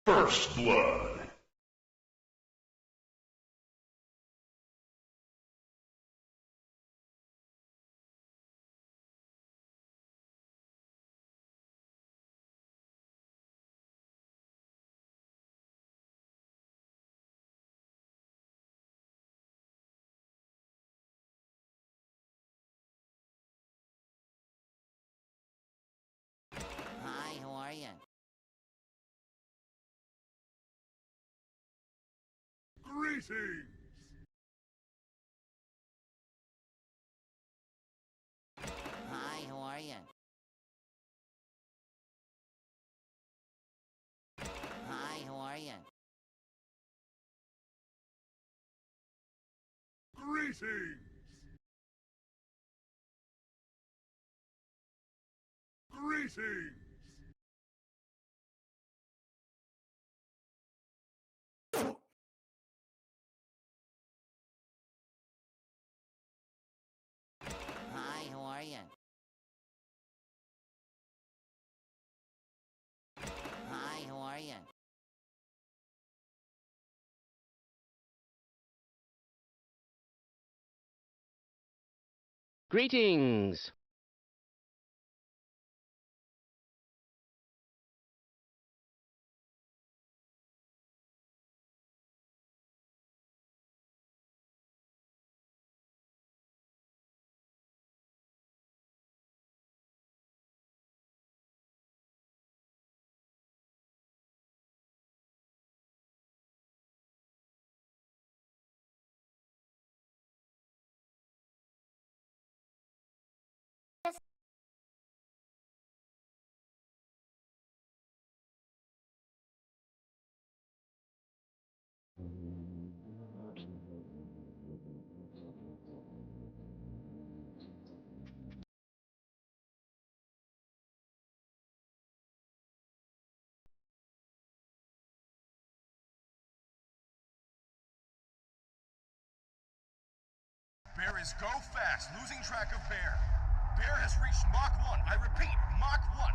First Blood. Hi, how are you? Greetings! Hi, how are you? Hi, how are you? Greetings! Greetings! Hi, how are you? Hi, how are you? Greetings! Bear is go fast, losing track of Bear. Bear has reached Mach 1. I repeat, Mach 1.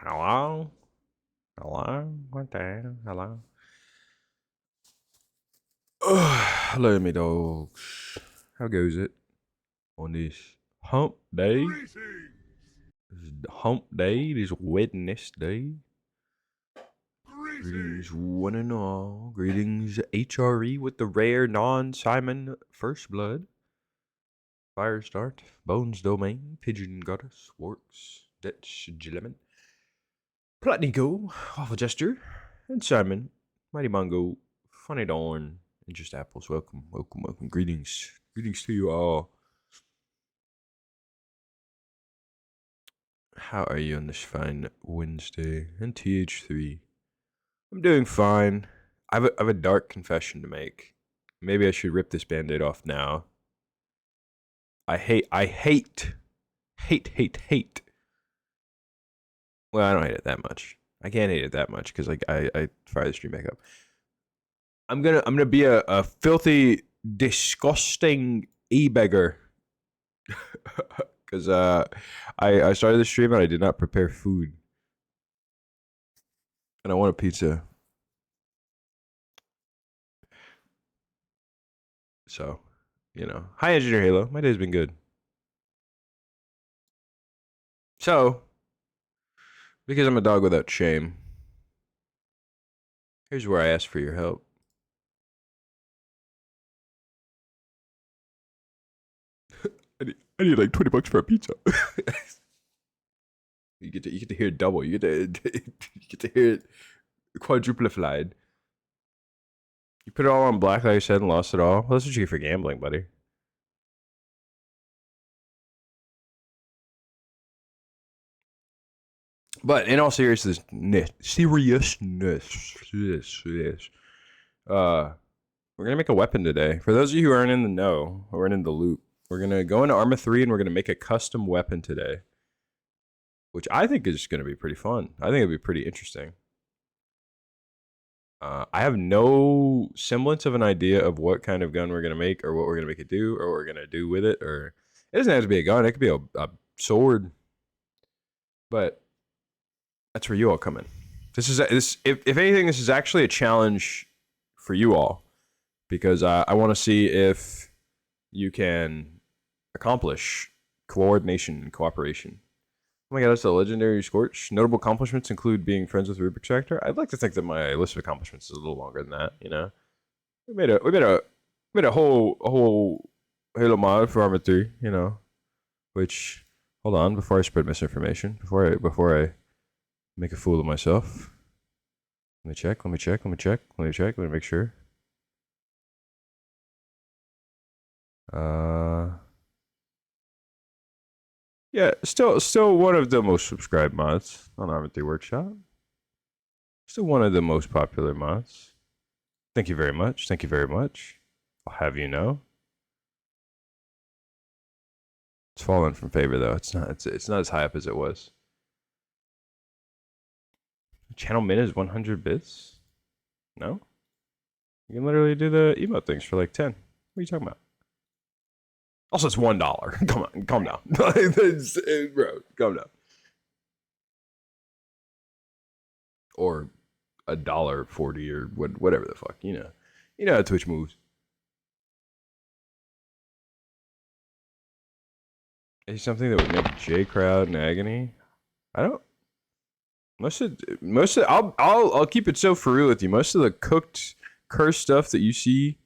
Hello? Hello? What the hell? Hello? Hello, me dogs. How goes it on this hump day? Greetings! This hump day, this Wednesday. Greetings! Greetings, one and all. Greetings, HRE with the rare non-Simon First Blood. Fire Start, Bones Domain, Pigeon Goddess, Works, Dutch Gentleman, Platnico, Waffle Jester, and Simon, Mighty Mongo, Funny Dawn, and Just Apples. Welcome, welcome, welcome. Greetings. Greetings to you all. How are you on this fine Wednesday? And TH3. I'm doing fine. I have a dark confession to make. Maybe I should rip this band-aid off now. I hate. Well, I don't hate it that much. I can't hate it that much because like I fire the stream back up. I'm gonna be a filthy, disgusting e-beggar. Because I started the stream and I did not prepare food. And I want a pizza. So, you know. Hi, Engineer Halo. My day's been good. So, because I'm a dog without shame, here's where I ask for your help. I need like $20 for a pizza. you get to hear it double. You get to hear it quadruplified. You put it all on black, like I said, and lost it all. Well, that's what you get for gambling, buddy. But in all seriousness, we're gonna make a weapon today. For those of you who aren't in the know or aren't in the loop, we're gonna go into ArmA 3 and we're gonna make a custom weapon today, which I think is gonna be pretty fun. I think it'll be pretty interesting. I have no semblance of an idea of what kind of gun we're gonna make, or what we're gonna make it do, or what we're gonna do with it. Or it doesn't have to be a gun; it could be a sword. But that's where you all come in. If anything, this is actually a challenge for you all, because I want to see if you can accomplish coordination and cooperation. Oh my god, that's a legendary Scorch. Notable accomplishments include being friends with Rubik's Tractor. I'd like to think that my list of accomplishments is a little longer than that. You know, we made a whole Halo mod for ArmA 3. You know, which hold on before I spread misinformation. Before I make a fool of myself. Let me check. Let me make sure. Yeah, still one of the most subscribed mods on ArmA 3 Workshop. Still one of the most popular mods. Thank you very much. Thank you very much. I'll have you know. It's fallen from favor though. It's not as high up as it was. Channel min is 100 bits? No? You can literally do the emote things for like 10. What are you talking about? Also, it's $1. Come on, calm down. Bro, calm down. Or $1.40 or whatever the fuck, you know. You know how Twitch moves. Is something that would make J crowd in agony? I don't. I'll keep it so for real with you. Most of the cooked curse stuff that you see,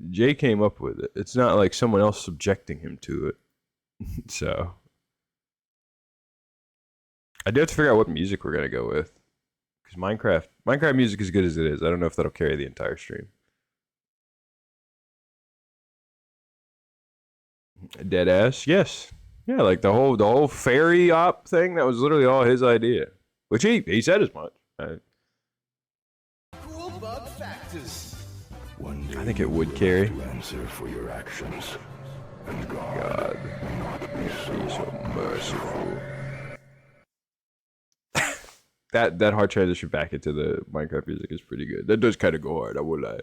Jay came up with it. It's not like someone else subjecting him to it. So I do have to figure out what music we're gonna go with, because Minecraft music is good as it is. I don't know if that'll carry the entire stream. Dead ass, yes, yeah, like the whole fairy op thing. That was literally all his idea, which he said as much. Cool bug factors. One day I think it would carry. to answer for your actions. And God, will not be so merciful. that hard transition back into the Minecraft music is pretty good. That does kind of go hard, I won't lie.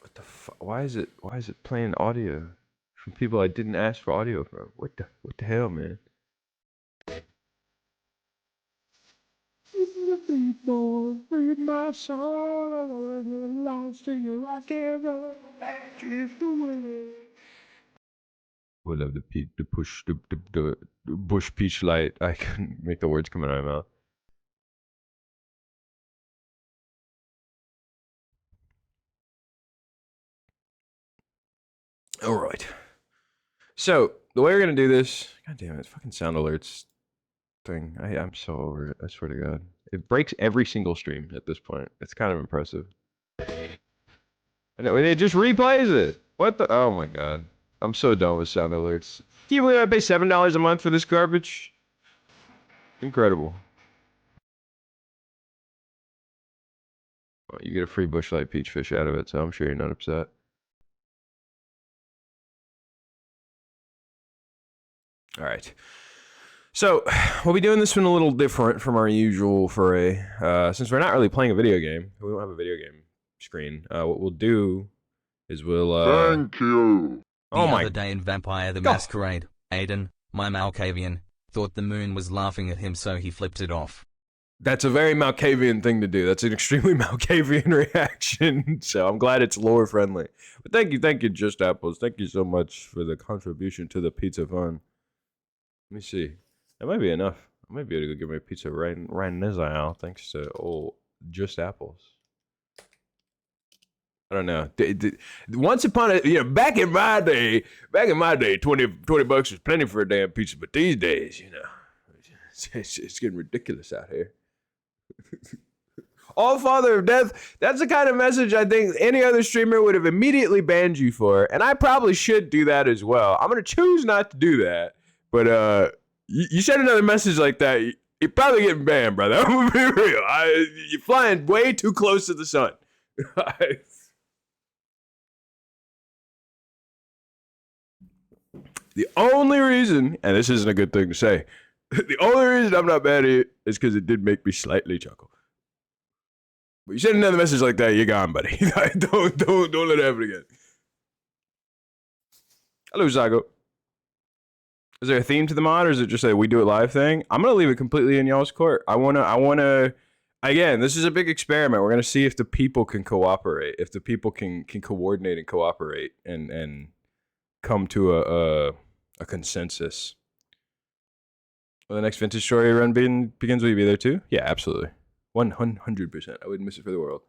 What the fuck? Why is it playing audio from people I didn't ask for audio from? What the hell, man? People read my soul, lost to you, I can't run back, drift away. We love the bush peach light. I couldn't make the words come out of my mouth. All right. So the way we're gonna do this, god damn it, fucking sound alerts thing. I'm so over it. I swear to God, it breaks every single stream at this point. It's kind of impressive. I And it just replays it. What the? Oh my god. I'm so done with sound alerts. Can you believe I pay $7 a month for this garbage? Incredible. Well, you get a free bushlight peach fish out of it, so I'm sure you're not upset. All right. So, we'll be doing this one a little different from our usual foray. Since we're not really playing a video game, we don't have a video game screen. What we'll do is we'll. Thank you. The Oh my. other day in Vampire the Go. Masquerade, Aiden, my Malkavian, thought the moon was laughing at him, so he flipped it off. That's a very Malkavian thing to do. That's an extremely Malkavian reaction. So I'm glad it's lore friendly. But thank you, Just Apples. Thank you so much for the contribution to the pizza fun. Let me see. That might be enough. I might be able to go get my pizza right in this aisle, thanks to Just Apples. I don't know. Once upon a, back in my day, 20 bucks was plenty for a damn pizza. But these days, it's getting ridiculous out here. All Father of Death, that's the kind of message I think any other streamer would have immediately banned you for. And I probably should do that as well. I'm going to choose not to do that. But you send another message like that, you're probably getting banned, brother. I'm going to be real. You're flying way too close to the sun. The only reason, and this isn't a good thing to say, the only reason I'm not mad at it is because it did make me slightly chuckle. But you send another message like that, you're gone, buddy. don't let it happen again. Hello, Zago. Is there a theme to the mod, or is it just a we do it live thing? I'm gonna leave it completely in y'all's court. I wanna. Again, this is a big experiment. We're gonna see if the people can cooperate, if the people can coordinate and cooperate, and come to a consensus. Will the next vintage story run begins? Will you be there too? Yeah, absolutely. 100%. I wouldn't miss it for the world.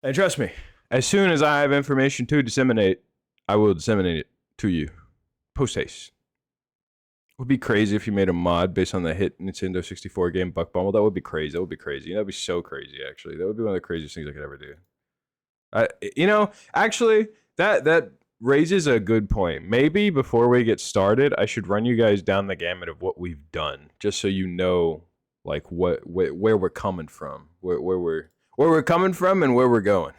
And trust me, as soon as I have information to disseminate, I will disseminate it to you. Post haste. It would be crazy if you made a mod based on the hit Nintendo 64 game Buck Bumble. That would be crazy. That would be crazy. That would be so crazy, actually. That would be one of the craziest things I could ever do. Actually, that raises a good point. Maybe before we get started, I should run you guys down the gamut of what we've done, just so you know, like where we're coming from, where we're coming from, and where we're going.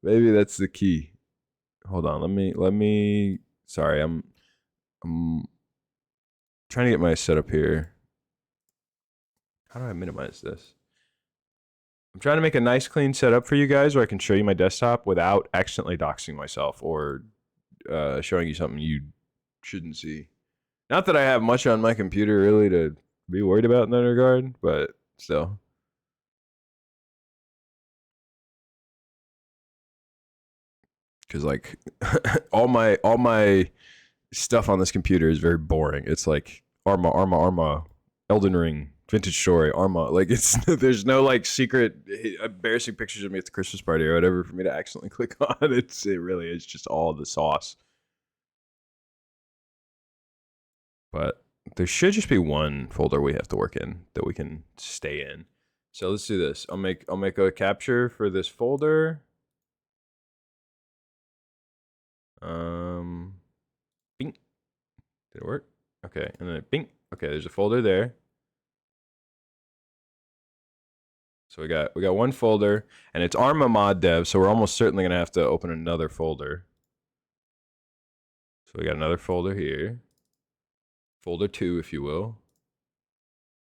Maybe that's the key. Hold on, let me. Sorry, I'm trying to get my setup here. How do I minimize this? I'm trying to make a nice clean setup for you guys where I can show you my desktop without accidentally doxing myself or showing you something you shouldn't see. Not that I have much on my computer really to be worried about in that regard, but still. Because like all my stuff on this computer is very boring. It's like ArmA, Elden Ring, Vintage Story, ArmA. Like there's no like secret embarrassing pictures of me at the Christmas party or whatever for me to accidentally click on. It really is just all the sauce. But there should just be one folder we have to work in that we can stay in. So let's do this. I'll make a capture for this folder. Bing. Did it work? Okay, and then bing. Okay, there's a folder there. So we got one folder, and it's ArmA mod dev, so we're almost certainly gonna have to open another folder. So we got another folder here. Folder 2, if you will.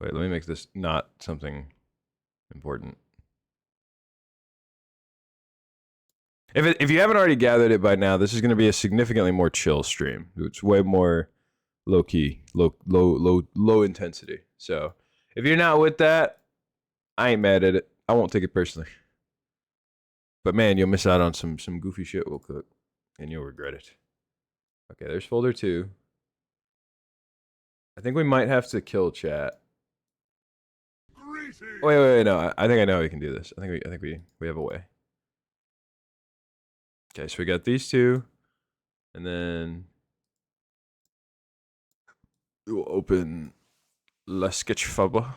Wait, let me make this not something important. If you haven't already gathered it by now, this is going to be a significantly more chill stream. It's way more low key, low intensity. So if you're not with that, I ain't mad at it. I won't take it personally. But man, you'll miss out on some goofy shit we'll cook, and you'll regret it. Okay, there's folder 2. I think we might have to kill chat. Wait, no. I think I know how we can do this. I think we have a way. Okay, so we got these two, and then we'll open La Sketchfaba,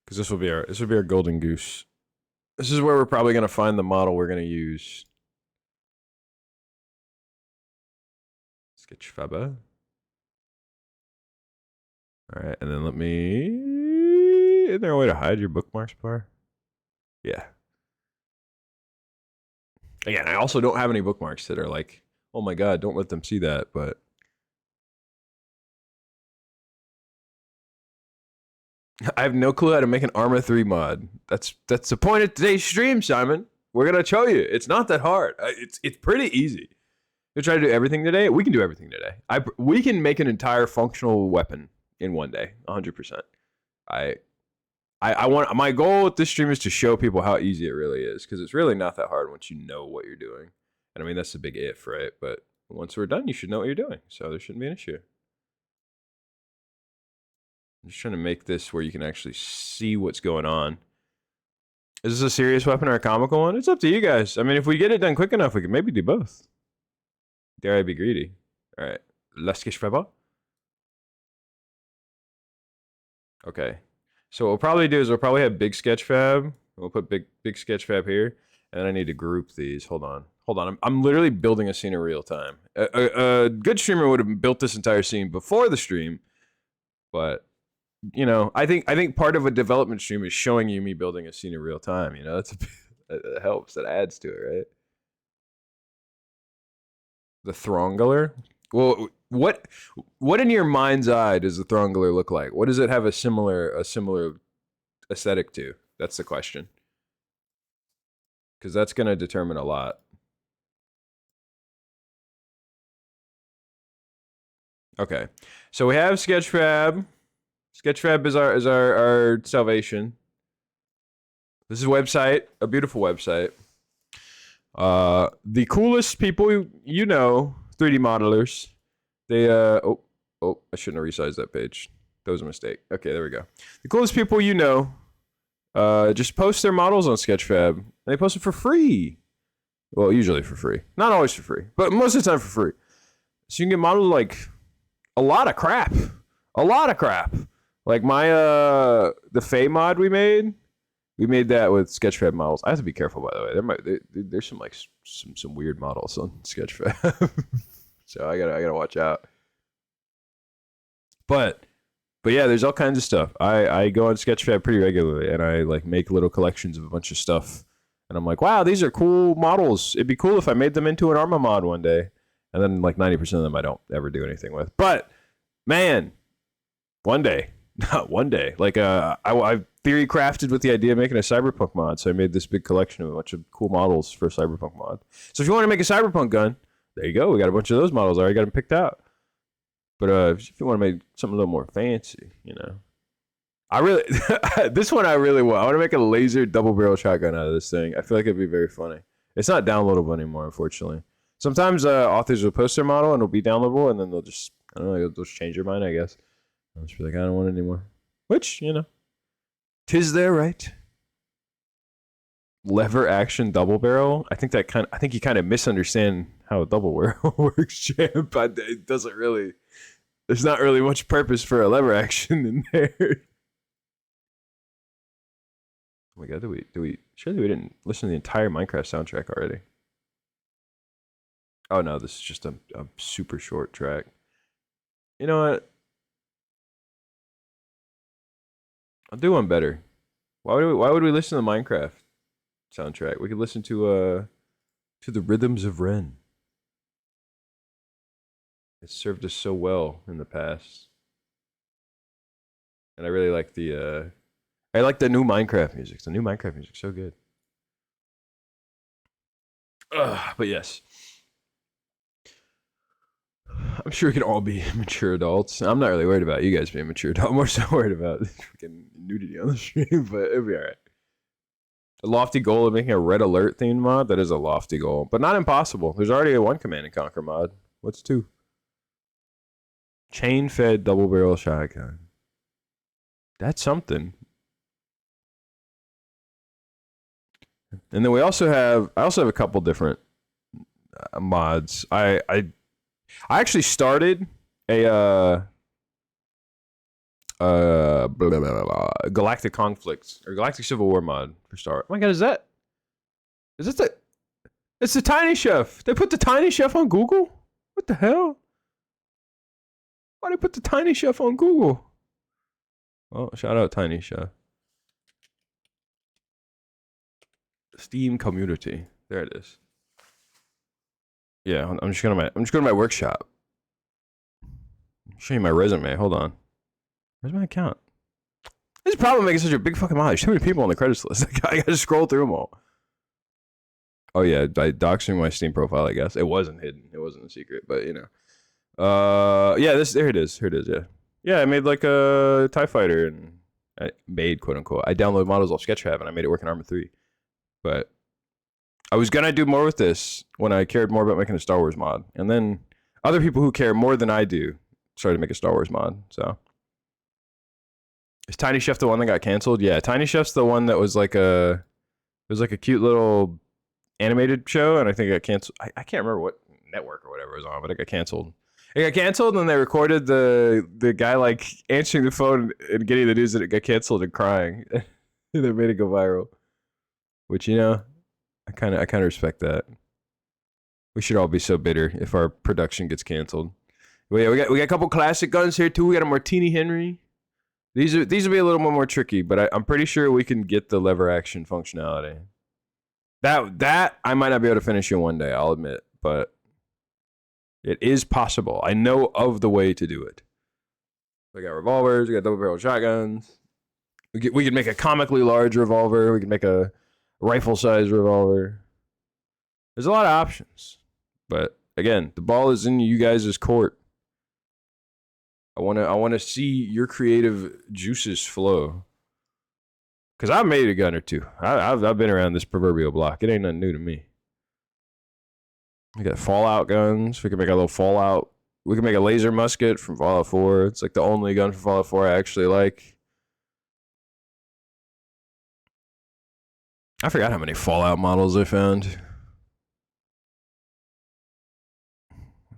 because this will be our golden goose. This is where we're probably going to find the model we're going to use. Sketch Faba. All right, and then let me... Is there a way to hide your bookmarks bar? Yeah. Again, I also don't have any bookmarks that are like, oh my god, don't let them see that, but... I have no clue how to make an ArmA 3 mod. That's the point of today's stream, Simon. We're gonna show you. It's not that hard. It's pretty easy. You try to do everything today. We can do everything today. We can make an entire functional weapon in one day, 100%. I want, my goal with this stream is to show people how easy it really is, because it's really not that hard once you know what you're doing. And I mean, that's the big if, right? But once we're done, you should know what you're doing, so there shouldn't be an issue. I'm just trying to make this where you can actually see what's going on. Is this a serious weapon or a comical one? It's up to you guys. I mean, if we get it done quick enough, we can maybe do both. Dare I be greedy? All right. Let's get Faba. Okay. So what we'll probably do is we'll probably have big sketchfab. We'll put big sketchfab here. And then I need to group these. Hold on. I'm literally building a scene in real time. A good streamer would have built this entire scene before the stream. But... you know, I think part of a development stream is showing you me building a scene in real time. You know, that's that helps. That adds to it, right? The Throngler. Well, what in your mind's eye does the Throngler look like? What does it have a similar aesthetic to? That's the question. Because that's going to determine a lot. Okay, so we have Sketchfab. Sketchfab is our salvation. This is a website, a beautiful website. The coolest people you know, 3D modelers. They oh, I shouldn't have resized that page. That was a mistake. Okay, there we go. The coolest people you know, just post their models on Sketchfab. And they post it for free. Well, usually for free. Not always for free, but most of the time for free. So you can get models like a lot of crap. A lot of crap. Like my, the Fae mod we made that with Sketchfab models. I have to be careful, by the way. There's some like some weird models on Sketchfab, so I gotta watch out. But yeah, there's all kinds of stuff. I go on Sketchfab pretty regularly, and I like make little collections of a bunch of stuff. And I'm like, wow, these are cool models. It'd be cool if I made them into an ArmA mod one day. And then like 90% of them I don't ever do anything with. But man, one day. One day, like I theory crafted with the idea of making a cyberpunk mod, so I made this big collection of a bunch of cool models for a cyberpunk mod. So if you want to make a cyberpunk gun, there you go. We got a bunch of those models. I already got them picked out. But if you want to make something a little more fancy, you know, I really this one I really want. I want to make a laser double barrel shotgun out of this thing. I feel like it'd be very funny. It's not downloadable anymore, unfortunately. Sometimes authors will post their model and it'll be downloadable, and then they'll just they'll just change their mind, I guess. I'll just be like, I don't want it anymore. Which, you know, 'tis their right. Lever action double barrel. I think you kind of misunderstand how a double barrel works, champ. It doesn't really. There's not really much purpose for a lever action in there. Oh my god, surely we didn't listen to the entire Minecraft soundtrack already. Oh no, this is just a super short track. You know what? I'll do one better. Why would we listen to the Minecraft soundtrack? We could listen to the Rhythms of Ren. It served us so well in the past. And I really like the new Minecraft music. The new Minecraft music's so good. But yes. I'm sure we can all be mature adults. I'm not really worried about you guys being mature adults. I'm more so worried about freaking nudity on the stream, but it'll be alright. A lofty goal of making a red alert themed mod? That is a lofty goal, but not impossible. There's already a 1 Command and Conquer mod. What's 2? Chain fed double barrel shotgun. That's something. And then I also have a couple different mods. I actually started a Galactic Conflict or Galactic Civil War mod for Star. Oh my god, is that Is this the? It's the Tiny Chef. They put the Tiny Chef on Google. What the hell? Why they put the Tiny Chef on Google? Well, shout out Tiny Chef. Steam community. There it is. Yeah, I'm just going to my workshop. I'll show you my resume. Hold on. Where's my account? There's a problem making such a big fucking mod. There's too many people on the credits list. I gotta scroll through them all. Oh yeah, doxing my Steam profile, I guess. It wasn't hidden. It wasn't a secret, but you know. Yeah, there it is. Here it is, yeah. Yeah, I made like a TIE fighter, and I made, quote unquote. I downloaded models off Sketchfab, and I made it work in ArmA 3. But I was gonna do more with this when I cared more about making a Star Wars mod. And then other people who care more than I do started to make a Star Wars mod, so. Is Tiny Chef the one that got canceled? Yeah, Tiny Chef's the one that was like it was like a cute little animated show, and I think it got canceled. I can't remember what network or whatever it was on, but it got canceled. It got canceled, and they recorded the guy like answering the phone and getting the news that it got canceled and crying. They made it go viral, which, you know, I kind of respect that. We should all be so bitter if our production gets canceled. But yeah, we got a couple classic guns here too. We got a Martini Henry. These will be a little more tricky, but I'm pretty sure we can get the lever action functionality. That I might not be able to finish in one day, I'll admit, but it is possible. I know of the way to do it. We got revolvers, we got double barrel shotguns. We could make a comically large revolver. We could make a rifle size revolver. There's a lot of options, but again, the ball is in you guys' court. I want to see your creative juices flow. Cause I've made a gun or two. I've been around this proverbial block. It ain't nothing new to me. We got Fallout guns. We can make a little Fallout. We can make a laser musket from Fallout 4. It's like the only gun from Fallout 4 I actually like. I forgot how many Fallout models I found.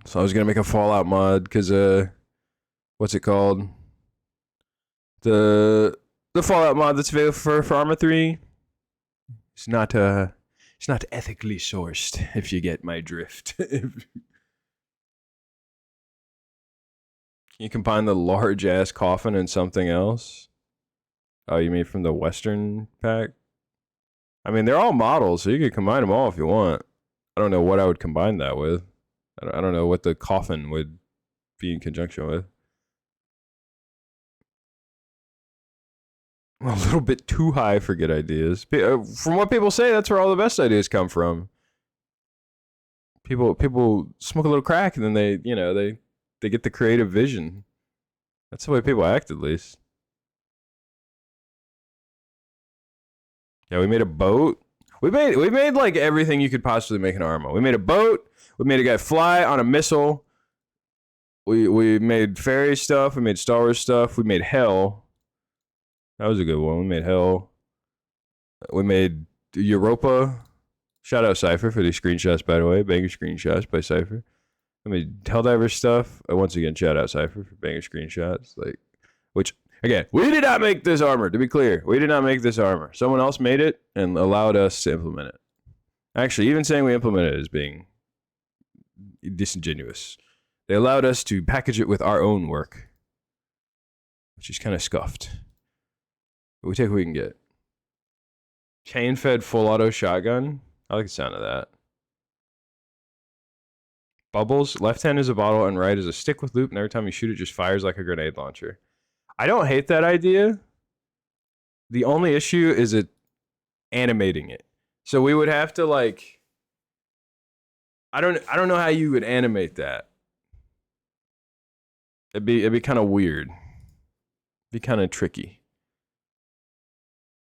So I was gonna make a Fallout mod because what's it called? The Fallout mod that's available for ArmA 3. It's not ethically sourced, if you get my drift. Can you combine the large ass coffin and something else? Oh, you mean from the Western pack? I mean, they're all models, so you can combine them all if you want. I don't know what I would combine that with. I don't know what the coffin would be in conjunction with. A little bit too high for good ideas. From what people say, that's where all the best ideas come from. People smoke a little crack and then they get the creative vision. That's the way people act, at least. Yeah, we made a boat. We made like everything you could possibly make in ArmA. We made a boat. We made a guy fly on a missile. We made fairy stuff. We made Star Wars stuff. We made hell. That was a good one. We made hell. We made Europa. Shout out Cypher for these screenshots, by the way. Banger screenshots by Cypher. I made Helldiver stuff. Once again, shout out Cypher for banger screenshots. Which, again, we did not make this armor, to be clear. We did not make this armor. Someone else made it and allowed us to implement it. Actually, even saying we implemented it is being disingenuous. They allowed us to package it with our own work, which is kind of scuffed. But we take what we can get. Chain-fed full auto shotgun. I like the sound of that. Bubbles. Left hand is a bottle and right is a stick with loop, and every time you shoot it, just fires like a grenade launcher. I don't hate that idea. The only issue is it animating it. So we would have to like. I don't know how you would animate that. It'd be kind of weird. Be kind of tricky.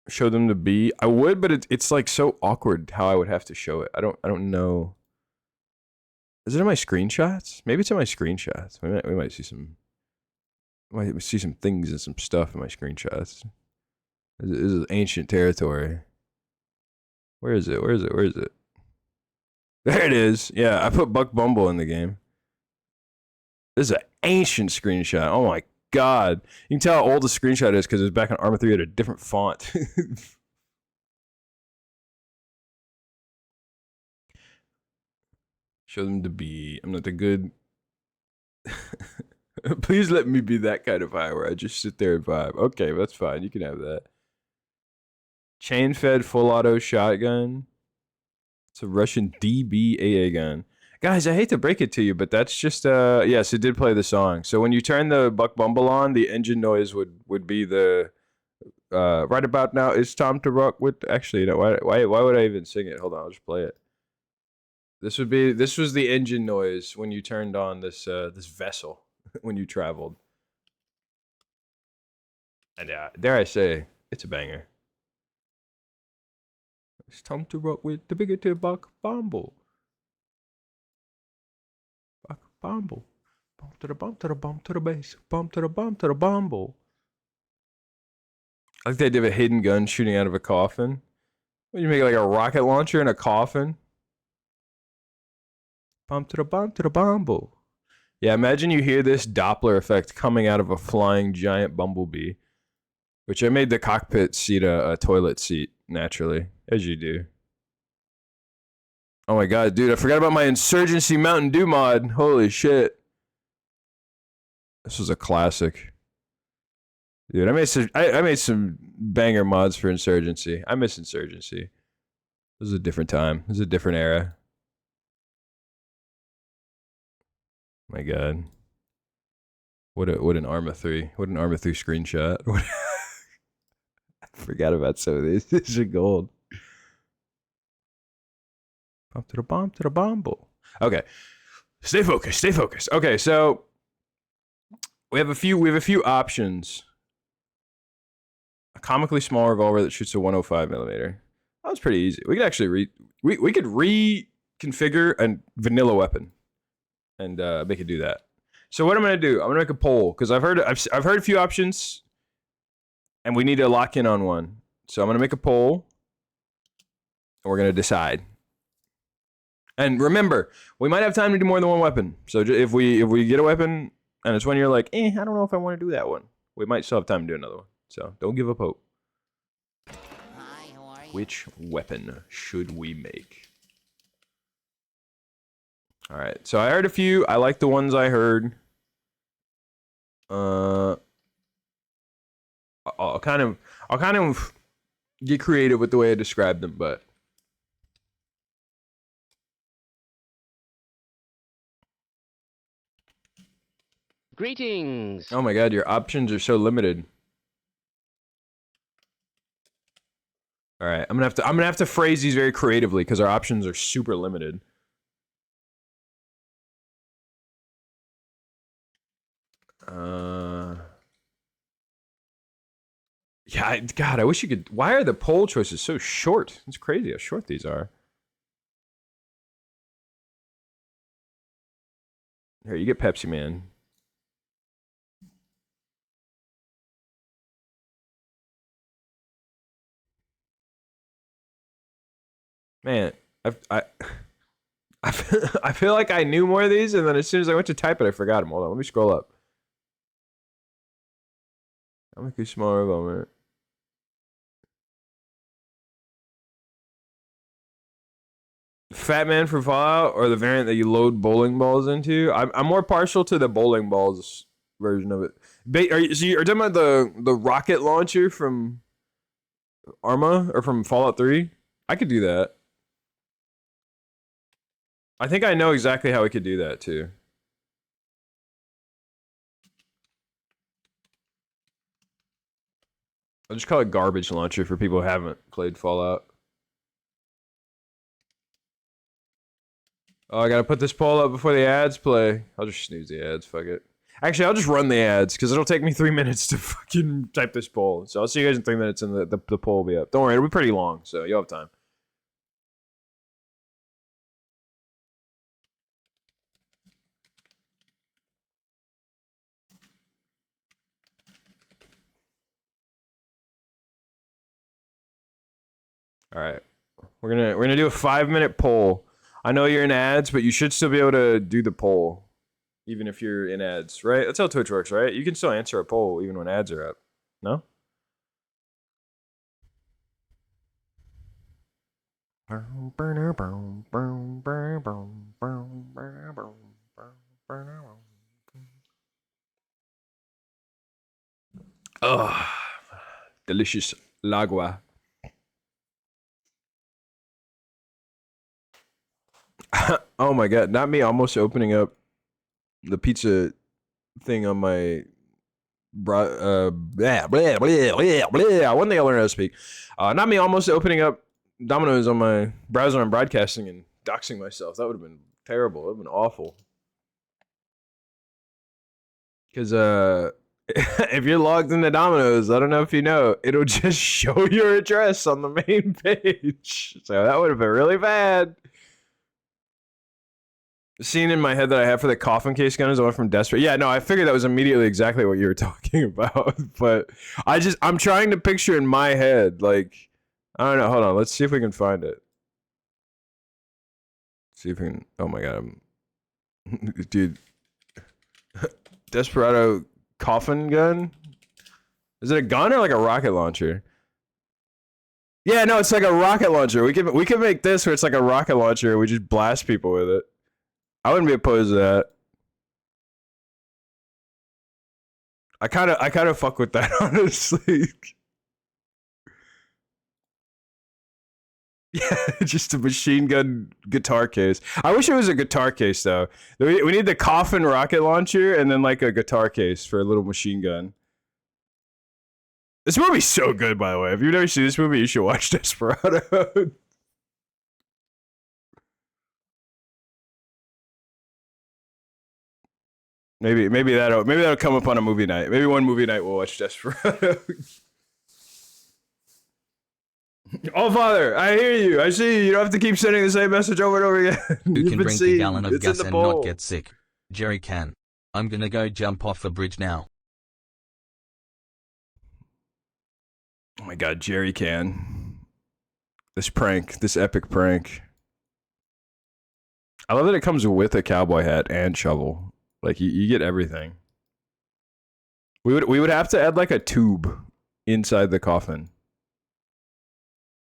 Show them to be. I would, but it's like so awkward how I would have to show it. I don't know. Is it in my screenshots? Maybe it's in my screenshots. We might see some. Might see some things and some stuff in my screenshots. This is ancient territory. Where is it? Where is it? Where is it? There it is. Yeah, I put Buck Bumble in the game. This is an ancient screenshot. Oh my God. You can tell how old the screenshot is because it's back on ArmA 3 at a different font. Show them to be. I'm not the good. Please let me be that kind of high where I just sit there and vibe. Okay, that's fine. You can have that. Chain fed full auto shotgun. It's a Russian DBAA gun. Guys, I hate to break it to you, but that's just yes, it did play the song. So when you turn the Buck Bumble on, the engine noise would be the right about now it's time to rock with actually, you know, why would I even sing it? Hold on, I'll just play it. This was the engine noise when you turned on this this vessel when you traveled. And dare I say, it's a banger. It's time to rock with the bigoted Buck Bumble. Buck Bumble. Bump to the bump to the bump to the bass. Bump to the bump to the bumble. I like the idea of a hidden gun shooting out of a coffin. What, you make like a rocket launcher in a coffin? Bump to the bumble. Yeah, imagine you hear this Doppler effect coming out of a flying giant bumblebee. Which I made the cockpit seat a toilet seat, naturally. As you do. Oh my god, dude, I forgot about my Insurgency Mountain Dew mod. Holy shit. This was a classic. Dude, I made some banger mods for Insurgency. I miss Insurgency. This was a different time. This was a different era. My god. What an ArmA 3. What an ArmA 3 screenshot. I forgot about some of these. These are gold. Bump to the bumble. Okay. Stay focused. Stay focused. Okay, so we have a few options. A comically small revolver that shoots a 105 millimeter. That was pretty easy. We could actually we could reconfigure a vanilla weapon and make it do that. So what I'm gonna do? I'm gonna make a poll because I've heard a few options, and we need to lock in on one. So I'm gonna make a poll, and we're gonna decide. And remember, we might have time to do more than one weapon. So if we get a weapon and it's one you're like, I don't know if I want to do that one, we might still have time to do another one. So don't give up hope. Hi, how are you? Which weapon should we make? All right. So I heard a few. I like the ones I heard. I'll kind of get creative with the way I describe them, but. Greetings. Oh my god, your options are so limited. All right, I'm gonna have to phrase these very creatively because our options are super limited. Yeah, God, I wish you could. Why are the poll choices so short? It's crazy how short these are. Here, you get Pepsi Man. Man, I feel like I knew more of these, and then as soon as I went to type it, I forgot them. Hold on, let me scroll up. I'll make you smaller moment. Fat Man for Fallout, or the variant that you load bowling balls into? I'm more partial to the bowling balls version of it. Are you talking about the rocket launcher from ArmA or from Fallout 3? I could do that. I think I know exactly how we could do that too. I'll just call it garbage launcher for people who haven't played Fallout. Oh, I gotta put this poll up before the ads play. I'll just snooze the ads, fuck it. Actually, I'll just run the ads, because it'll take me 3 minutes to fucking type this poll. So I'll see you guys in 3 minutes and the poll will be up. Don't worry, it'll be pretty long, so you'll have time. Alright. We're gonna do a 5-minute poll. I know you're in ads, but you should still be able to do the poll. Even if you're in ads, right? That's how Twitch works, right? You can still answer a poll even when ads are up. No? Ugh. Delicious lagua. Oh my god, not me almost opening up the pizza thing on my blah, blah, blah, blah, blah. One thing I learned how to speak. Not me almost opening up Domino's on my browser and broadcasting and doxing myself. That would have been terrible. That would have been awful. Because if you're logged into Domino's, I don't know if you know, it'll just show your address on the main page. So that would have been really bad. The scene in my head that I have for the coffin case gun is the one from Desperate. Yeah, no, I figured that was immediately exactly what you were talking about. But I'm trying to picture in my head, like, I don't know. Hold on, let's see if we can find it. See if we can. Oh my god, dude. Desperado coffin gun? Is it a gun or like a rocket launcher? Yeah, no, it's like a rocket launcher. We could make this where it's like a rocket launcher. We just blast people with it. I wouldn't be opposed to that. I kind of fuck with that, honestly. Yeah, just a machine gun guitar case. I wish it was a guitar case though. We need the coffin rocket launcher and then like a guitar case for a little machine gun. This movie's so good, by the way. If you've never seen this movie, you should watch Desperado. Maybe that'll come up on a movie night. Maybe one movie night we'll watch Desperado. Oh, Father, I hear you. I see you. You don't have to keep sending the same message over and over again. Who can drink a gallon of gas and not get sick? Jerry can. I'm gonna go jump off the bridge now. Oh my god, Jerry can. This epic prank. I love that it comes with a cowboy hat and shovel. Like, you get everything. We would have to add like a tube inside the coffin.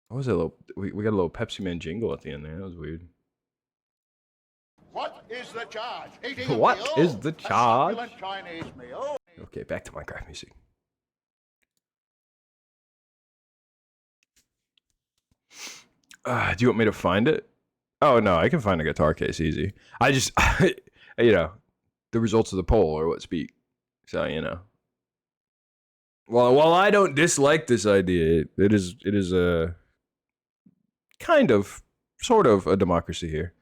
What was it? We got a little Pepsi Man jingle at the end there. That was weird. What is the charge? What is the charge? A Chinese meal. Okay, back to Minecraft music. Do you want me to find it? Oh no, I can find a guitar case easy. I just, you know, the results of the poll are what speak. So, you know. Well, while I don't dislike this idea, it is a kind of, sort of a democracy here.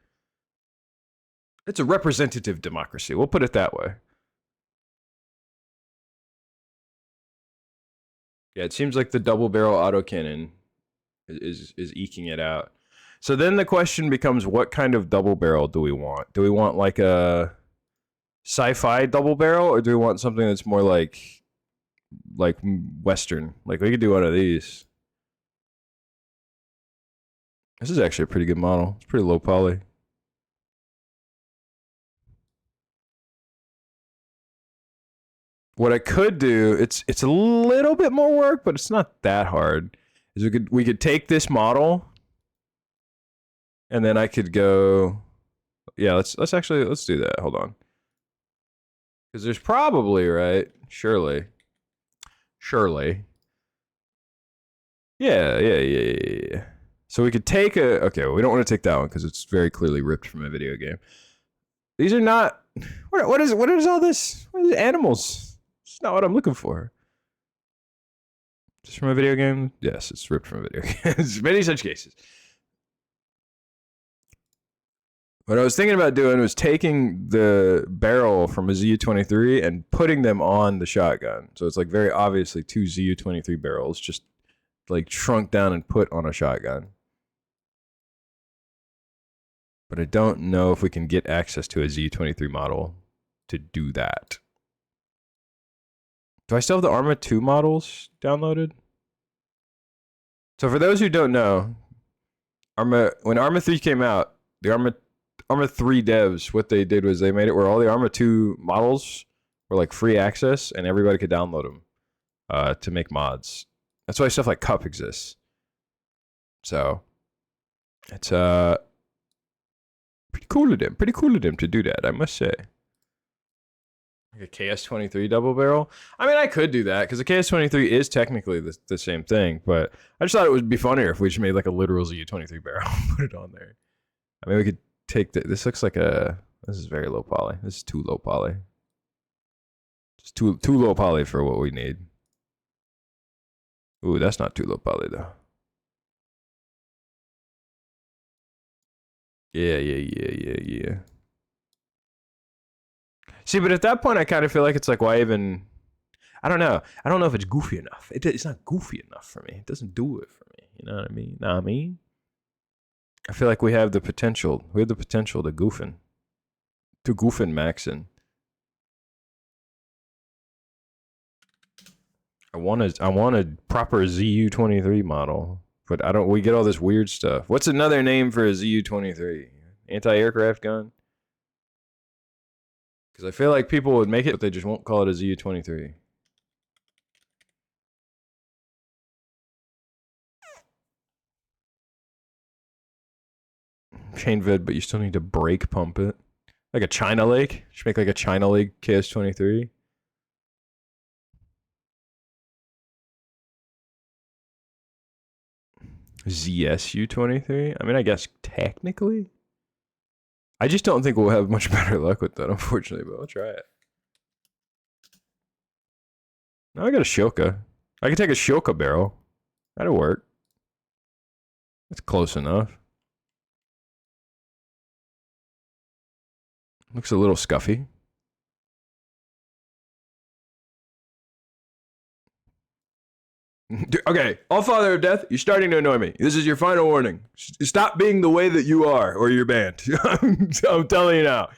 It's a representative democracy. We'll put it that way. Yeah, it seems like the double barrel autocannon is eking it out. So then the question becomes, what kind of double barrel do we want? Do we want like a sci-fi double barrel, or do we want something that's more like Western? Like, we could do one of these. This is actually a pretty good model. It's pretty low poly. What I could do, it's a little bit more work, but it's not that hard. Is we could take this model, and then I could go. Yeah, let's do that. Hold on, because there's probably, right? Surely. Yeah. So we could take okay, well, we don't want to take that one because it's very clearly ripped from a video game. These are not, what is all this? What is animals? It's not what I'm looking for. Just from a video game? Yes, it's ripped from a video game. There's many such cases. What I was thinking about doing was taking the barrel from a ZU-23 and putting them on the shotgun. So it's like very obviously two ZU-23 barrels just like shrunk down and put on a shotgun. But I don't know if we can get access to a ZU-23 model to do that. Do I still have the ArmA 2 models downloaded? So for those who don't know, when ArmA 3 came out, the ArmA 3 devs, what they did was they made it where all the ArmA 2 models were like free access and everybody could download them to make mods. That's why stuff like Cup exists. So It's pretty cool of them. Pretty cool of them to do that, I must say. Like a KS23 double barrel. I mean, I could do that because the KS23 is technically the same thing, but I just thought it would be funnier if we just made like a literal ZU23 barrel and put it on there. I mean, we could take this looks like this is very low poly. This is too low poly. It's too low poly for what we need. Ooh, that's not too low poly though. Yeah. See, but at that point, I kind of feel like it's like, why even? I don't know. I don't know if it's goofy enough. It's not goofy enough for me. It doesn't do it for me. You know what I mean? Know what I mean? I feel like we have the potential. We have the potential to goofing maxing. I want a proper ZU23 model, but I don't. We get all this weird stuff. What's another name for a ZU23? Anti-aircraft gun? Because I feel like people would make it, but they just won't call it a ZU23. Chain vid, but you still need to brake pump it. Like a China Lake? Should make like a China Lake KS23. ZSU23? I mean, I guess technically. I just don't think we'll have much better luck with that, unfortunately, but I'll try it. No, I got a Shoka. I can take a Shoka barrel. That'll work. That's close enough. Looks a little scuffy. Okay, All Father of Death, you're starting to annoy me. This is your final warning. Stop being the way that you are, or you're banned. I'm telling you now.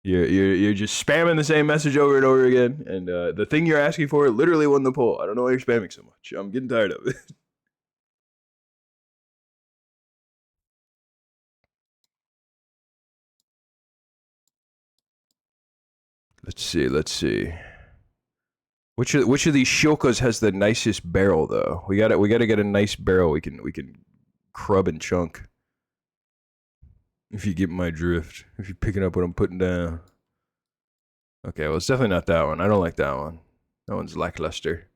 You're just spamming the same message over and over again, and the thing you're asking for literally won the poll. I don't know why you're spamming so much. I'm getting tired of it. Let's see. Which of these Shokas has the nicest barrel though? We gotta get a nice barrel we can crub and chunk. If you get my drift. If you're picking up what I'm putting down. Okay, well it's definitely not that one. I don't like that one. That one's lackluster.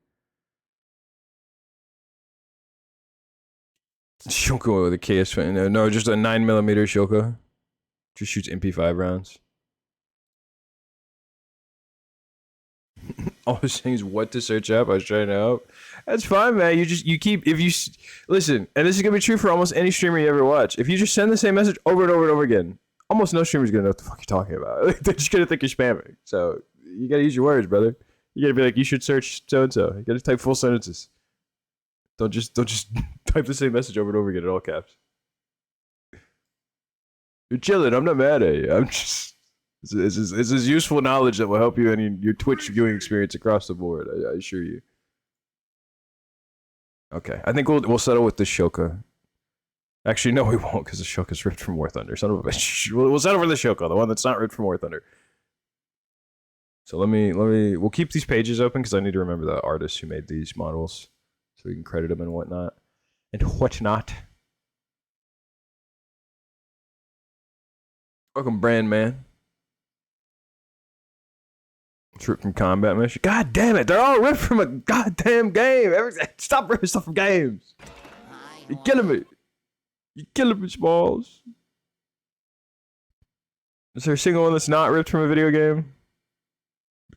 Shoka with a KS. No, just a 9mm Shoka. Just shoots MP5 rounds. All I was saying is what to search up. I was trying to help. That's fine, man. You keep, if you listen, and this is gonna be true for almost any streamer you ever watch. If you just send the same message over and over and over again, almost no streamer's gonna know what the fuck you're talking about. Like, they're just gonna think you're spamming. So you gotta use your words, brother. You gotta be like, you should search so and so. You gotta type full sentences. Don't just type the same message over and over again in all caps. You're chilling. I'm not mad at you. I'm just. This is useful knowledge that will help you in your Twitch viewing experience across the board. I assure you. Okay, I think we'll settle with the Shoka. Actually, no, we won't because the Shoka's ripped from War Thunder. Son of a bitch. We'll settle for the Shoka, the one that's not ripped from War Thunder. So we'll keep these pages open because I need to remember the artists who made these models, so we can credit them and whatnot. Welcome, Brand Man. It's ripped from combat mission. God damn it, they're all ripped from a goddamn game. Stop ripping stuff from games. You're killing me. You're killing me, Smalls. Is there a single one that's not ripped from a video game?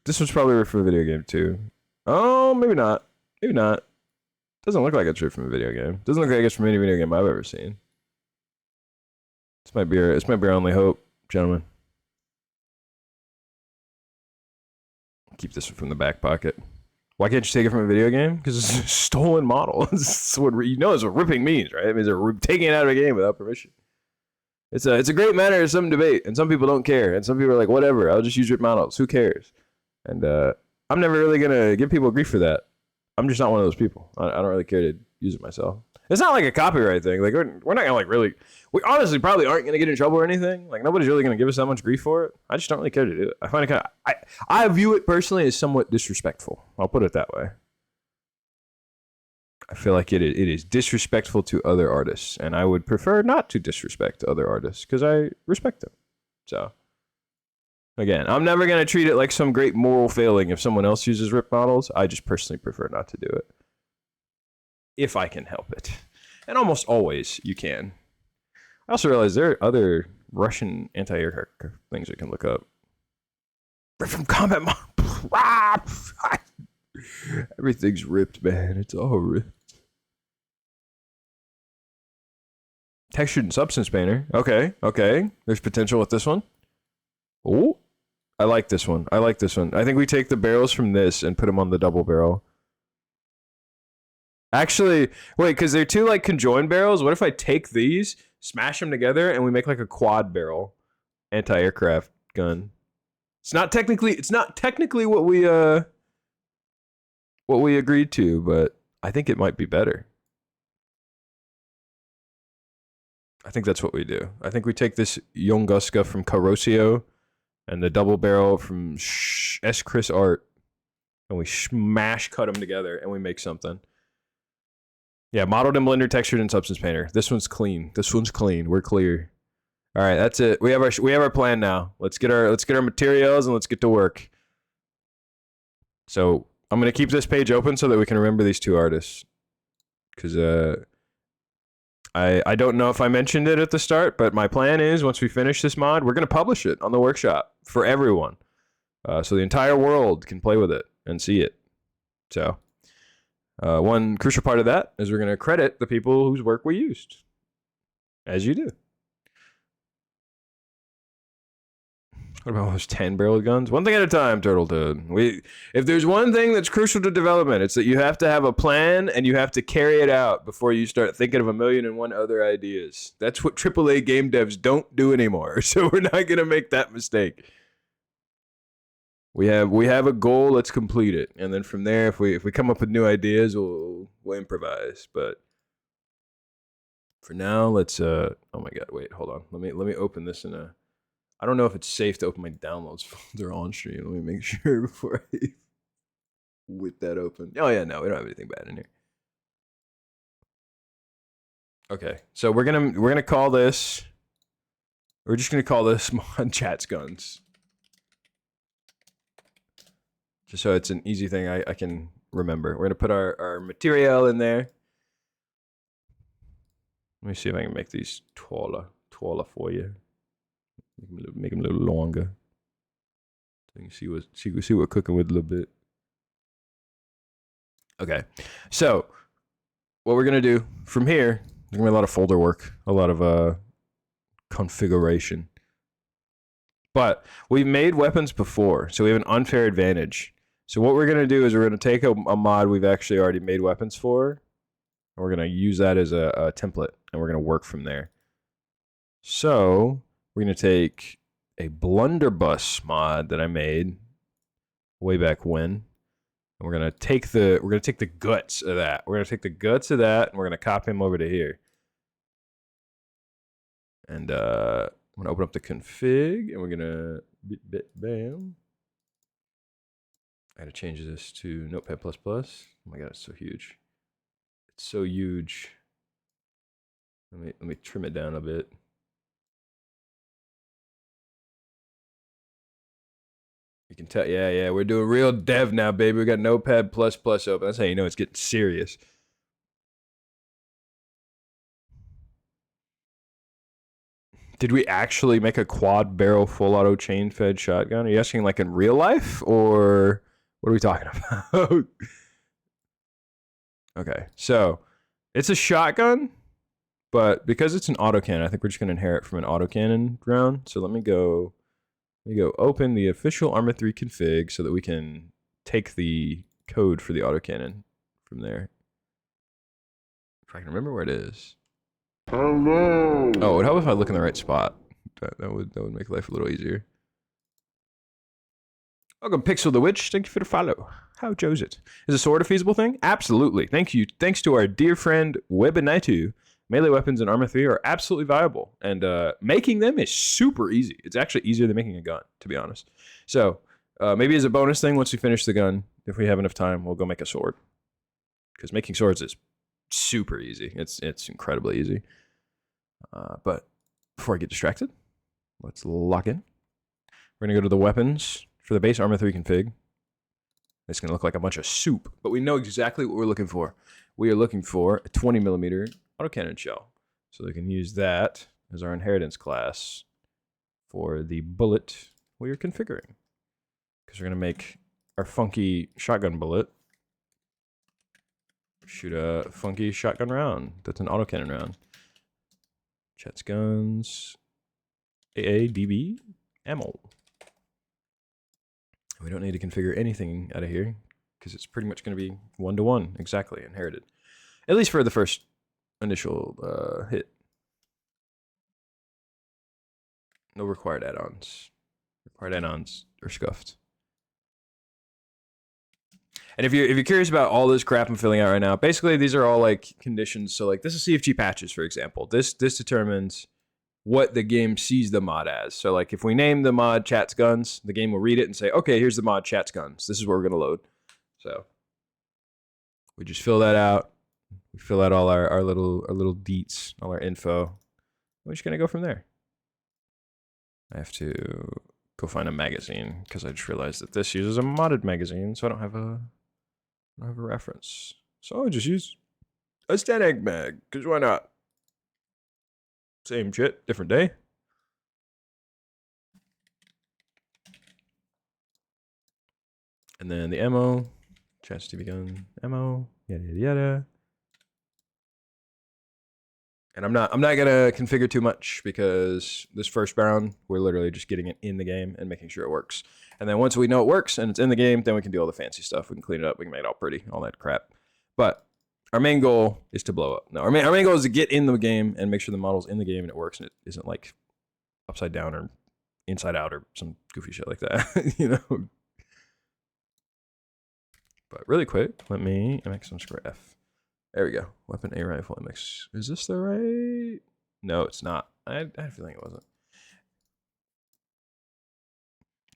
This one's probably ripped from a video game too. Oh, maybe not. Maybe not. Doesn't look like it's ripped from a video game. Doesn't look like it's from any video game I've ever seen. This might be our only hope, gentlemen. Keep this from the back pocket. Why can't you take it from a video game? Because it's a stolen model. It's what it's what ripping means, right? It means they're taking it out of a game without permission. It's a great matter of some debate, and some people don't care, and some people are like, whatever, I'll just use ripped models. Who cares? And I'm never really gonna give people grief for that. I'm just not one of those people. I don't really care to use it myself. It's not like a copyright thing. Like we're not gonna like really. We honestly probably aren't gonna get in trouble or anything. Like nobody's really gonna give us that much grief for it. I just don't really care to do it. I find it kind of. I view it personally as somewhat disrespectful. I'll put it that way. I feel like it is disrespectful to other artists, and I would prefer not to disrespect other artists because I respect them. So, again, I'm never going to treat it like some great moral failing if someone else uses rip models. I just personally prefer not to do it. If I can help it. And almost always you can. I also realize there are other Russian anti-aircraft things I can look up. Rip from combat mod. Everything's ripped, man. It's all ripped. Textured and substance painter. Okay. There's potential with this one. Oh, I like this one. I think we take the barrels from this and put them on the double barrel. Actually, wait, because they're two like conjoined barrels. What if I take these, smash them together, and we make like a quad barrel anti-aircraft gun? It's not technically what we agreed to, but I think it might be better. I think that's what we do. I think we take this Yonguska from Carosio and the double barrel from S. Chris Art, and we smash cut them together, and we make something. Yeah, modeled in Blender, textured in Substance Painter. This one's clean. We're clear. All right, that's it. We have our plan now. Let's get our materials and let's get to work. So I'm gonna keep this page open so that we can remember these two artists, because I don't know if I mentioned it at the start, but my plan is once we finish this mod, we're gonna publish it on the workshop for everyone, so the entire world can play with it and see it. So. One crucial part of that is we're going to credit the people whose work we used, as you do. What about those 10-barreled guns? One thing at a time, Turtletoad. If there's one thing that's crucial to development, it's that you have to have a plan and you have to carry it out before you start thinking of 1,000,001 other ideas. That's what AAA game devs don't do anymore, so we're not going to make that mistake. We have a goal. Let's complete it, and then from there, if we come up with new ideas, we'll improvise. But for now, let's. Oh my God! Wait, hold on. Let me open this in a. I don't know if it's safe to open my downloads folder on stream. Let me make sure before I whip that open. Oh yeah, no, we don't have anything bad in here. Okay, so we're gonna call this. We're just gonna call this mod Chat's Guns. Just so it's an easy thing I can remember. We're going to put our material in there. Let me see if I can make these taller for you. Make them a little longer. So you can see what cooking with a little bit. Okay. So, what we're going to do from here, there's going to be a lot of folder work, a lot of configuration. But we've made weapons before, so we have an unfair advantage. So what we're going to do is we're going to take a mod we've actually already made weapons for, and we're going to use that as a template, and we're going to work from there. So we're going to take a blunderbuss mod that I made way back when, and we're going to take the guts of that. We're going to take the guts of that, and we're going to copy them over to here. And I'm going to open up the config, and we're going to bam. I gotta change this to Notepad++. Oh my God, it's so huge. It's so huge. Let me trim it down a bit. You can tell, yeah, we're doing real dev now, baby. We got Notepad++ open. That's how you know it's getting serious. Did we actually make a quad barrel full auto chain fed shotgun? Are you asking like in real life, or what are we talking about? Okay, so it's a shotgun, but because it's an autocannon, I think we're just going to inherit from an autocannon round. So let me go open the official ArmA 3 config so that we can take the code for the autocannon from there. If I can remember where it is. Hello. Oh, it would help if I look in the right spot. That would make life a little easier. Welcome, Pixel the Witch. Thank you for the follow. How goes it? Is a sword a feasible thing? Absolutely. Thank you. Thanks to our dear friend Webinaitu, melee weapons in ArmA 3 are absolutely viable, and making them is super easy. It's actually easier than making a gun, to be honest. So maybe as a bonus thing, once we finish the gun, if we have enough time, we'll go make a sword. Because making swords is super easy. It's incredibly easy. But before I get distracted, let's lock in. We're gonna go to the weapons for the base ArmA 3 config. It's gonna look like a bunch of soup, but we know exactly what we're looking for. We are looking for a 20mm autocannon shell. So we can use that as our inheritance class for the bullet we are configuring. Because we're gonna make our funky shotgun bullet shoot a funky shotgun round. That's an autocannon round. Chet's guns, AADB, ammo. We don't need to configure anything out of here because it's pretty much going to be 1-to-1 exactly inherited, at least for the first initial hit. No required add-ons. Required add-ons are scuffed. And if you're curious about all this crap I'm filling out right now, basically these are all like conditions. So like this is CFG patches, for example. This determines what the game sees the mod as. So like if we name the mod Chat's Guns, the game will read it and say, okay, here's the mod Chat's Guns. This is what we're gonna load. So we just fill that out. We fill out all our little deets, all our info. We're just gonna go from there. I have to go find a magazine because I just realized that this uses a modded magazine, so I don't have a reference. So I'll just use a static mag, because why not? Same shit, different day. And then the ammo, chance to be gun, ammo, yada yada yada. And I'm not gonna configure too much because this first round we're literally just getting it in the game and making sure it works. And then once we know it works and it's in the game, then we can do all the fancy stuff. We can clean it up. We can make it all pretty, all that crap. But our main goal is to blow up. No, our main goal is to get in the game and make sure the model's in the game and it works and it isn't like upside down or inside out or some goofy shit like that, you know. But really quick, let me MX some square F. There we go. Weapon A rifle MX. Is this the right? No, it's not. I had a feeling it wasn't.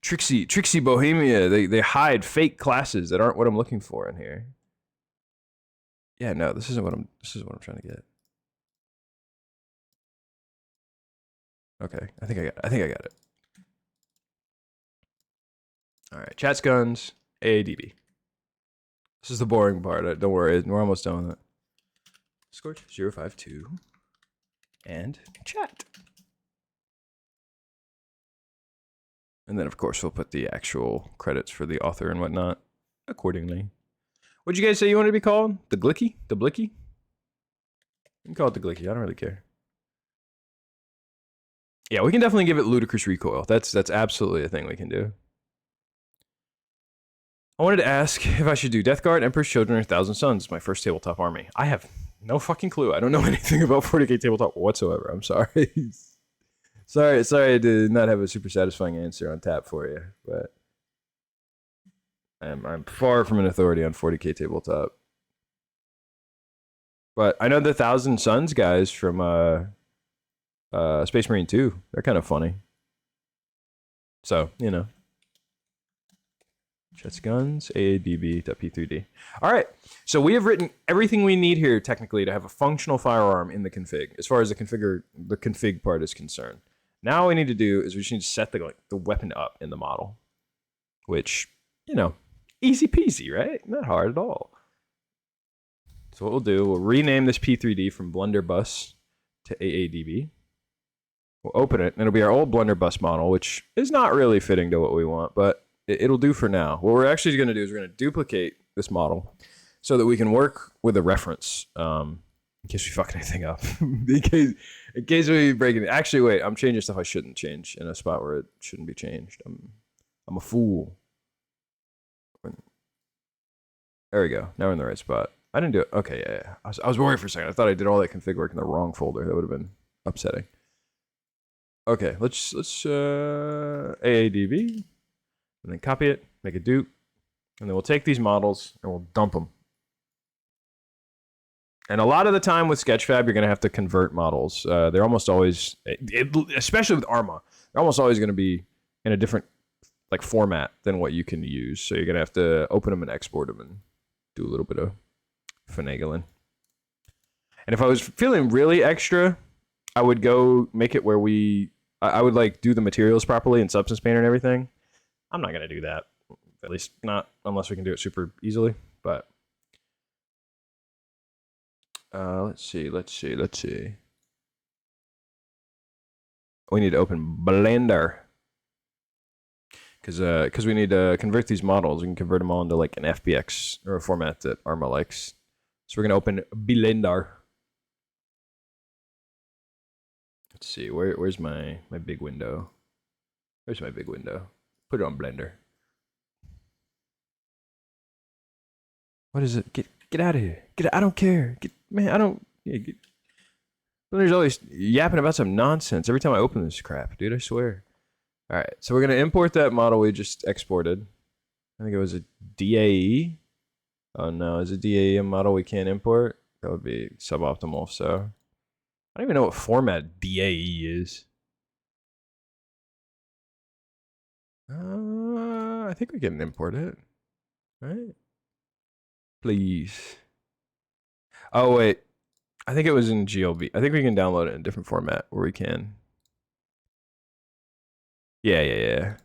Trixie Bohemia. They hide fake classes that aren't what I'm looking for in here. Yeah, no, this is what I'm trying to get. Okay, I think I got it. All right, Chat's Guns, AADB. This is the boring part. Don't worry, we're almost done with it. Scorch 052 and chat. And then, of course, we'll put the actual credits for the author and whatnot accordingly. What'd you guys say you wanted to be called? The Glicky? The Blicky? You can call it the Glicky. I don't really care. Yeah, we can definitely give it ludicrous recoil. That's absolutely a thing we can do. I wanted to ask if I should do Death Guard, Emperor's Children, or Thousand Suns, my first tabletop army. I have no fucking clue. I don't know anything about 40k tabletop whatsoever. I'm sorry. sorry I did not have a super satisfying answer on tap for you, but I'm far from an authority on 40k tabletop. But I know the Thousand Suns guys from Space Marine 2. They're kind of funny. So, you know. Chat's Guns, AADB.p3d. All right, so we have written everything we need here technically to have a functional firearm in the config, as far as the config part is concerned. Now all we need to do is we just need to set the weapon up in the model, which, you know, easy peasy, right? Not hard at all. So what we'll do, we'll rename this P3D from Blunderbuss to AADB. We'll open it, and it'll be our old Blunderbuss model, which is not really fitting to what we want, but it'll do for now. What we're actually going to do is we're going to duplicate this model so that we can work with a reference in case we fuck anything up. in case we break it. Actually, wait, I'm changing stuff I shouldn't change in a spot where it shouldn't be changed. I'm a fool. There we go. Now we're in the right spot. I didn't do it. Okay, yeah. I was worried for a second. I thought I did all that config work in the wrong folder. That would have been upsetting. Okay, let's AADB. And then copy it, make a dupe, and then we'll take these models and we'll dump them. And a lot of the time with Sketchfab, you're going to have to convert models. They're almost always, especially with ArmA, they're almost always going to be in a different like format than what you can use. So you're going to have to open them and export them and do a little bit of finagling. And if I was feeling really extra, I would go make it where I would like do the materials properly in Substance Painter and everything. I'm not gonna do that, at least not unless we can do it super easily. But let's see. We need to open Blender because we need to convert these models. We can convert them all into like an FBX or a format that ArmA likes. So we're gonna open Blender. Let's see, where's my big window? Where's my big window? Put it on Blender. What is it? Get out of here. I don't care. I don't. Yeah, Blender's always yapping about some nonsense every time I open this crap, dude. I swear. All right, so we're gonna import that model we just exported. I think it was a DAE. Oh no, is a DAE a model we can't import? That would be suboptimal. So I don't even know what format DAE is. I think we can import it, right? Please. Oh wait, I think it was in GLB. I think we can download it in a different format where we can. Yeah.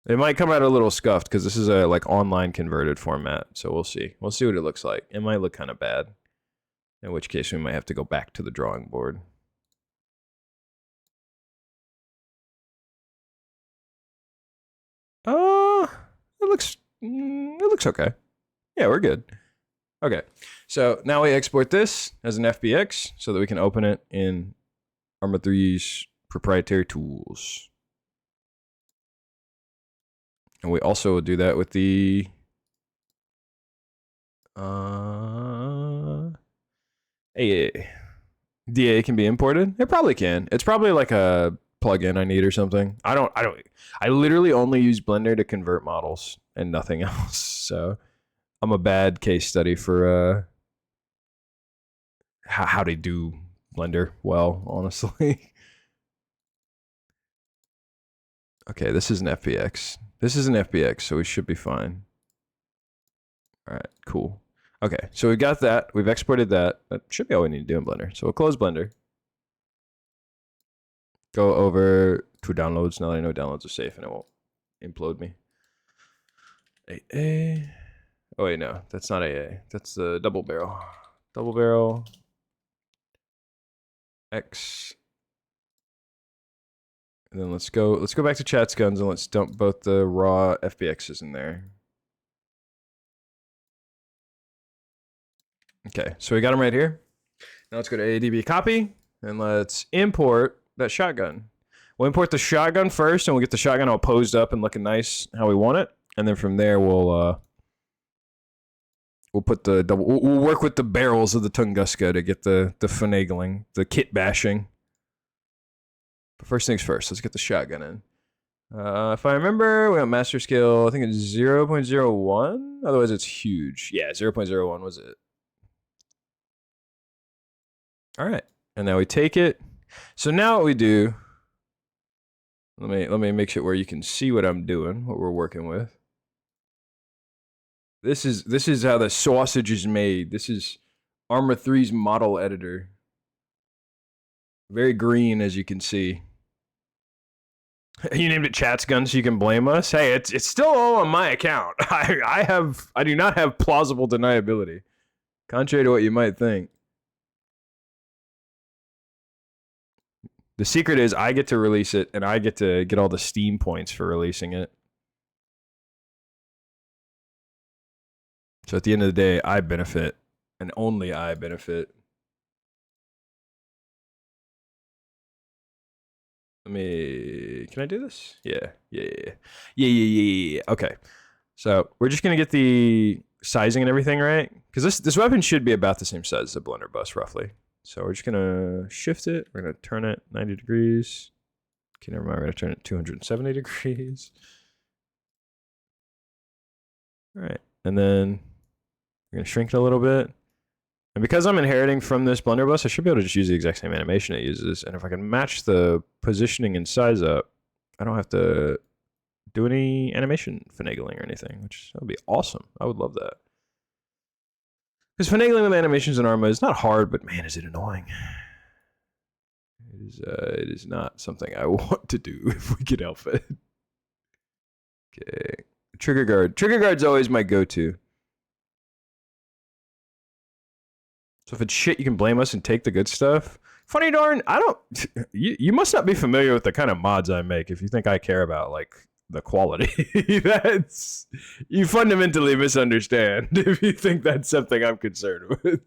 It might come out a little scuffed because this is a like online converted format. So we'll see. We'll see what it looks like. It might look kind of bad. In which case we might have to go back to the drawing board. It looks okay. Yeah, we're good. Okay. So now we export this as an FBX so that we can open it in ArmA 3's proprietary tools. And we also will do that with the AA. DA can be imported? It probably can. It's probably like a plugin I need or something. I literally only use Blender to convert models and nothing else. So I'm a bad case study for how to do Blender well, honestly. Okay, this is an FBX. This is an FBX, so we should be fine. All right, cool. Okay, so we got that. We've exported that. That should be all we need to do in Blender. So we'll close Blender. Go over to downloads now that I know downloads are safe and it won't implode me. AA. Oh wait, no, that's not AA. That's the double barrel. Double barrel. X. And then let's go back to chat's guns and let's dump both the raw FBXs in there. Okay, so we got them right here. Now let's go to ADB copy and let's import that shotgun. We'll import the shotgun first and we'll get the shotgun all posed up and looking nice how we want it. And then from there we'll put the double, we'll work with the barrels of the Tunguska to get the finagling, the kit bashing. But first things first, let's get the shotgun in. If I remember, we have master scale, I think it's 0.01. Otherwise it's huge. Yeah, 0.01 was it. All right, and now we take it. So now what we do, let me make sure where you can see what I'm doing, what we're working with. This is how the sausage is made. This is ArmA 3's model editor. Very green, as you can see. You named it Chat's Gun so you can blame us? Hey, it's still all on my account. I do not have plausible deniability, contrary to what you might think. The secret is I get to release it, and I get to get all the Steam points for releasing it. So at the end of the day, I benefit, and only I benefit. Can I do this? Yeah. Okay. So we're just gonna get the sizing and everything right, because this weapon should be about the same size as a blunderbuss, roughly. So we're just gonna shift it. We're gonna turn it 90 degrees. Okay, never mind. We're gonna turn it 270 degrees. All right, and then we're gonna shrink it a little bit. And because I'm inheriting from this blunderbuss, I should be able to just use the exact same animation it uses. And if I can match the positioning and size up, I don't have to do any animation finagling or anything, which would be awesome. I would love that. Because finagling with animations in ArmA is not hard, but man, is it annoying. It is not something I want to do if we can help it. Okay. Trigger guard. Trigger guard's always my go-to. So if it's shit, you can blame us and take the good stuff. Funny darn, I don't... You must not be familiar with the kind of mods I make if you think I care about, like, the quality. That's... You fundamentally misunderstand if you think that's something I'm concerned with.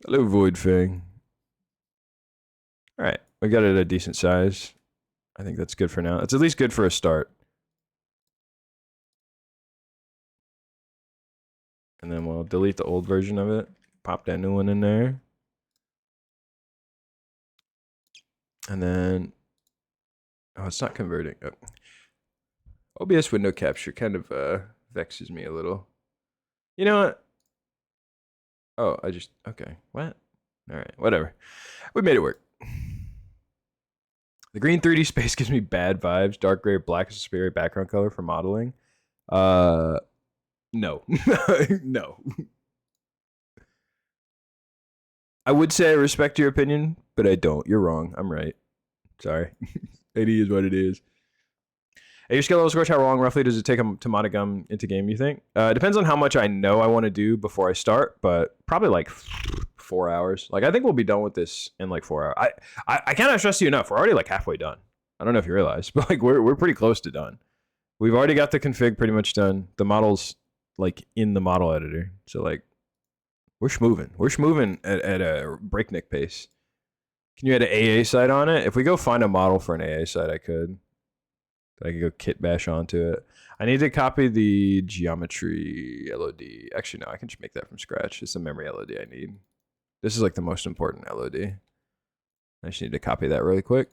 Hello, Void Fang. Alright, we got it at a decent size. I think that's good for now. It's at least good for a start. And then we'll delete the old version of it. Pop that new one in there. And then... Oh, it's not converting. Oh. OBS window capture kind of vexes me a little. You know what? Oh, I just... Okay. What? Alright, whatever. We made it work. The green 3D space gives me bad vibes. Dark gray or black is a superior background color for modeling. No. No. I would say I respect your opinion, but I don't. You're wrong. I'm right. Sorry. 80 is what it is. At your skill level scores, how long roughly does it take to mod a gum into game, you think? It depends on how much I know I want to do before I start, but probably like 4 hours. Like, I think we'll be done with this in like 4 hours. I cannot stress you enough. We're already like halfway done. I don't know if you realize, but like we're pretty close to done. We've already got the config pretty much done. The model's like in the model editor. So like we're schmoving. We're schmoving at a breakneck pace. Can you add an AA site on it? If we go find a model for an AA site, I could go kit bash onto it. I need to copy the geometry LOD. Actually, no, I can just make that from scratch. It's the memory LOD I need. This is like the most important LOD. I just need to copy that really quick.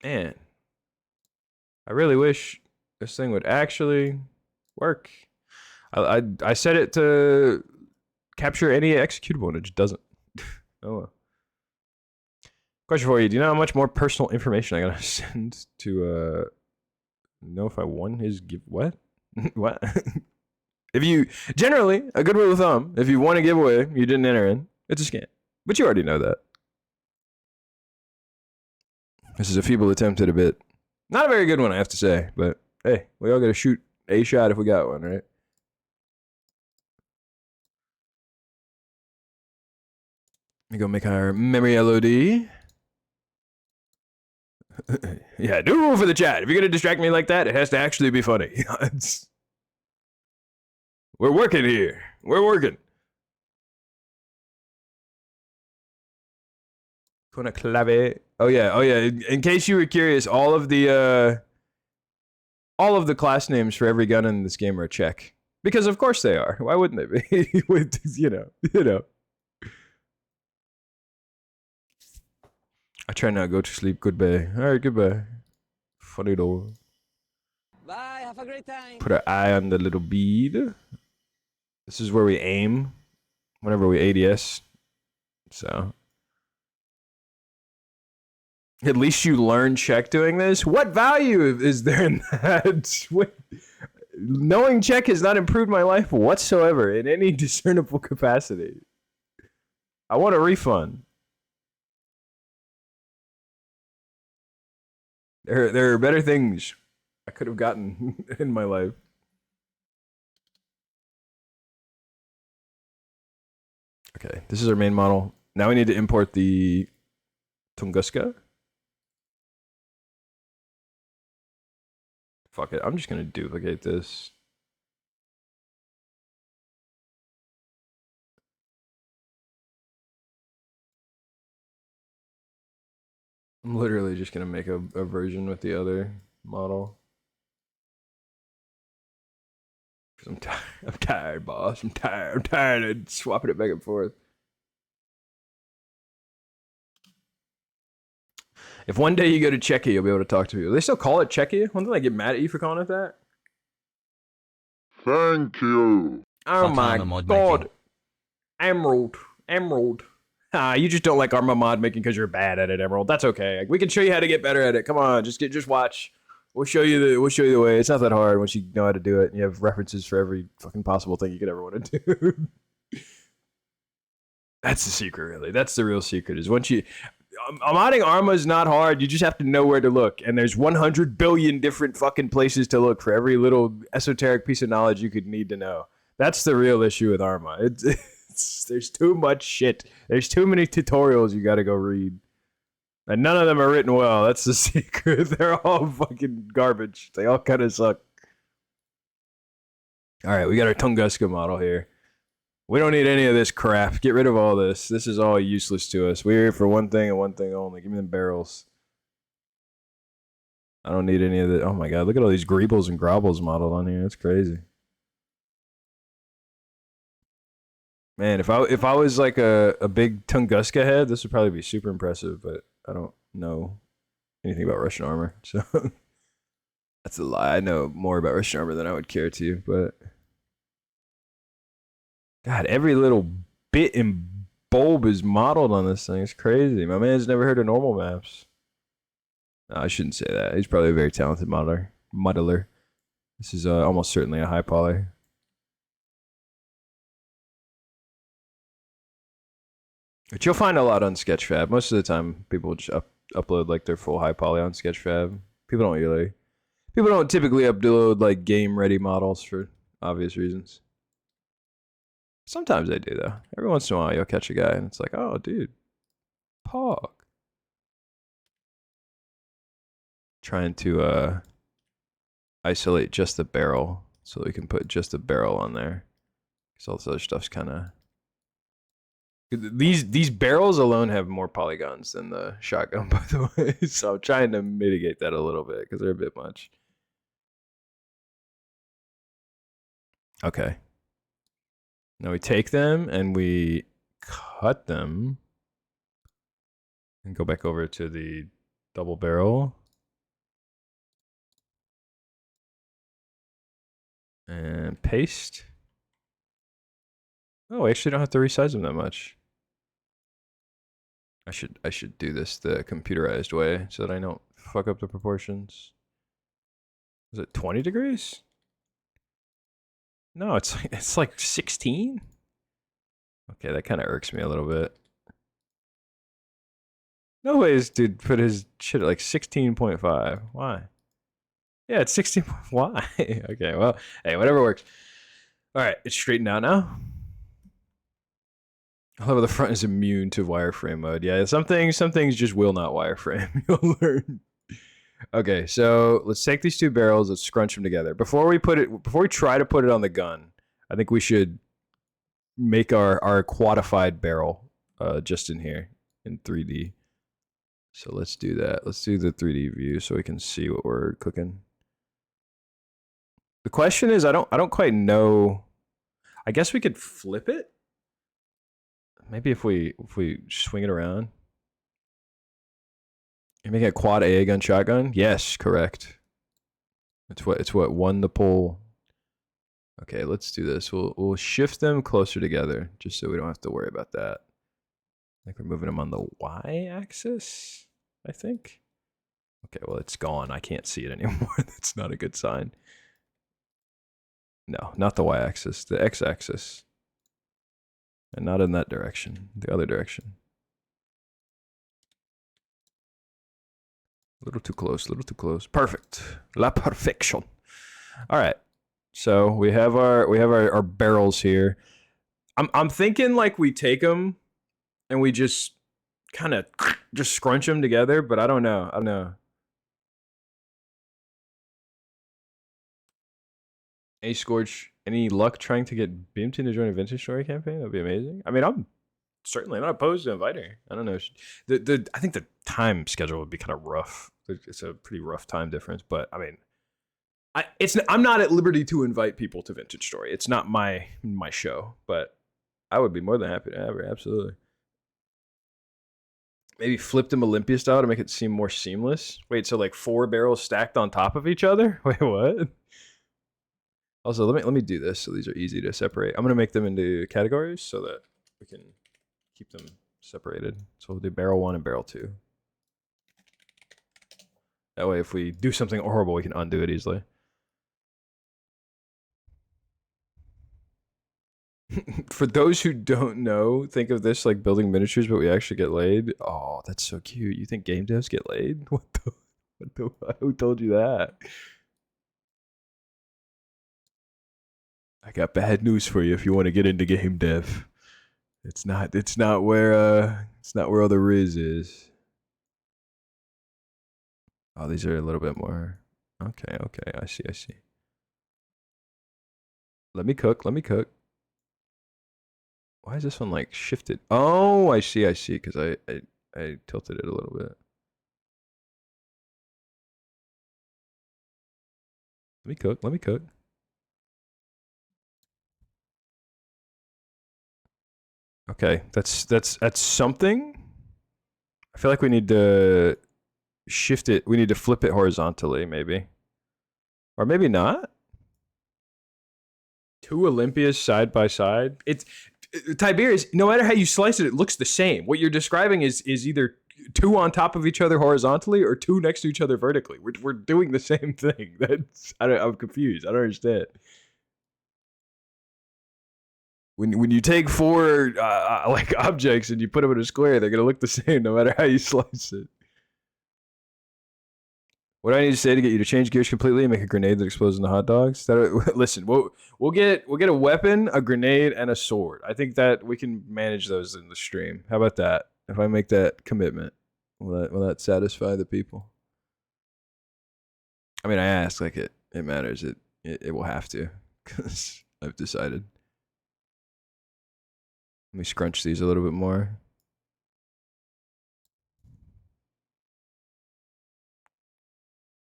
Man, I really wish this thing would actually work. I set it to capture any executable and it just doesn't. Oh well. Question for you: do you know how much more personal information I gotta send to know if I won his give? What? What? If you generally a good rule of thumb, if you won a giveaway you didn't enter in, it's a scam. But you already know that. This is a feeble attempt at a bit. Not a very good one, I have to say, but hey, we all gotta shoot a shot if we got one, right? Let me go make our memory LOD. Yeah, new rule for the chat. If you're gonna distract me like that, it has to actually be funny. We're working here. We're working. Conclave. Oh yeah. In case you were curious, all of the class names for every gun in this game are Czech. Because of course they are. Why wouldn't they be? With you know. I try not to go to sleep. Goodbye. Alright, goodbye. Funny though. Bye, have a great time. Put our eye on the little bead. This is where we aim whenever we ADS. So at least you learn Czech doing this. What value is there in that? Knowing Czech has not improved my life whatsoever in any discernible capacity. I want a refund. There are better things I could have gotten in my life. Okay, this is our main model. Now we need to import the Tunguska. Fuck it, I'm just gonna duplicate this. I'm literally just gonna make a version with the other model. Cause I'm tired, boss. I'm tired of swapping it back and forth. If one day you go to Czechia, you'll be able to talk to people. They still call it Czechia? Won't they get mad at you for calling it that? Thank you. Oh Fuck my ArmA mod god. making. Emerald. You just don't like ArmA mod making because you're bad at it, Emerald. That's okay. We can show you how to get better at it. Come on, just watch. We'll show you the way. It's not that hard once you know how to do it and you have references for every fucking possible thing you could ever want to do. That's the secret, really. That's the real secret. Is once you modding ArmA is not hard. You just have to know where to look, and there's 100 billion different fucking places to look for every little esoteric piece of knowledge you could need to know. That's the real issue with ArmA. There's too much shit. There's too many tutorials you got to go read. And none of them are written well. That's the secret. They're all fucking garbage. They all kind of suck. All right, we got our Tunguska model here. We don't need any of this crap. Get rid of all this. This is all useless to us. We're here for one thing and one thing only. Give me them barrels. I don't need any of it. Oh my god, look at all these Greebles and Grobbles modeled on here. That's crazy. Man, if I was like a big Tunguska head, this would probably be super impressive, but I don't know anything about Russian armor, so that's a lie. I know more about Russian armor than I would care to, but God, every little bit and bulb is modeled on this thing. It's crazy. My man's never heard of normal maps. No, I shouldn't say that. He's probably a very talented modeler. This is almost certainly a high poly. But you'll find a lot on Sketchfab. Most of the time, people just upload like their full high poly on Sketchfab. People don't typically upload like game ready models for obvious reasons. Sometimes they do though. Every once in a while, you'll catch a guy and it's like, oh, dude, Pog. Trying to isolate just the barrel so we can put just the barrel on there. Because all this other stuff's kind of. These barrels alone have more polygons than the shotgun, by the way. So I'm trying to mitigate that a little bit because they're a bit much. Okay. Now we take them and we cut them and go back over to the double barrel. And paste. Oh, we actually don't have to resize them that much. I should do this the computerized way so that I don't fuck up the proportions. Is it 20 degrees? No, it's like 16. Okay, that kind of irks me a little bit. No ways, dude, put his shit at like 16.5. Why? Yeah, it's 16. Why? Okay, well, hey, whatever works. All right, it's straightened out now. I love how the front is immune to wireframe mode. Yeah, some things just will not wireframe. You'll learn. Okay, so let's take these two barrels. Let's scrunch them together. Before we try to put it on the gun, I think we should make our quantified barrel just in here in 3D. So let's do that. Let's do the 3D view so we can see what we're cooking. The question is, I don't quite know. I guess we could flip it. Maybe if we swing it around. You make it a quad AA gun shotgun? Yes, correct. It's what won the poll. Okay, let's do this. We'll shift them closer together just so we don't have to worry about that. I think we're moving them on the Y-axis, I think. Okay, well, it's gone. I can't see it anymore. That's not a good sign. No, not the Y-axis, the X-axis. And not in that direction, the other direction. A little too close, a little too close. Perfect. La perfection. All right. So we have our barrels here. I'm thinking like we take them and we just kind of just scrunch them together, but I don't know. Hey, Scorch, any luck trying to get Bimpton to join a Vintage Story campaign? That'd be amazing. I mean, I'm certainly not opposed to inviting her. I don't know. I think the time schedule would be kind of rough. It's a pretty rough time difference, but I mean, I'm not at liberty to invite people to Vintage Story. It's not my show, but I would be more than happy to have her. Absolutely. Maybe flip them Olympia style to make it seem more seamless. Wait, so like 4 barrels stacked on top of each other? Wait, what? Also, let me do this so these are easy to separate. I'm gonna make them into categories so that we can keep them separated. So we'll do barrel 1 and barrel 2. That way, if we do something horrible, we can undo it easily. For those who don't know, think of this like building miniatures, but we actually get laid. Oh, that's so cute. You think game devs get laid? What the who told you that? I got bad news for you if you want to get into game dev. It's not where all the riz is. Oh, these are a little bit more. Okay, I see. Let me cook. Why is this one like shifted? Oh, I see, because I tilted it a little bit. Let me cook. Okay, that's something. I feel like we need to shift it. We need to flip it horizontally, maybe. Or maybe not. 2 Olympias side by side. It's Tiberius, no matter how you slice it, it looks the same. What you're describing is either 2 on top of each other horizontally or 2 next to each other vertically. We're doing the same thing. I'm confused. I don't understand. When you take 4 like objects and you put them in a square, they're gonna look the same no matter how you slice it. What do I need to say to get you to change gears completely and make a grenade that explodes in the hot dogs? Listen, we'll get a weapon, a grenade, and a sword. I think that we can manage those in the stream. How about that? If I make that commitment, will that satisfy the people? I mean, I ask like it matters. It will have to, because I've decided. Let me scrunch these a little bit more.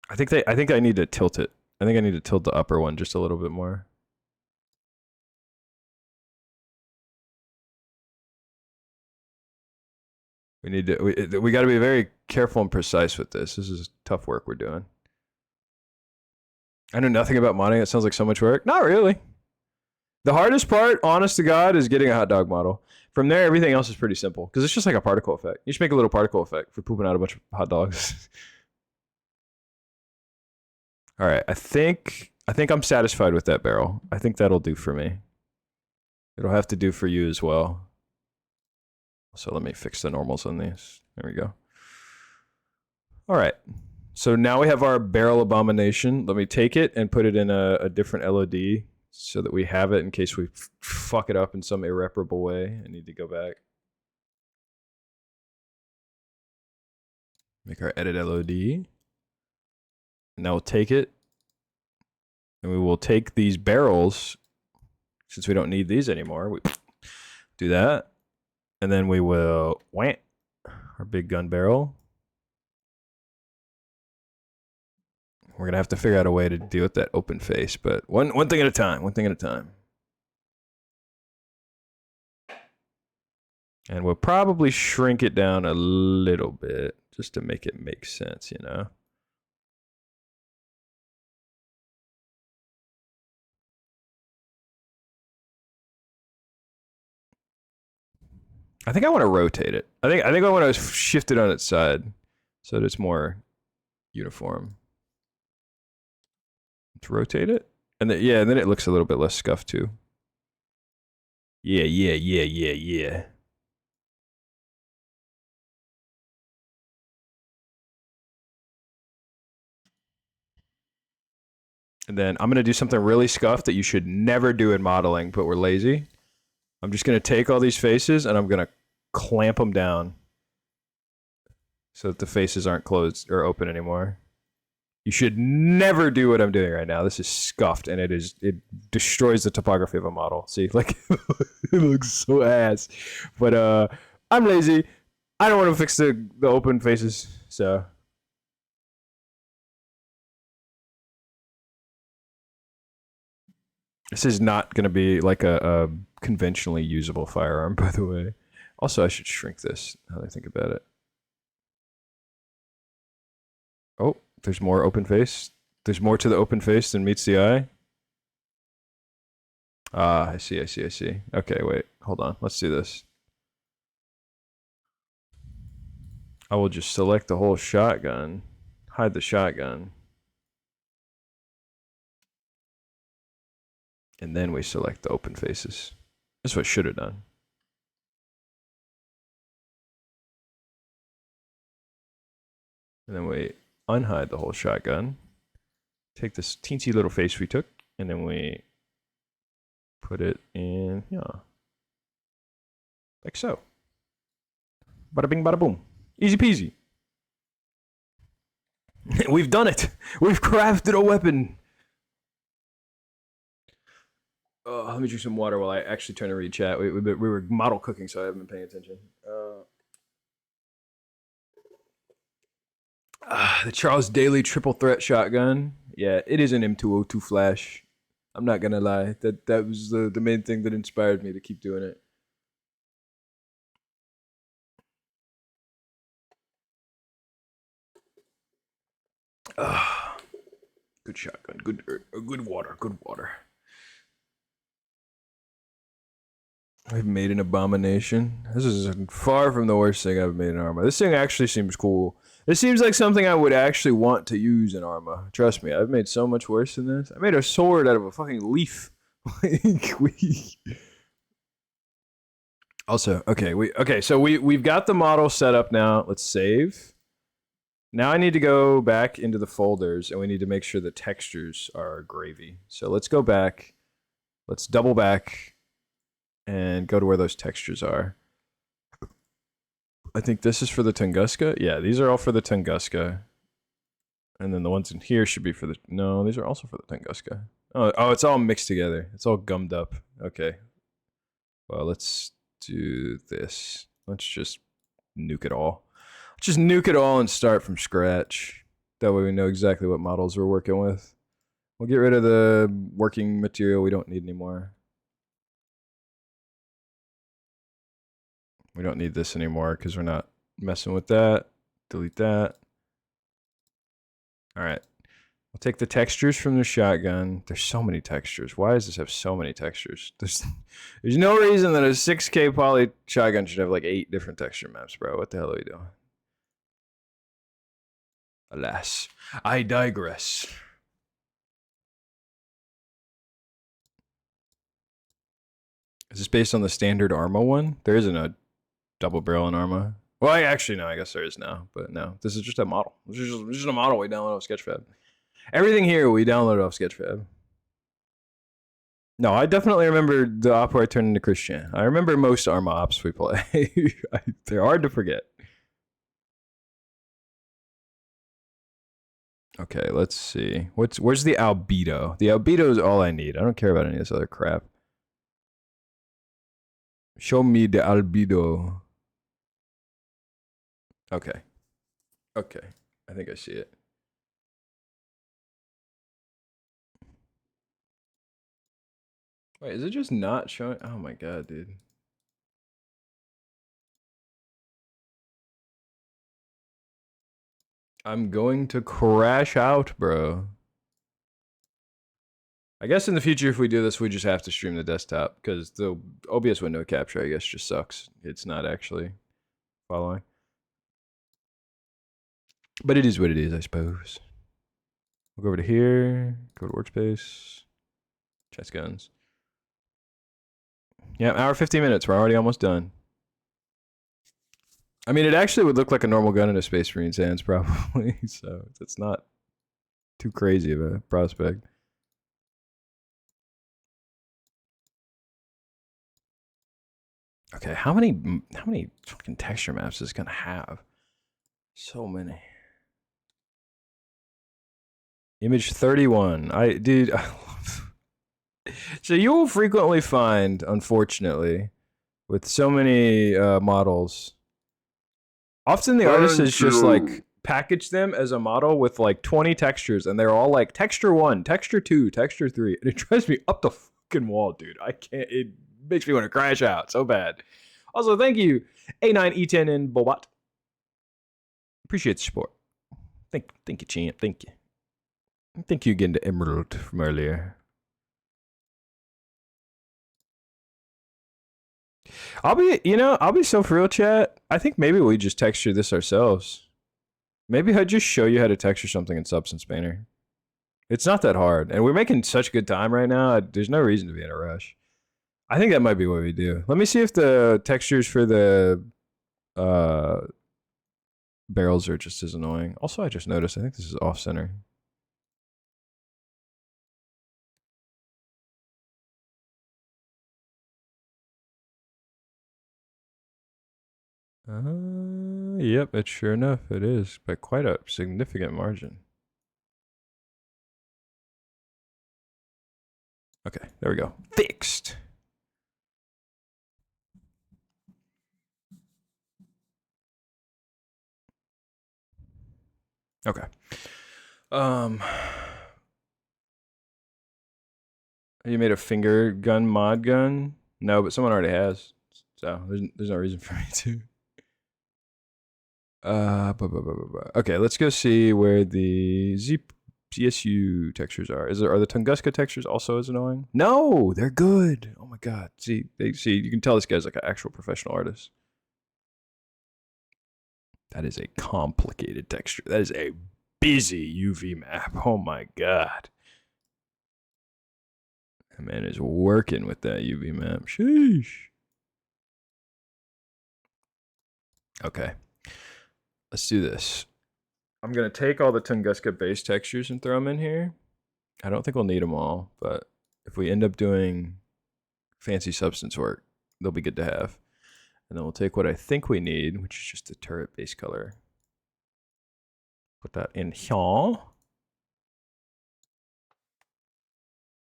I think I need to tilt it. I think I need to tilt the upper one just a little bit more. We got to be very careful and precise with this. This is tough work we're doing. I know nothing about modding. It sounds like so much work. Not really. The hardest part, honest to God, is getting a hot dog model. From there, everything else is pretty simple because it's just like a particle effect. You just make a little particle effect for pooping out a bunch of hot dogs. All right, I think I'm satisfied with that barrel. I think that'll do for me. It'll have to do for you as well. So let me fix the normals on these. There we go. All right. So now we have our barrel abomination. Let me take it and put it in a different LOD so that we have it in case we fuck it up in some irreparable way. I need to go back. Make our edit LOD. Now we'll take it, and we will take these barrels, since we don't need these anymore. We do that, and then we will wham our big gun barrel. We're gonna have to figure out a way to deal with that open face, but one thing at a time. One thing at a time. And we'll probably shrink it down a little bit just to make it make sense, you know. I think I want to rotate it. I think I want to shift it on its side so that it's more uniform. Let's rotate it. And then, yeah, and then it looks a little bit less scuffed too. Yeah. And then I'm going to do something really scuffed that you should never do in modeling, but we're lazy. I'm just going to take all these faces and I'm going to clamp them down so that the faces aren't closed or open anymore. You should never do what I'm doing right now. This is scuffed and it destroys the topography of a model. See, like it looks so ass. But I'm lazy. I don't want to fix the open faces, so this is not going to be like a conventionally usable firearm, by the way. Also, I should shrink this now that I think about it. Oh, there's more open face. There's more to the open face than meets the eye. Ah, I see. Okay, wait. Hold on. Let's do this. I will just select the whole shotgun, hide the shotgun, and then we select the open faces. That's what I should have done. And then we unhide the whole shotgun, take this teensy little face we took, and then we put it in, yeah, like so. Bada bing, bada boom. Easy peasy. We've done it. We've crafted a weapon. Let me drink some water while I actually turn to read chat. We were model cooking, so I haven't been paying attention. The Charles Daly triple threat shotgun. Yeah, it is an M202 flash. I'm not gonna lie. That was the main thing that inspired me to keep doing it. Good shotgun. Good water. Good water. I've made an abomination. This is far from the worst thing I've made in ArmA. This thing actually seems cool. This seems like something I would actually want to use in ArmA. Trust me, I've made so much worse than this. I made a sword out of a fucking leaf. Also, so we've got the model set up now. Let's save. Now I need to go back into the folders and we need to make sure the textures are gravy. So let's go back. Let's double back and go to where those textures are. I think this is for the Tunguska. Yeah, these are all for the Tunguska. And then the ones in here should be for the... No, these are also for the Tunguska. Oh, it's all mixed together. It's all gummed up. Okay. Well, let's do this. Let's just nuke it all. Let's just nuke it all and start from scratch. That way we know exactly what models we're working with. We'll get rid of the working material we don't need anymore. We don't need this anymore because we're not messing with that. Delete that. All right. We'll take the textures from the shotgun. There's so many textures. Why does this have so many textures? There's no reason that a 6K poly shotgun should have like 8 different texture maps, bro. What the hell are we doing? Alas, I digress. Is this based on the standard ArmA one? There isn't a double barrel in ArmA. Well, actually, no, I guess there is now, but no. This is just a model. This is just a model we download off Sketchfab. Everything here we downloaded off Sketchfab. No, I definitely remember the op where I turned into Christian. I remember most ArmA ops we play. They're hard to forget. Okay, let's see. Where's the albedo? The albedo is all I need. I don't care about any of this other crap. Show me the albedo. Okay. Okay. I think I see it. Wait, is it just not showing? Oh my god, dude. I'm going to crash out, bro. I guess in the future, if we do this, we just have to stream the desktop because the OBS window capture, I guess, just sucks. It's not actually following. But it is what it is, I suppose. We'll go over to here, go to workspace, chest guns. Yeah, hour 15 minutes. We're already almost done. I mean, it actually would look like a normal gun in a Space Marine's hands, probably. So it's not too crazy of a prospect. Okay, how many fucking texture maps is this gonna have? So many. Image 31. Dude. So you will frequently find, unfortunately, with so many models, often the artist has just like packaged them as a model with like 20 textures, and they're all like texture 1, texture 2, texture 3, and it drives me up the fucking wall, dude. I can't. It makes me want to crash out so bad. Also, thank you, A9E10 and Bobot. Appreciate the support. Thank you, champ. Thank you. Thank you again to Emerald from earlier. I'll be so for real, chat. I think maybe we just texture this ourselves. Maybe I'd just show you how to texture something in Substance Painter. It's not that hard, and we're making such good time right now. There's no reason to be in a rush. I think that might be what we do. Let me see if the textures for the barrels are just as annoying. Also, I just noticed, I think this is off center. Yep, it's sure enough, it is by quite a significant margin. Okay, there we go. Fixed. Okay. You made a finger gun mod gun? No, but someone already has. So there's no reason for me to. Okay, let's go see where the ZSU textures are. Are the Tunguska textures also as annoying? No, they're good. Oh my god. See, you can tell this guy's like an actual professional artist. That is a complicated texture. That is a busy UV map. Oh my god. That man is working with that UV map. Sheesh. Okay. Let's do this. I'm going to take all the Tunguska base textures and throw them in here. I don't think we'll need them all, but if we end up doing fancy substance work, they'll be good to have. And then we'll take what I think we need, which is just the turret base color. Put that in here.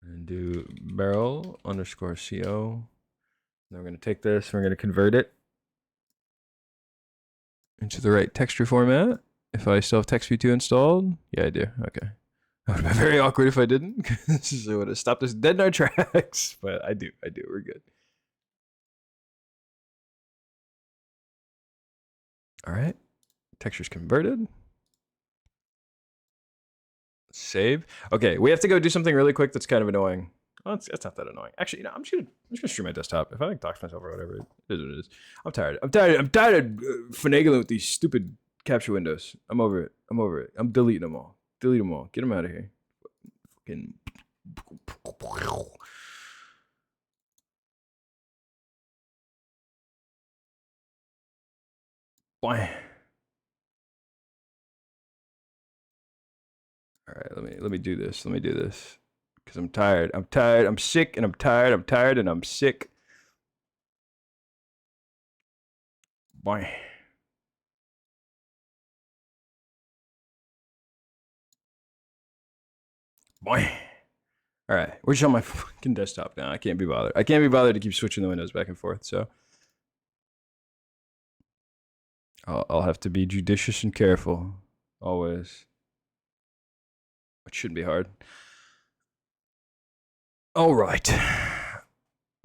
And do barrel underscore CO. Then we're going to take this, we're going to convert it into the right texture format. If I still have TextV2 installed, yeah, I do. Okay. That would have been very awkward if I didn't, because it would have stopped us dead in our tracks. But I do. We're good. All right. Texture's converted. Save. Okay, we have to go do something really quick that's kind of annoying. Well, it's not that annoying. Actually, I'm just gonna stream my desktop. If I like talk to myself or whatever, it is what it is. I'm tired of finagling with these stupid capture windows. I'm over it. I'm deleting them all. Get them out of here. Fucking. Boy. All right, let me do this. Because I'm tired. I'm sick, and I'm tired, and I'm sick. Boy. All right, we're just on my fucking desktop now. I can't be bothered. To keep switching the windows back and forth, so. I'll have to be judicious and careful. Always. It shouldn't be hard. All right.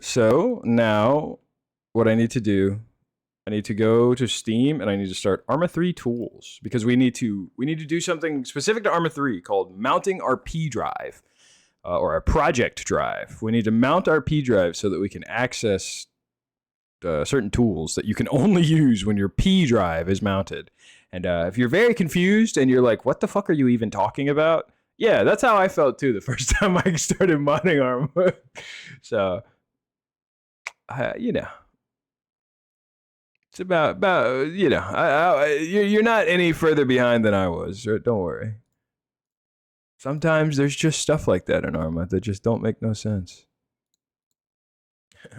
So now what I need to do, I need to go to Steam and I need to start ArmA 3 tools, because we need to do something specific to ArmA 3 called mounting our P drive or a project drive. We need to mount our P drive so that we can access certain tools that you can only use when your P drive is mounted. And if you're very confused and you're like, what the fuck are you even talking about? Yeah, that's how I felt too the first time I started modding ArmA. So, it's about you're not any further behind than I was. Don't worry. Sometimes there's just stuff like that in ArmA that just don't make no sense.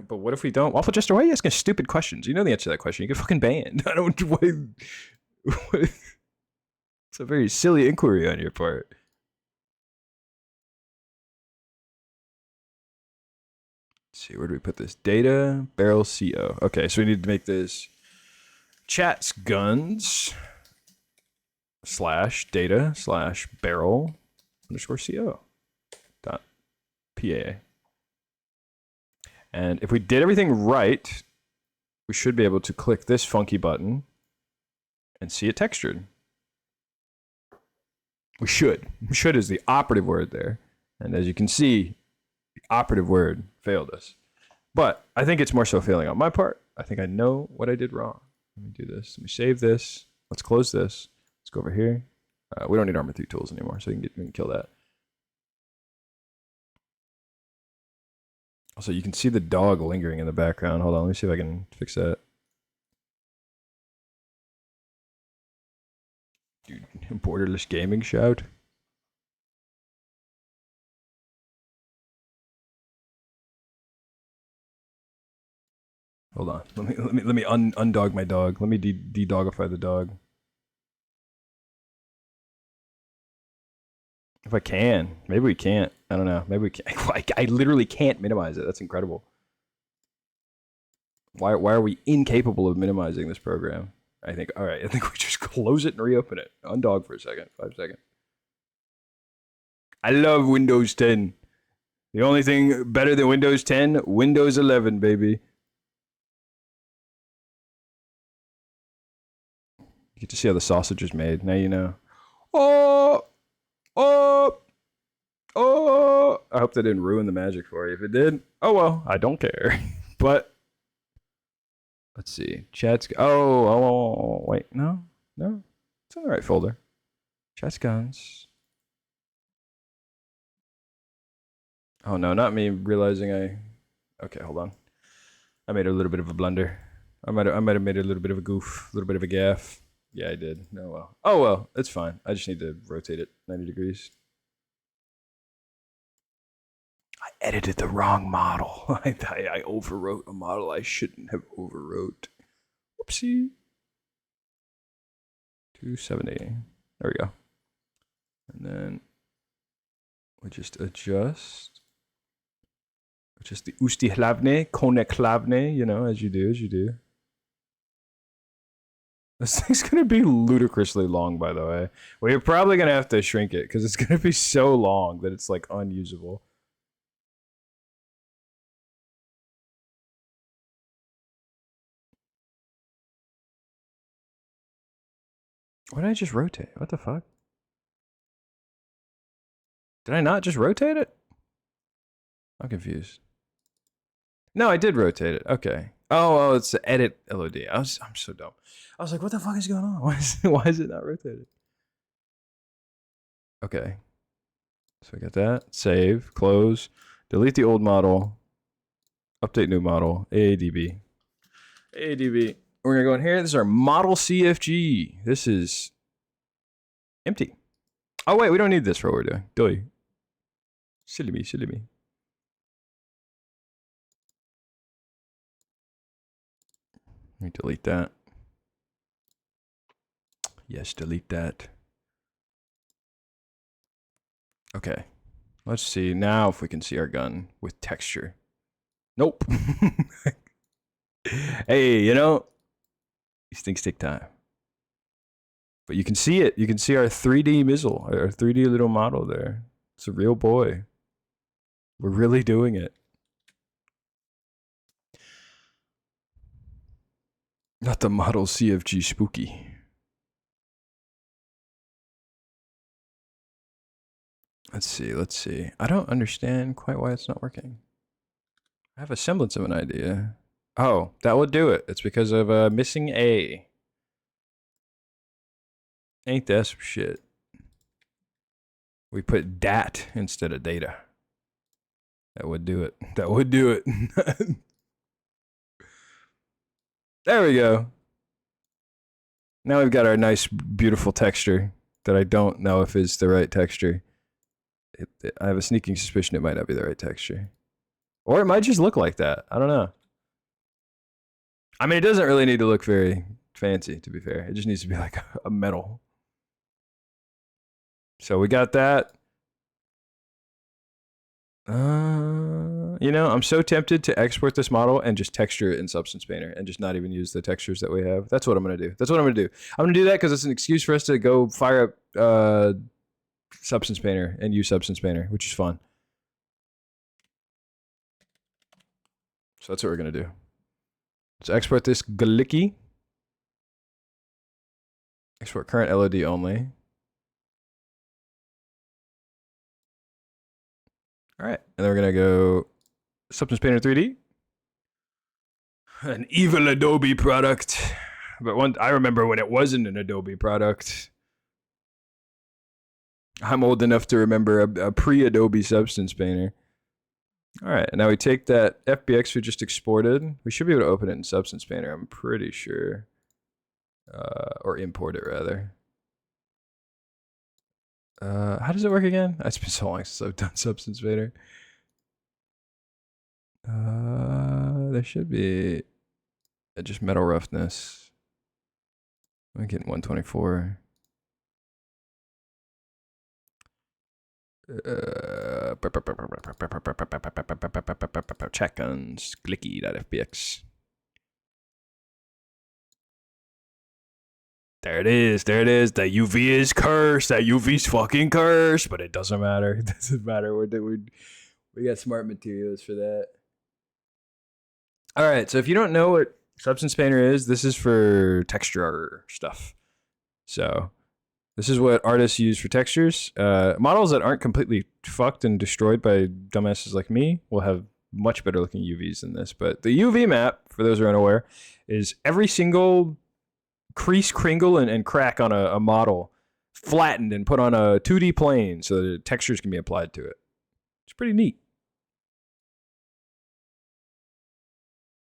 But what if we don't? Waffle Jester, why are you asking stupid questions? You know the answer to that question. You get fucking banned. I don't. It's a very silly inquiry on your part. Let's see, where do we put this? Data, barrel, CO. Okay, so we need to make this chats guns / data / barrel _ CO dot PA. And if we did everything right, we should be able to click this funky button and see it textured. We should. Should is the operative word there. And as you can see, the operative word failed us. But I think it's more so failing on my part I think I know what I did wrong. Let me do this. Let me save this. Let's close this. Let's go over here. We don't need ArmA 3 tools anymore, so we can kill that. Also, you can see the dog lingering in the background. Hold on, let me see if I can fix that. Dude, borderless gaming shout. Hold on. Let me undog my dog. Let me de-dogify the dog. If I can. Maybe we can't. I don't know. Maybe we can't. I literally can't minimize it. That's incredible. Why are we incapable of minimizing this program? I think, all right, I think we just close it and reopen it. Undog for a second. 5 seconds. I love Windows 10. The only thing better than Windows 10, Windows 11, baby. You get to see how the sausage is made. Now you know. Oh! Oh! Oh! I hope that didn't ruin the magic for you. If it did, oh well, I don't care. But let's see. Chat's wait, no, it's in the right folder. Chat's guns. Oh no, not me realizing okay, hold on. I made a little bit of a blunder. I might have made a little bit of a goof, a little bit of a gaffe. Yeah, I did. Oh well. Oh well, it's fine. I just need to rotate it 90 degrees. I edited the wrong model. I overwrote a model I shouldn't have overwrote. Whoopsie. 270. There we go. And then we just adjust. Just the usti hlavne, kone hlavne, you know, as you do. This thing's gonna be ludicrously long, by the way. We're probably gonna have to shrink it because it's gonna be so long that it's like unusable. Why did I just rotate? What the fuck? Did I not just rotate it? I'm confused. No, I did rotate it. Okay. Oh, it's the edit LOD. I'm so dumb. I was like, what the fuck is going on? Why is it not rotated? Okay. So we got that. Save, close, delete the old model, update new model, AADB. AADB. We're gonna go in here. This is our model CFG. This is empty. Oh wait, we don't need this for what we're doing. Doy. Silly me. Let me delete that. Yes, delete that. Okay. Let's see now if we can see our gun with texture. Nope. Hey, you know, these things take time. But you can see it. You can see our 3D mizzle, our 3D little model there. It's a real boy. We're really doing it. Not the model CFG spooky. Let's see. I don't understand quite why it's not working. I have a semblance of an idea. Oh, that would do it. It's because of a missing A. Ain't that some shit? We put dat instead of data. That would do it. There we go. Now we've got our nice, beautiful texture that I don't know if is the right texture. I have a sneaking suspicion it might not be the right texture. Or it might just look like that. I don't know. I mean, it doesn't really need to look very fancy, to be fair. It just needs to be like a metal. So we got that. You know, I'm so tempted to export this model and just texture it in Substance Painter and just not even use the textures that we have. That's what I'm going to do. I'm going to do that because it's an excuse for us to go fire up Substance Painter and use Substance Painter, which is fun. So that's what we're going to do. Let's export this Galicki. Export current LOD only. All right, and then we're gonna go Substance Painter 3D. An evil Adobe product. But I remember when it wasn't an Adobe product. I'm old enough to remember a pre-Adobe Substance Painter. All right, now we take that FBX we just exported. We should be able to open it in Substance Painter, I'm pretty sure. Or import it, rather. How does it work again? It's been so long since I've done Substance Painter. There should be just metal roughness. I'm getting 124. Checkguns, clicky.fbx. There it is. There it is. The UV is cursed. That UV's fucking cursed. But it doesn't matter. It doesn't matter. We got smart materials for that. All right. So if you don't know what Substance Painter is, this is for texture stuff. So this is what artists use for textures. Models that aren't completely fucked and destroyed by dumbasses like me will have much better looking UVs than this. But the UV map, for those who are unaware, is every single crease, kringle, and crack on a model flattened and put on a 2D plane so that textures can be applied to it. It's pretty neat.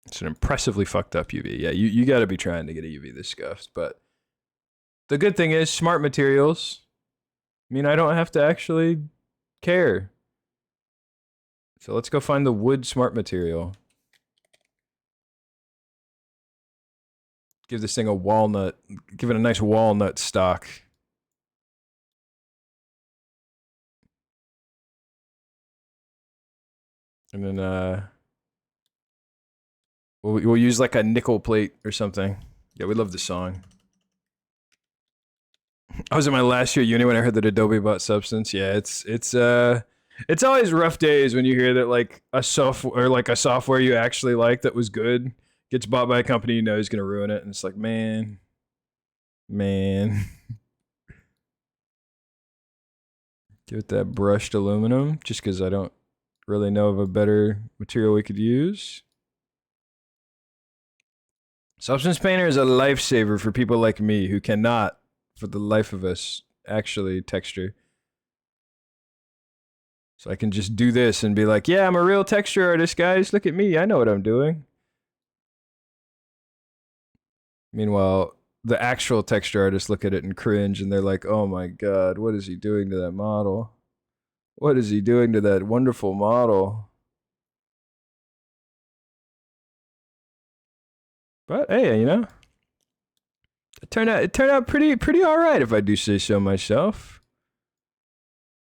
It's an impressively fucked up UV. Yeah, you got to be trying to get a UV this scuffed. But the good thing is smart materials. I mean, I don't have to actually care. So let's go find the wood smart material. Give this thing a walnut. Give it a nice walnut stock. And then we'll use like a nickel plate or something. Yeah, we love the song. I was in my last year uni when I heard that Adobe bought Substance. Yeah, it's always rough days when you hear that like a software you actually like that was good gets bought by a company you know is gonna ruin it, and it's like, man. Give it that brushed aluminum, just because I don't really know of a better material we could use. Substance Painter is a lifesaver for people like me who cannot, for the life of us, actually texture. So I can just do this and be like, yeah, I'm a real texture artist, guys. Look at me. I know what I'm doing. Meanwhile, the actual texture artists look at it and cringe, and they're like, oh my god, what is he doing to that model? What is he doing to that wonderful model? But hey, you know, it turned out pretty all right, if I do say so myself.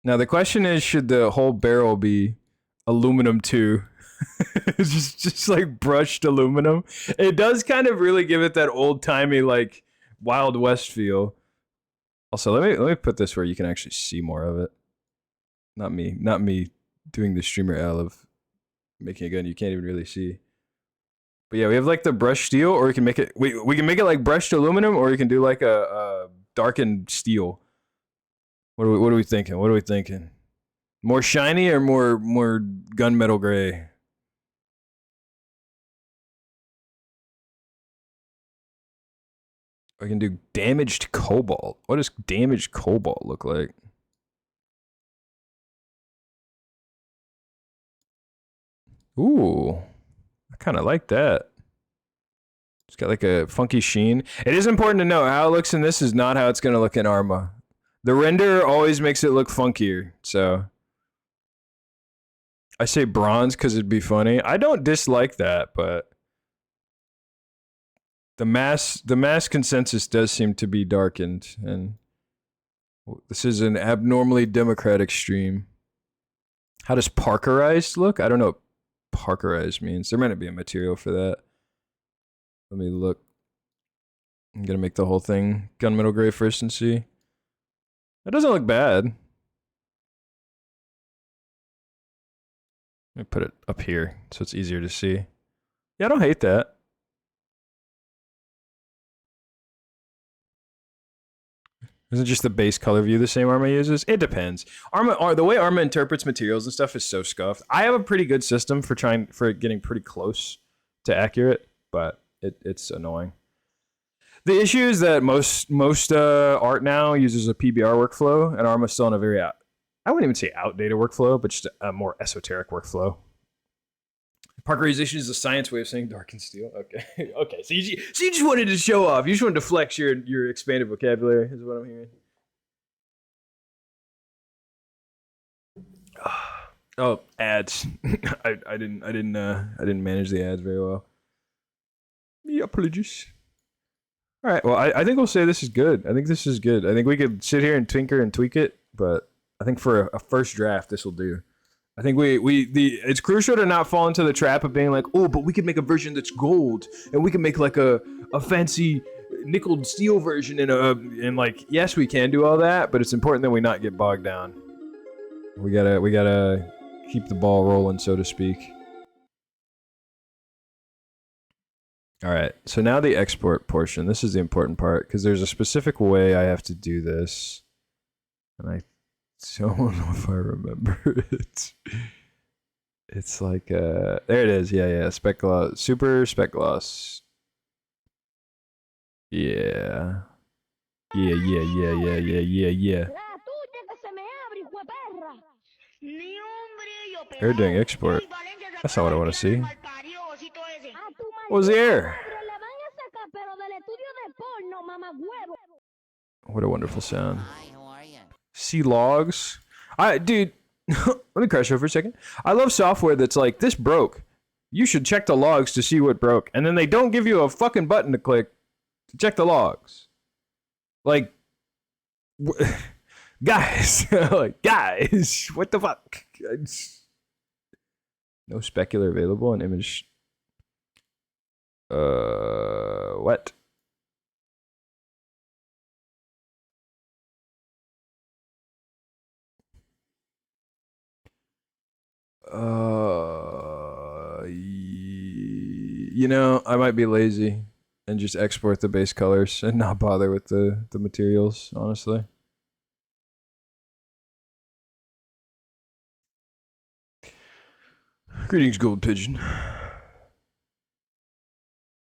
Now the question is, should the whole barrel be aluminum too? just like brushed aluminum. It does kind of really give it that old timey like Wild West feel. Also, let me put this where you can actually see more of it. Not me doing the streamer L of making a gun you can't even really see. But yeah, we have like the brushed steel, or we can make it we can make it like brushed aluminum, or you can do like a darkened steel. What are we thinking? What are we thinking? More shiny or more gunmetal gray? I can do damaged cobalt. What does damaged cobalt look like? Ooh, I kind of like that. It's got like a funky sheen. It is important to know how it looks in this is not how it's going to look in ArmA. The render always makes it look funkier, so I say bronze because it'd be funny. I don't dislike that, but the mass consensus does seem to be darkened, and this is an abnormally democratic stream. How does parkerized look? I don't know what parkerized means. There might not be a material for that. Let me look. I'm gonna make the whole thing gunmetal gray first and see. That doesn't look bad. Let me put it up here so it's easier to see. Yeah, I don't hate that. Isn't just the base color view the same ArmA uses? It depends. The way ArmA interprets materials and stuff is so scuffed. I have a pretty good system for getting pretty close to accurate. but it's annoying. The issue is that most art now uses a PBR workflow, and ArmA's still in a very, I wouldn't even say outdated workflow, but just a more esoteric workflow. Parkerization is the science way of saying dark and steel. Okay, okay. So you just wanted to show off. You just wanted to flex your expanded vocabulary, is what I'm hearing. Oh, ads. I didn't manage the ads very well. Yeah, apologies. All right. Well, I think we'll say this is good. I think this is good. I think we could sit here and tinker and tweak it, but I think for a first draft, this will do. I think it's crucial to not fall into the trap of being like, oh, but we could make a version that's gold, and we can make like a fancy nickel steel version, and like, yes, we can do all that, but it's important that we not get bogged down. We gotta keep the ball rolling, so to speak. All right, so now the export portion. This is the important part, because there's a specific way I have to do this, and I don't know if I remember it. It's like, there it is. Yeah, spec gloss, super spec gloss. Yeah. They're doing export. That's not what I want to see. What was the error? What a wonderful sound. See logs. Dude, let me crash over for a second. I love software that's like, this broke. You should check the logs to see what broke. And then they don't give you a fucking button to click to check the logs. Like, guys, like, guys, what the fuck? No specular available in image. What? You know, I might be lazy and just export the base colors and not bother with the materials, honestly. Greetings, Gold Pigeon.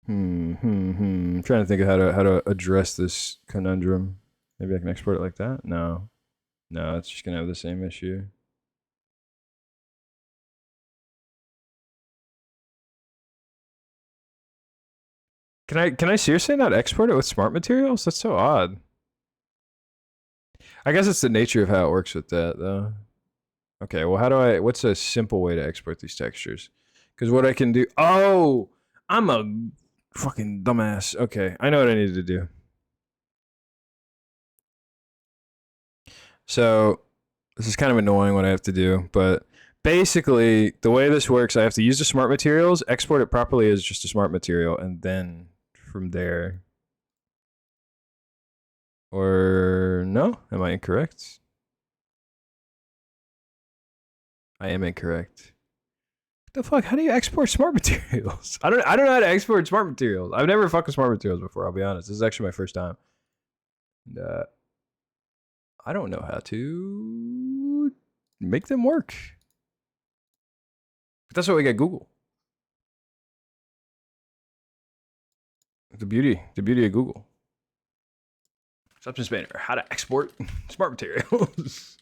I'm trying to think of how to address this conundrum. Maybe I can export it like that? No, it's just gonna have the same issue. Can I seriously not export it with smart materials? That's so odd. I guess it's the nature of how it works with that, though. Okay, well, what's a simple way to export these textures? Because what I can do, oh, I'm a fucking dumbass. Okay, I know what I need to do. So, this is kind of annoying what I have to do, but basically, the way this works, I have to use the smart materials, export it properly as just a smart material, and then from there. Or no? Am I incorrect? I am incorrect. What the fuck? How do you export smart materials? I don't know how to export smart materials. I've never fucked with smart materials before, I'll be honest. This is actually my first time. And, I don't know how to make them work. But that's why we got Google. The beauty of Google. Substance Manager, how to export smart materials.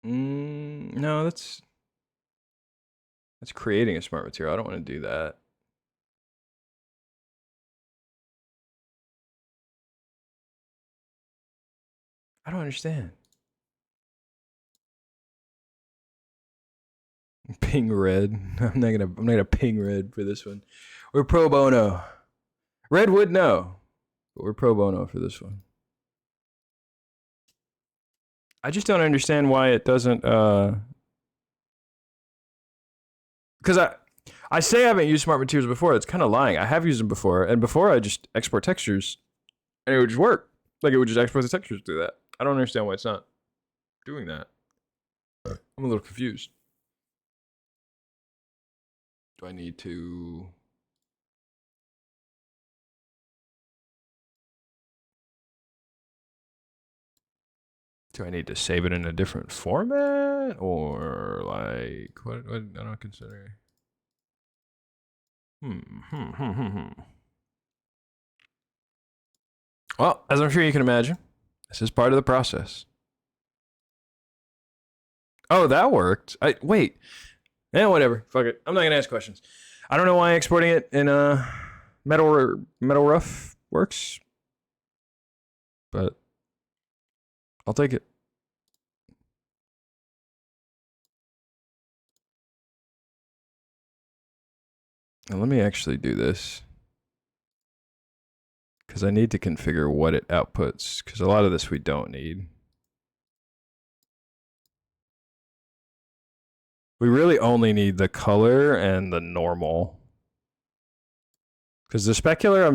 No, that's creating a smart material. I don't want to do that. I don't understand. Ping red. I'm not gonna ping red for this one. We're pro bono. Red would know, but we're pro bono for this one. I just don't understand why it doesn't. Because I say I haven't used smart materials before. It's kind of lying. I have used them before, and before I just export textures, and it would just work. Like it would just export the textures through that. I don't understand why it's not doing that. I'm a little confused. Do I need to Do I need to save it in a different format or like what I don't consider? Well, as I'm sure you can imagine, this is part of the process. Oh, that worked. Wait. Yeah, whatever. Fuck it. I'm not gonna ask questions. I don't know why exporting it in metal rough works, but I'll take it. Now let me actually do this because I need to configure what it outputs because a lot of this we don't need. We really only need the color and the normal. Because the specular,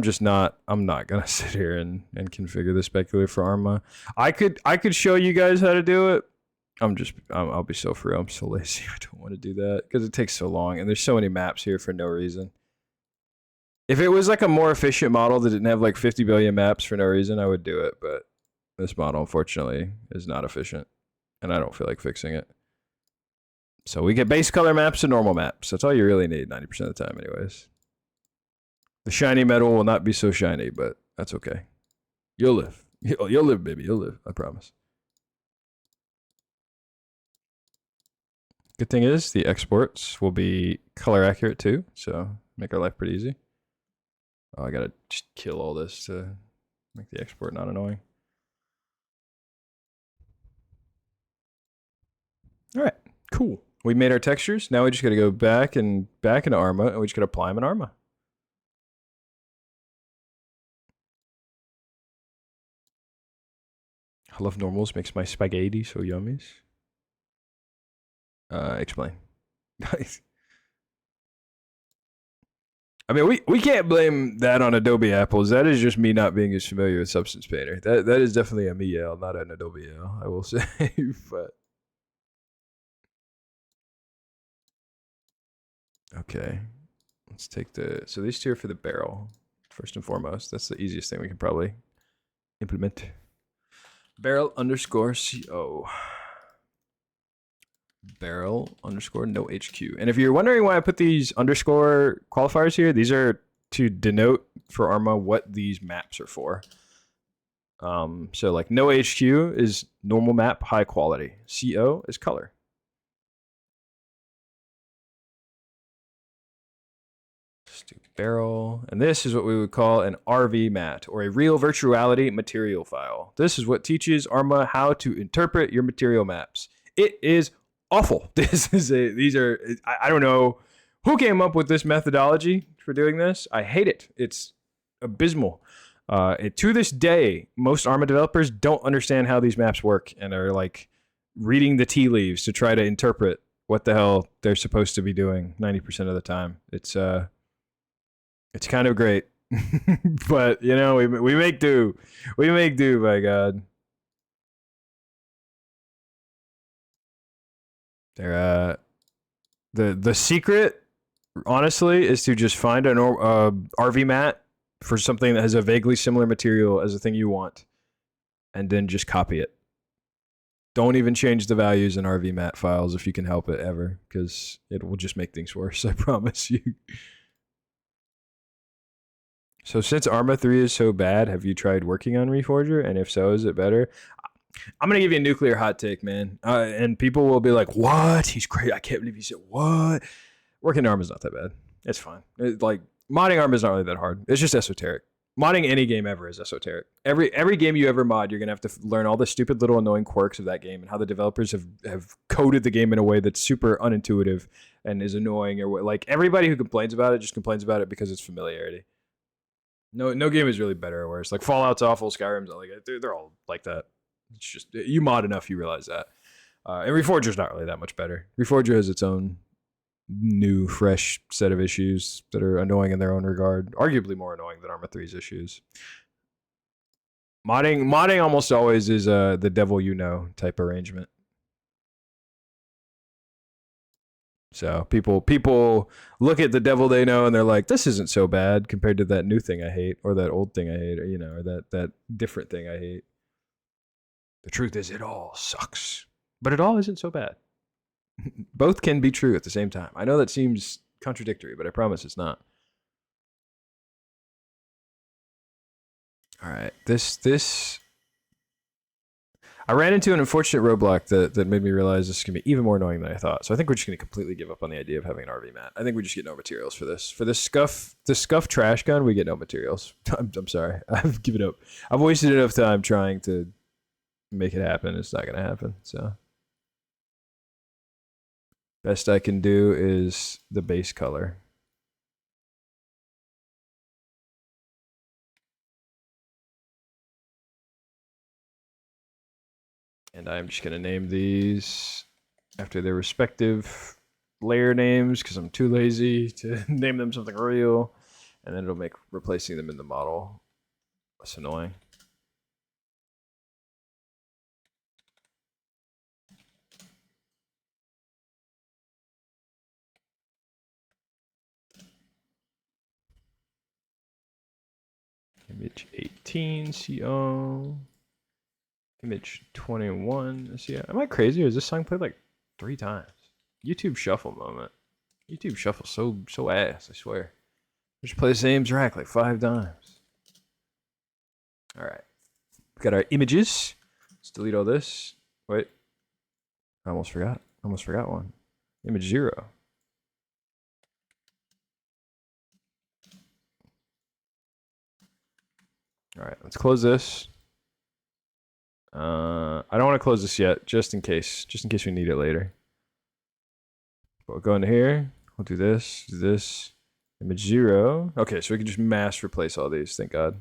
I'm not gonna sit here and configure the specular for ArmA. I could show you guys how to do it. I'll be so free. I'm so lazy. I don't want to do that because it takes so long and there's so many maps here for no reason. If it was like a more efficient model that didn't have like 50 billion maps for no reason, I would do it. But this model, unfortunately, is not efficient and I don't feel like fixing it. So we get base color maps and normal maps. That's all you really need 90% of the time anyways. The shiny metal will not be so shiny, but that's okay. You'll live. You'll live, baby. You'll live. I promise. Good thing is the exports will be color accurate too, so make our life pretty easy. Oh, I gotta just kill all this to make the export not annoying. All right, cool. We made our textures. Now we just gotta go back into ArmA, and we just gotta apply them in ArmA. I love normals. Makes my spaghetti so yummies. Explain. I mean, we can't blame that on Adobe Apples. That is just me not being as familiar with Substance Painter. That is definitely a me L, not an Adobe L, I will say. But okay, let's take so these two are for the barrel first and foremost. That's the easiest thing we can probably implement. Barrel underscore CO. Barrel underscore no HQ. And if you're wondering why I put these underscore qualifiers here, these are to denote for ArmA what these maps are for. So like no HQ is normal map, high quality. CO is color. Barrel, and this is what we would call an RV mat, or a real virtuality material file. This is what teaches ArmA how to interpret your material maps. It is awful. I don't know who came up with this methodology for doing this. I hate it. It's abysmal. To this day, most ArmA developers don't understand how these maps work and are like reading the tea leaves to try to interpret what the hell they're supposed to be doing 90% of the time. It's kind of great, but you know, we make do. We make do, by God. The secret, honestly, is to just find an RV mat for something that has a vaguely similar material as the thing you want, and then just copy it. Don't even change the values in RV mat files if you can help it ever, because it will just make things worse. I promise you. So since ArmA 3 is so bad, have you tried working on Reforger? And if so, is it better? I'm going to give you a nuclear hot take, man. And people will be like, what? He's crazy. I can't believe he said what? Working ArmA is not that bad. It's fine. Modding ArmA is not really that hard. It's just esoteric. Modding any game ever is esoteric. Every game you ever mod, you're going to have to learn all the stupid little annoying quirks of that game and how the developers have coded the game in a way that's super unintuitive and is annoying. Or like everybody who complains about it just complains about it because it's familiarity. No game is really better or worse. Like Fallout's awful, Skyrim's like they're all like that. It's just you mod enough, you realize that. And Reforger's not really that much better. Reforger has its own new, fresh set of issues that are annoying in their own regard. Arguably more annoying than ArmA 3's issues. Modding almost always is the devil you know type arrangement. So people look at the devil they know and they're like, this isn't so bad compared to that new thing I hate, or that old thing I hate, or or that different thing I hate. The truth is, it all sucks. But it all isn't so bad. Both can be true at the same time. I know that seems contradictory, but I promise it's not. All right, this. I ran into an unfortunate roadblock that made me realize this is going to be even more annoying than I thought. So I think we're just going to completely give up on the idea of having an RV mat. I think we just get no materials for this. For this scuff trash gun, we get no materials. I'm sorry. I've given up. I've wasted enough time trying to make it happen. It's not going to happen. So best I can do is the base color. And I'm just going to name these after their respective layer names because I'm too lazy to name them something real. And then it'll make replacing them in the model less annoying. Image 18 CO. Image 21. See, am I crazy or is this song played like 3 times? YouTube shuffle moment. YouTube shuffle so ass, I swear. Just play the same track like 5 times. Alright. We got our images. Let's delete all this. Wait. I almost forgot. Almost forgot one. Image 0. Alright, let's close this. I don't want to close this yet, just in case we need it later. But we'll go into here. We'll do this, image 0. Okay, so we can just mass replace all these. Thank God.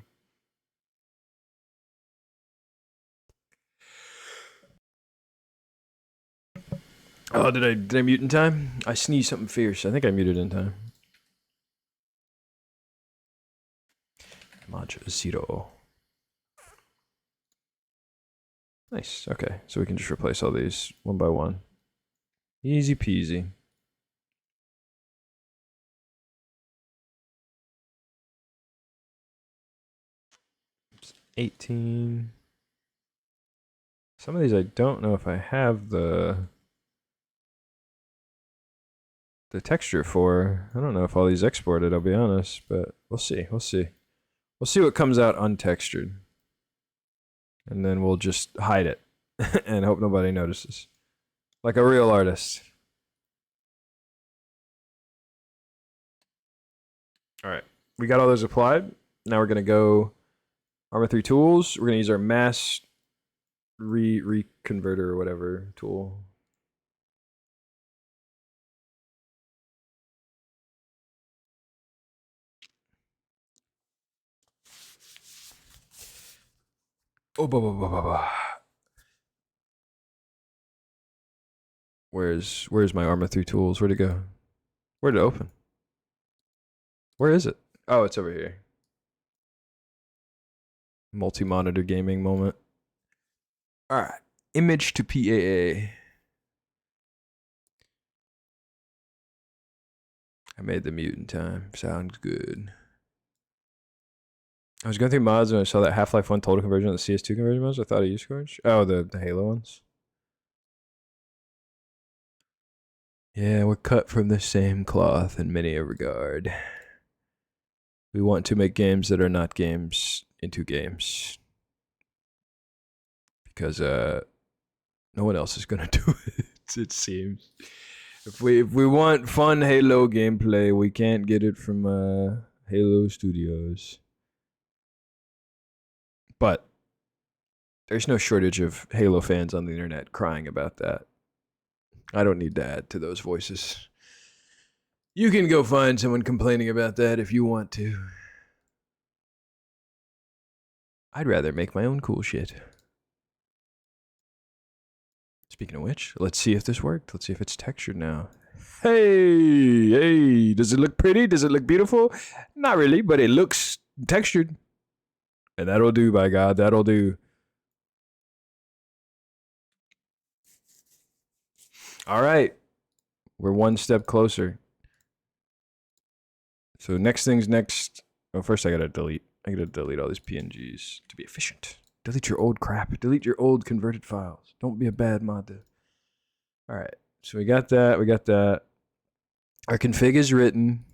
Oh, did I mute in time? I sneezed something fierce. I think I muted in time. Image 0. Nice. Okay, so we can just replace all these one by one. Easy peasy. Oops, 18. Some of these I don't know if I have the texture for. I don't know if all these exported, I'll be honest, but we'll see. We'll see. We'll see what comes out untextured. And then we'll just hide it and hope nobody notices. Like a real artist. All right. We got all those applied. Now we're going to go ArmA 3 tools. We're going to use our mass reconverter or whatever tool. Oh, Where's my ArmA 3 tools? Where'd it go? Where'd it open? Where is it? Oh, it's over here. Multi-monitor gaming moment. All right. Image to PAA. I made the mute in time. Sounds good. I was going through mods and I saw that Half-Life 1 total conversion and the CS2 conversion mods. I thought I used Scorch. Oh, the Halo ones. Yeah, we're cut from the same cloth in many a regard. We want to make games that are not games into games. Because no one else is gonna do it, it seems. If we want fun Halo gameplay, we can't get it from Halo Studios. But there's no shortage of Halo fans on the internet crying about that. I don't need to add to those voices. You can go find someone complaining about that if you want to. I'd rather make my own cool shit. Speaking of which, let's see if this worked. Let's see if it's textured now. Hey, does it look pretty? Does it look beautiful? Not really, but it looks textured. And that'll do, by God, that'll do. All right. We're one step closer. So next thing's next. Oh, first I gotta delete all these PNGs to be efficient. Delete your old crap. Delete your old converted files. Don't be a bad mod. All right. So we got that. We got that. Our config is written.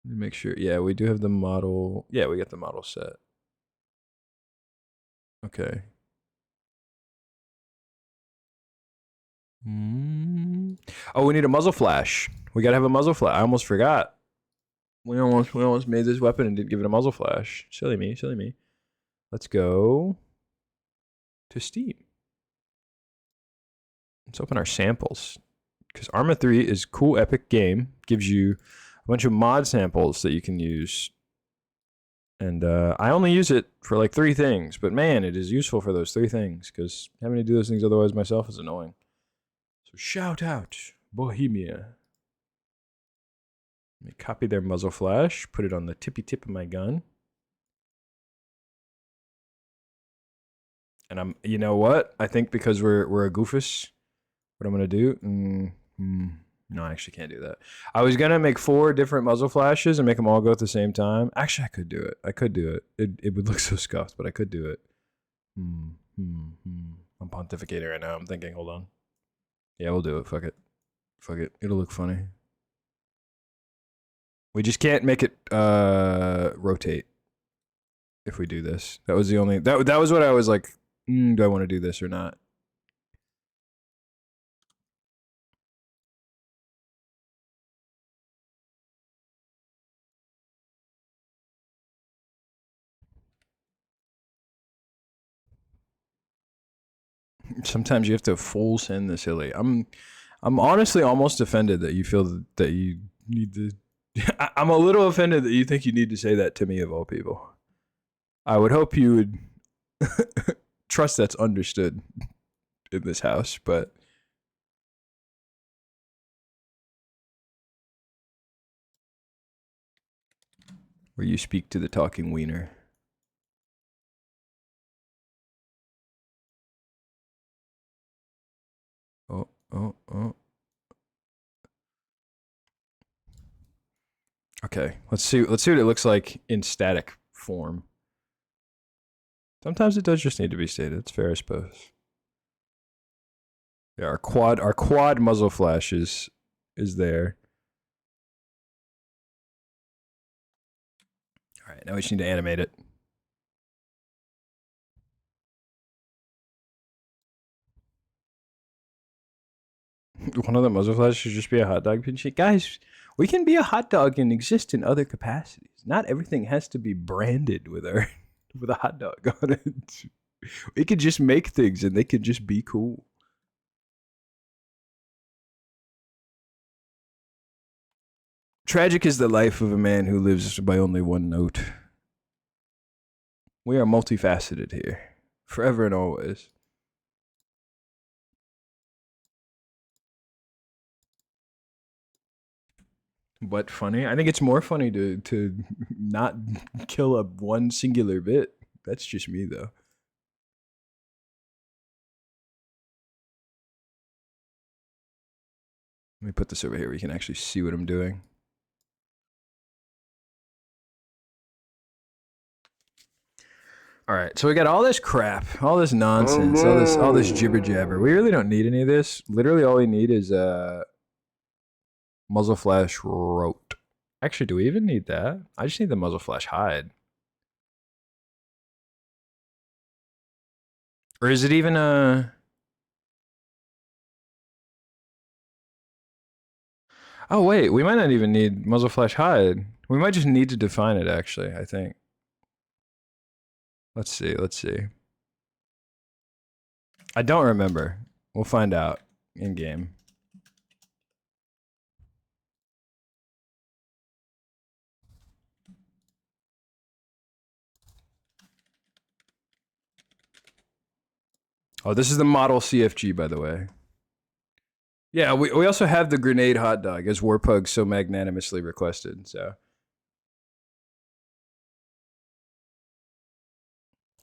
Let me make sure. Yeah, we do have the model. Yeah, we got the model set. Okay. Oh, we need a muzzle flash. We gotta have a muzzle flash. I almost forgot. We almost made this weapon and didn't give it a muzzle flash. Silly me, silly me. Let's go to Steam. Let's open our samples. Because ArmA 3 is a cool, epic game. Gives you a bunch of mod samples that you can use. And I only use it for like 3 things. But man, it is useful for those 3 things. Because having to do those things otherwise myself is annoying. So shout out, Bohemia. Let me copy their muzzle flash. Put it on the tippy tip of my gun. And you know what? I think because we're a goofus, what I'm gonna do? No, I actually can't do that. I was gonna make 4 different muzzle flashes and make them all go at the same time. Actually, I could do it. I could do it. It would look so scuffed, but I could do it. I'm pontificating right now. I'm thinking. Hold on. Yeah, we'll do it. Fuck it. Fuck it. It'll look funny. We just can't make it rotate if we do this. That was the only. That was what I was like. Do I want to do this or not? Sometimes you have to full send this silly. I'm honestly almost offended that you feel that you need to. I'm a little offended that you think you need to say that to me of all people. I would hope you would trust that's understood in this house, but where you speak to the talking wiener. Oh. Okay, let's see what it looks like in static form. Sometimes it does just need to be stated. It's fair, I suppose. Yeah, our quad muzzle flash is there. All right, now we just need to animate it. One of the muzzle flashes should just be a hot dog pinch. Guys, we can be a hot dog and exist in other capacities. Not everything has to be branded with a hot dog on it. We could just make things and they could just be cool. Tragic is the life of a man who lives by only one note. We are multifaceted here, forever and always. But funny? I think it's more funny to not kill a one singular bit. That's just me, though. Let me put this over here where you can actually see what I'm doing. All right, so we got all this crap, all this nonsense, all this jibber jabber. We really don't need any of this. Literally, all we need is muzzle flash rote. Actually, do we even need that? I just need the muzzle flash hide. Or is it even a? Oh wait, we might not even need muzzle flash hide. We might just need to define it. Actually, I think. Let's see. I don't remember. We'll find out in game. Oh, this is the model CFG, by the way. Yeah, we also have the grenade hot dog, as Warpug so magnanimously requested, so.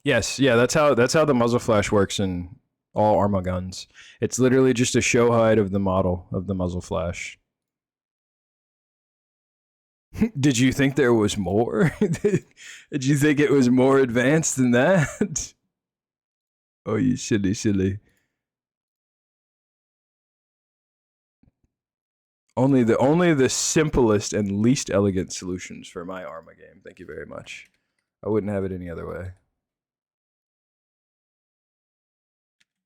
Yes, yeah, that's how the muzzle flash works in all ArmA guns. It's literally just a show hide of the model of the muzzle flash. Did you think there was more? Did you think it was more advanced than that? Oh, you silly. Only the simplest and least elegant solutions for my ArmA game. Thank you very much. I wouldn't have it any other way.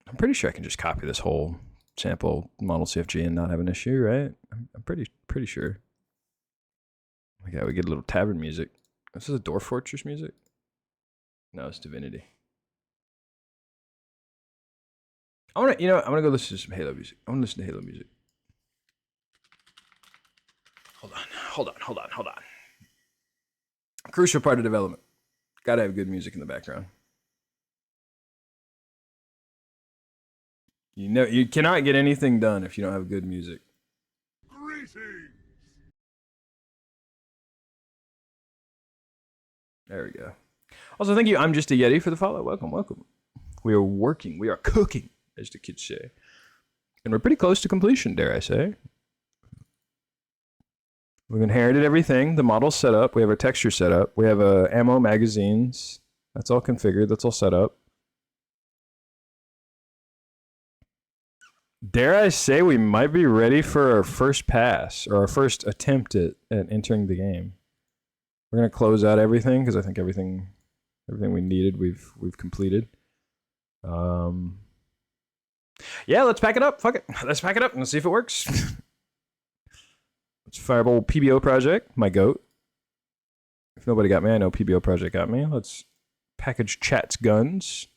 I'm pretty sure I can just copy this whole sample model CFG and not have an issue, right? I'm pretty sure. Okay, we get a little tavern music. This is a Dwarf Fortress music? No, it's Divinity. I'm gonna go listen to some Halo music. I wanna listen to Halo music. Hold on. Crucial part of development. Gotta have good music in the background. You cannot get anything done if you don't have good music. Greetings! There we go. Also, thank you. I'm just a Yeti for the follow. Welcome. We are working. We are cooking, as the kids say. And we're pretty close to completion, dare I say. We've inherited everything. The model's set up. We have our texture set up. We have ammo magazines. That's all configured. That's all set up. Dare I say we might be ready for our first pass or our first attempt at entering the game. We're gonna close out everything because I think everything we needed we've completed. Yeah, let's pack it up. Fuck it. Let's pack it up and see if it works. Let's Fireball PBO project, my goat. If nobody got me, I know PBO project got me. Let's package chat's guns.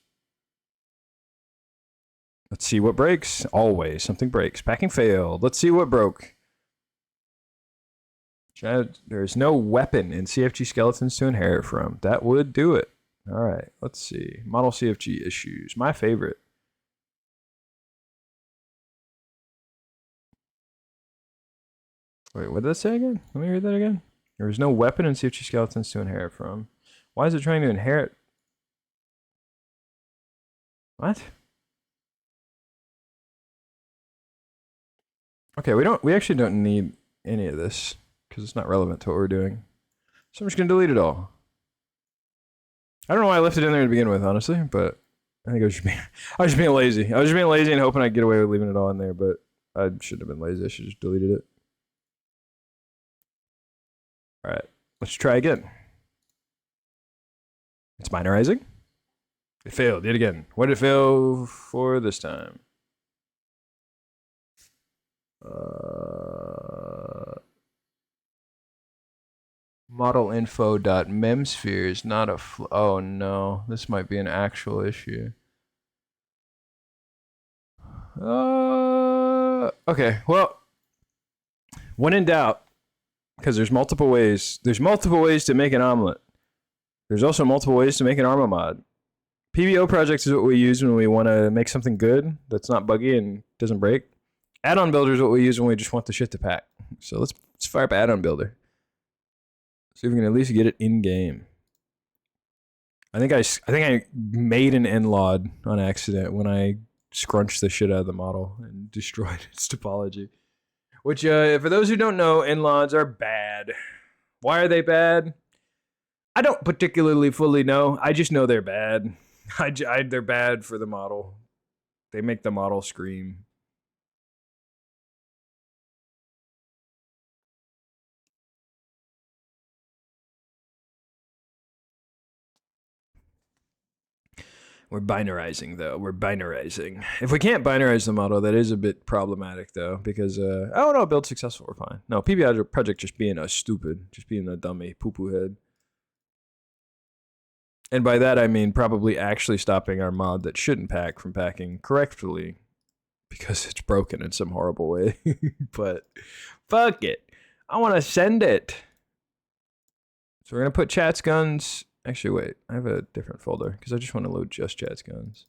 Let's see what breaks. Always something breaks. Packing failed. Let's see what broke. There's no weapon in CFG skeletons to inherit from. That would do it. All right, let's see. Model CFG issues. My favorite. Wait, what did that say again? Let me read that again. There is no weapon in CFG skeletons to inherit from. Why is it trying to inherit? What? Okay, we actually don't need any of this because it's not relevant to what we're doing. So I'm just gonna delete it all. I don't know why I left it in there to begin with, honestly, but I think I was just being lazy. I was just being lazy and hoping I'd get away with leaving it all in there, but I shouldn't have been lazy. I should have just deleted it. All right, let's try again. It's minorizing. It failed yet again. What did it fail for this time? Model info.memsphere is not a oh no, this might be an actual issue. Okay, well, when in doubt, because there's multiple ways to make an omelet. There's also multiple ways to make an ArmA mod. PBO projects is what we use when we want to make something good that's not buggy and doesn't break. Add-on builder is what we use when we just want the shit to pack. So let's fire up add-on builder. See if we can at least get it in game. I think I made an NLOD on accident when I scrunched the shit out of the model and destroyed its topology. Which, for those who don't know, NLODs are bad. Why are they bad? I don't particularly fully know. I just know they're bad. They're bad for the model. They make the model scream. We're binarizing, though. We're binarizing. If we can't binarize the model, that is a bit problematic, though, because, oh no, build successful, we're fine. No, PBI project just being a stupid, just being a dummy poo-poo head. And by that, I mean probably actually stopping our mod that shouldn't pack from packing correctly because it's broken in some horrible way. But fuck it. I want to send it. So we're going to put chat's guns. Actually, wait. I have a different folder because I just want to load just chat's guns.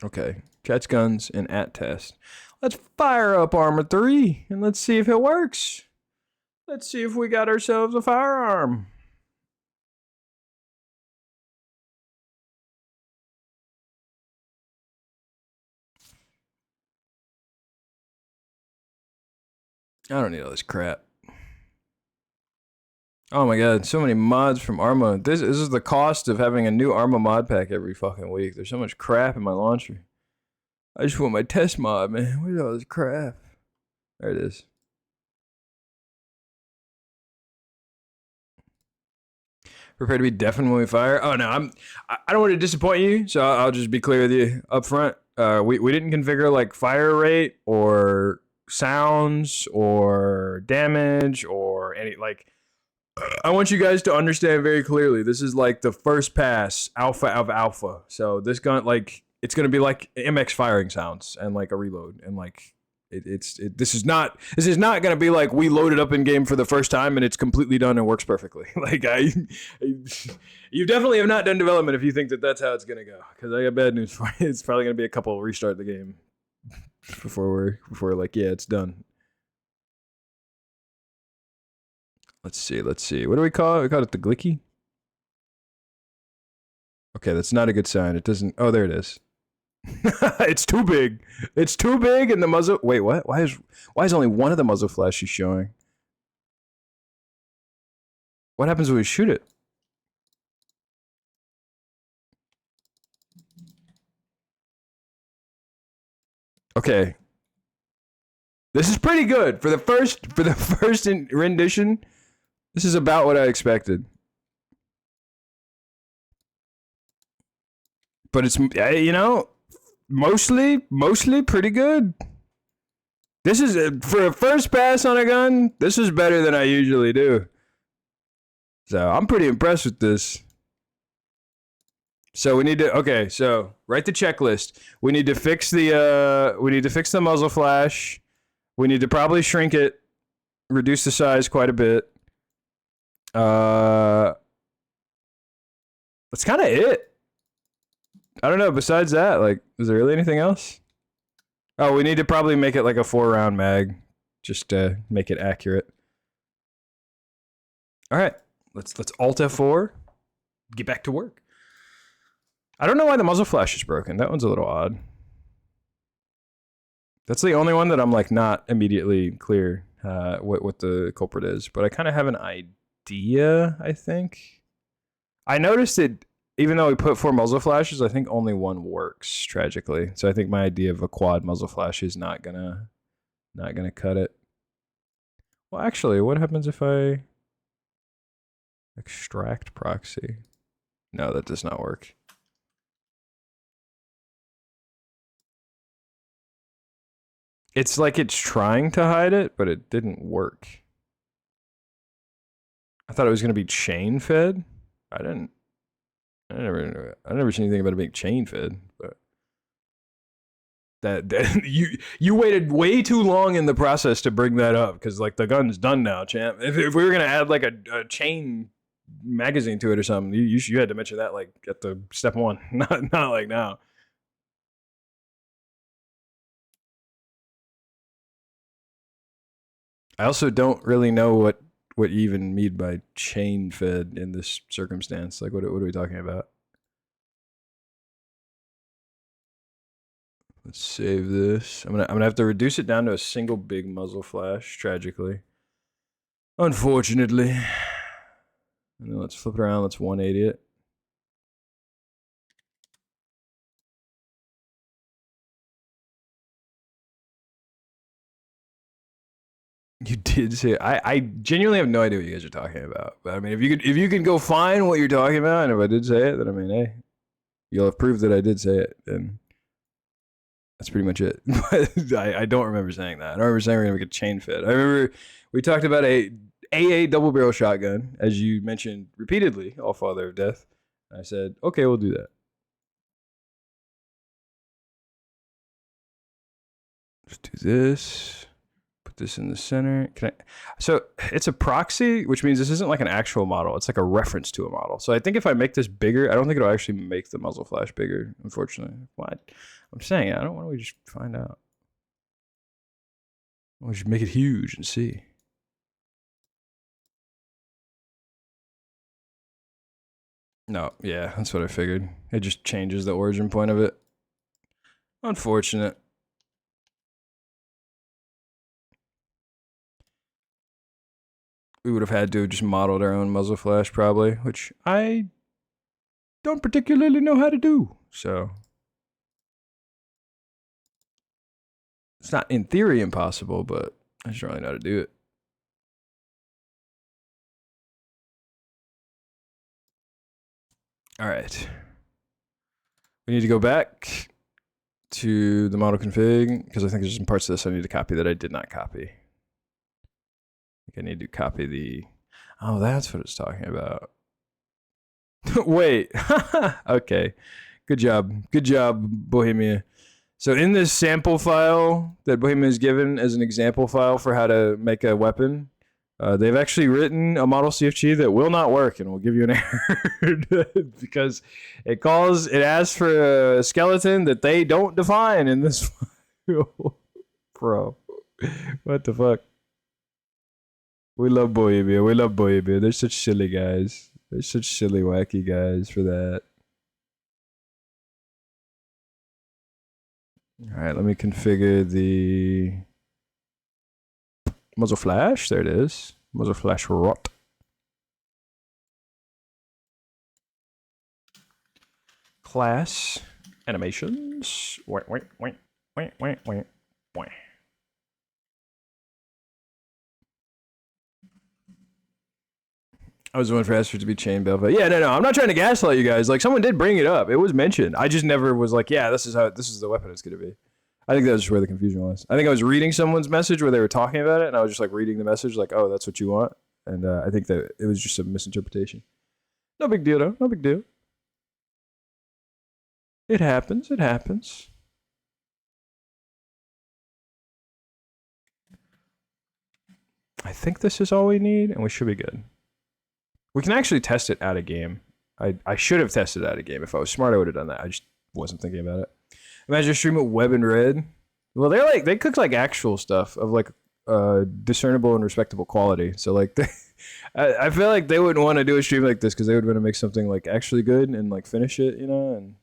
Okay. Chat's guns and @test. Let's fire up ArmA 3 and let's see if it works. Let's see if we got ourselves a firearm. I don't need all this crap. Oh my god, so many mods from ArmA. This is the cost of having a new ArmA mod pack every fucking week. There's so much crap in my launcher. I just want my test mod, man. Where's all this crap? There it is. Prepare to be deafened when we fire. Oh no, I don't want to disappoint you, so I'll just be clear with you up front. We didn't configure like fire rate or sounds or damage or any like. I want you guys to understand very clearly. This is like the first pass alpha of alpha. So this gun, like, it's gonna be like MX firing sounds and like a reload and like this is not gonna be like we loaded up in game for the first time and it's completely done and works perfectly. Like you definitely have not done development if you think that that's how it's gonna go. Because I got bad news for you. It's probably gonna be a couple restart the game before we're like, yeah, it's done. Let's see. What do we call it? We call it the Glicky? Okay, that's not a good sign. It doesn't... Oh, there it is. It's too big. It's too big and the muzzle... Wait, what? Why is only one of the muzzle flashes showing? What happens when we shoot it? Okay. This is pretty good. For the first rendition... This is about what I expected. But it's, you know, mostly pretty good. This is, for a first pass on a gun, this is better than I usually do. So, I'm pretty impressed with this. So, we need to, okay, so, write the checklist. We need to fix the muzzle flash. We need to probably shrink it, reduce the size quite a bit. That's kind of it. I don't know. Besides that, like, is there really anything else? Oh, we need to probably make it like a 4-round mag, just to make it accurate. All right, let's Alt F4, get back to work. I don't know why the muzzle flash is broken. That one's a little odd. That's the only one that I'm like not immediately clear what the culprit is, but I kind of have an idea. I think I noticed it. Even though we put 4 muzzle flashes, I think only one works, tragically. So I think my idea of a quad muzzle flash is not gonna cut it. Well, actually, what happens if I extract proxy? No, that does not work. It's like it's trying to hide it, but it didn't work. I thought it was gonna be chain fed. I never seen anything about it being chain fed, but that you waited way too long in the process to bring that up, because like the gun's done now, champ. If we were gonna add like a chain magazine to it or something, you had to mention that like at the step 1, not like now. I also don't really know what you even mean by chain fed in this circumstance. Like, what are we talking about? Let's save this. I'm gonna have to reduce it down to a single big muzzle flash, tragically. Unfortunately. And then let's flip it around, let's 180 it. You did say I genuinely have no idea what you guys are talking about. But I mean, if you can go find what you're talking about, and if I did say it, then I mean, hey, you'll have proved that I did say it, and that's pretty much it. But I don't remember saying that. I don't remember saying we're gonna make a chain fit. I remember we talked about a AA double barrel shotgun, as you mentioned repeatedly, All Father of Death. I said, okay, we'll do that. Let's do this. Put this in the center. So it's a proxy, which means this isn't like an actual model. It's like a reference to a model. So I think if I make this bigger, I don't think it'll actually make the muzzle flash bigger, unfortunately. What? I'm saying, I don't want to just find out. We should make it huge and see. No, yeah, that's what I figured. It just changes the origin point of it. Unfortunate. we would have had to have just modeled our own muzzle flash probably, which I don't particularly know how to do. So it's not in theory impossible, but I just don't really know how to do it. All right. We need to go back to the model config because I think there's some parts of this I need to copy that I did not copy. I think I need to copy the... Oh, that's what it's talking about. Wait. Okay. Good job. Good job, Bohemia. So in this sample file that Bohemia is given as an example file for how to make a weapon, they've actually written a model CFG that will not work and will give you an error because it asks for a skeleton that they don't define in this file. Bro, what the fuck? We love Bohemia. We love Bohemia. They're such silly guys. They're such silly, wacky guys for that. All right, let me configure the muzzle flash. There it is. Muzzle flash rot. Class animations. Wait. I was the one for Esther to be chain Belva. Yeah, no, I'm not trying to gaslight you guys. Like, someone did bring it up. It was mentioned. I just never was like, yeah, this is the weapon it's gonna be. I think that was just where the confusion was. I think I was reading someone's message where they were talking about it, and I was just like reading the message, like, oh, that's what you want. And I think that it was just a misinterpretation. No big deal, though. No big deal. It happens. It happens. I think this is all we need, and we should be good. We can actually test it out of game. I should have tested it out of game. If I was smart, I would have done that. I just wasn't thinking about it. Imagine a stream of Web and Red. Well, they cook like actual stuff of like discernible and respectable quality. So like, I feel like they wouldn't want to do a stream like this because they would want to make something like actually good and like finish it, you know, and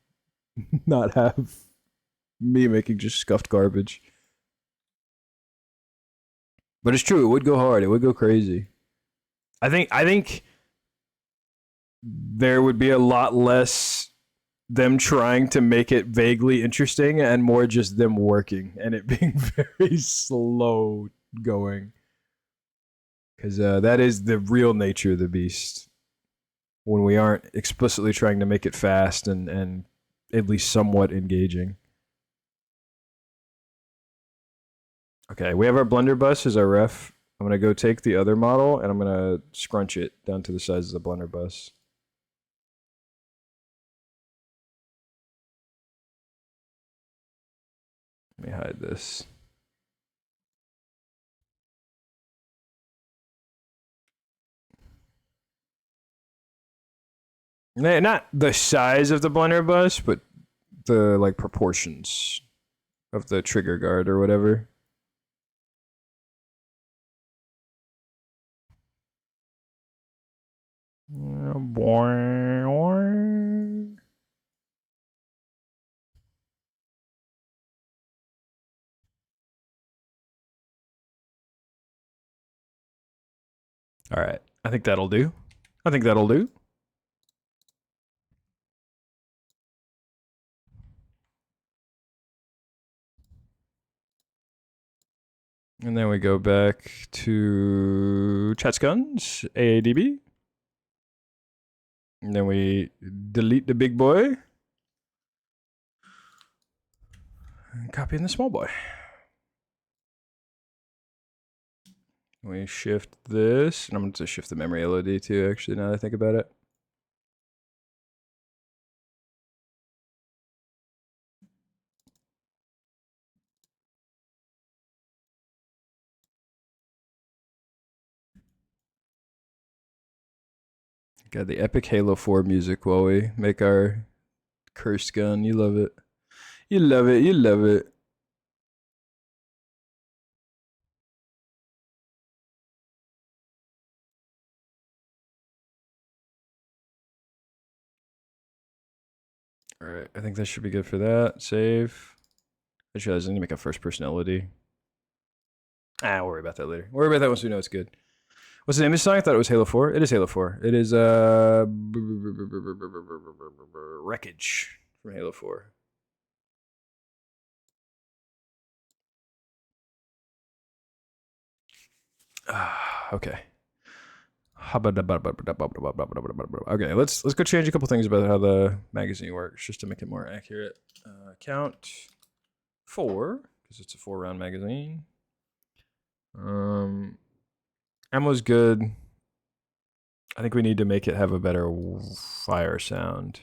not have me making just scuffed garbage. But it's true. It would go hard. It would go crazy. I think there would be a lot less them trying to make it vaguely interesting and more just them working and it being very slow going. Because that is the real nature of the beast. When we aren't explicitly trying to make it fast and at least somewhat engaging. Okay, we have our blunderbuss as our ref. I'm going to go take the other model and I'm going to scrunch it down to the size of the blunderbuss. Let me hide this. Not the size of the blunderbuss, but the like proportions of the trigger guard or whatever. All right, I think that'll do. I think that'll do. And then we go back to Chats Guns, AADB. And then we delete the big boy. And copy in the small boy. We shift this. And I'm going to shift the memory LOD too, actually, now that I think about it. Got the epic Halo 4 music while we make our cursed gun. You love it. You love it. You love it. All right, I think that should be good for that. Save. I just realized I need to make a first person LOD. We'll worry about that later. We'll worry about that once we know it's good. What's the name of the song? I thought it was Halo 4. It is Halo 4. It is Wreckage from Halo 4. Okay. Okay, let's go change a couple things about how the magazine works just to make it more accurate. Count 4 because it's a 4-round magazine. Ammo's good. I think we need to make it have a better fire sound.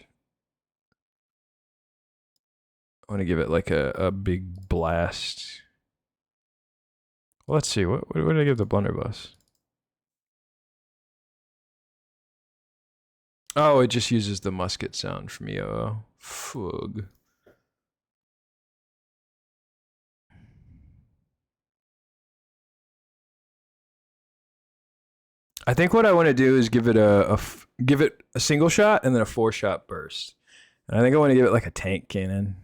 I want to give it like a big blast. Well, let's see. What did I give the blunderbuss? Oh, it just uses the musket sound from EOO. Fug. I think what I want to do is give it give it a single shot and then a 4-shot burst. And I think I want to give it like a tank cannon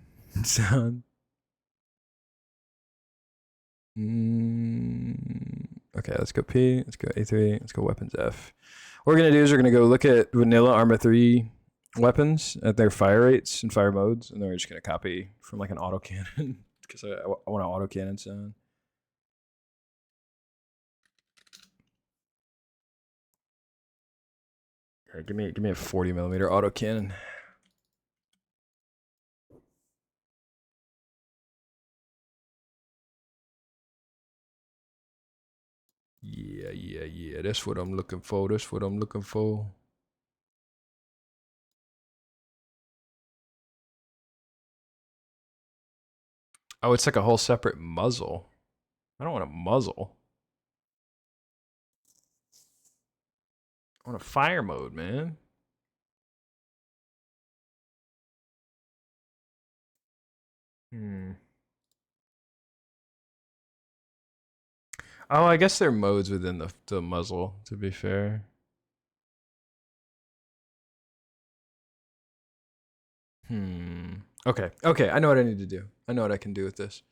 sound. Okay, let's go P. Let's go A3. Let's go weapons F. What we're going to do is we're going to go look at vanilla ArmA 3 weapons at their fire rates and fire modes. And then we're just going to copy from like an autocannon because I want an autocannon sound. Okay, give me a 40mm autocannon. Yeah. That's what I'm looking for. Oh, it's like a whole separate muzzle. I don't want a muzzle. I want a fire mode, man. Oh, I guess there are modes within the muzzle, to be fair. Okay, I know what I need to do. I know what I can do with this.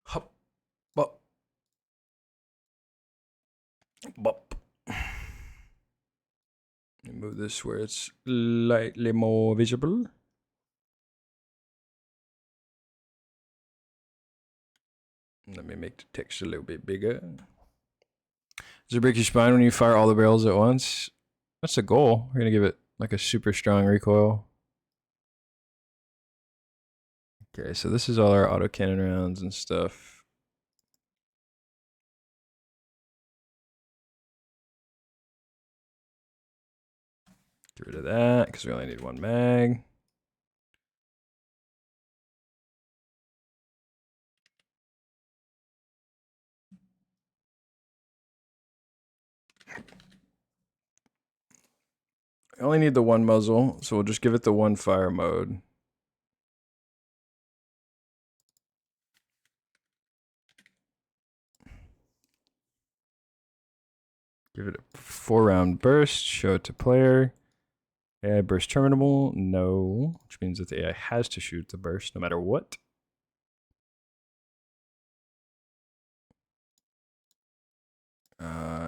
Hop, bop. Bop. Let me move this where it's slightly more visible. Let me make the text a little bit bigger. Does it break your spine when you fire all the barrels at once? That's the goal. We're going to give it like a super strong recoil. Okay, so this is all our autocannon rounds and stuff. Get rid of that because we only need 1 mag. I only need the 1 muzzle, so we'll just give it the 1 fire mode. Give it a 4-round burst, show it to player. AI burst terminable, no, which means that the AI has to shoot the burst no matter what.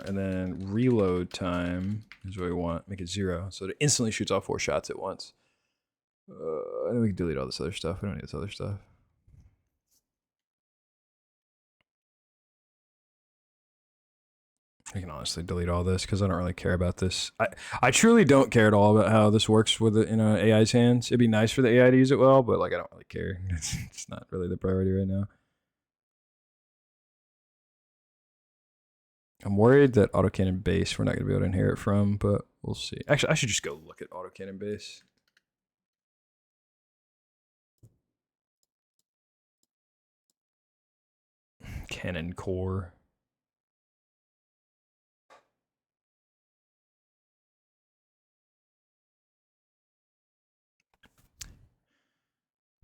And then reload time is what we want. Make it 0, so it instantly shoots off 4 shots at once. And then we can delete all this other stuff. We don't need this other stuff. I can honestly delete all this because I don't really care about this. I truly don't care at all about how this works with it in AI's hands. It'd be nice for the AI to use it well, but like I don't really care. It's not really the priority right now. I'm worried that autocannon base we're not going to be able to inherit from, but we'll see. Actually, I should just go look at autocannon base. Cannon core.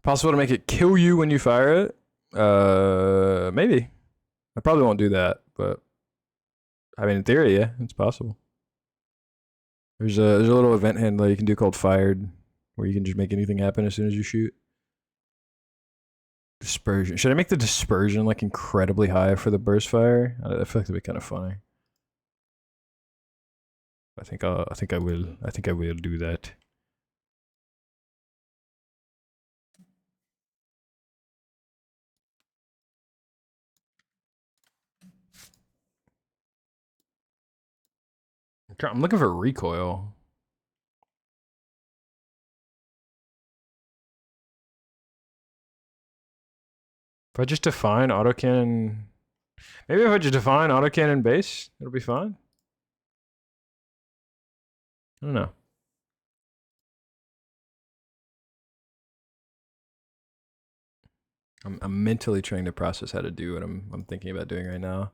Possible to make it kill you when you fire it? Maybe. I probably won't do that, but I mean, in theory, yeah, it's possible. There's a little event handler you can do called fired, where you can just make anything happen as soon as you shoot. Dispersion. Should I make the dispersion like incredibly high for the burst fire? I feel like that'd be kind of funny. I think I will do that. I'm looking for recoil. If I just define autocannon, maybe if I just define autocannon base, it'll be fine. I don't know. I'm mentally trying to process how to do what I'm thinking about doing right now.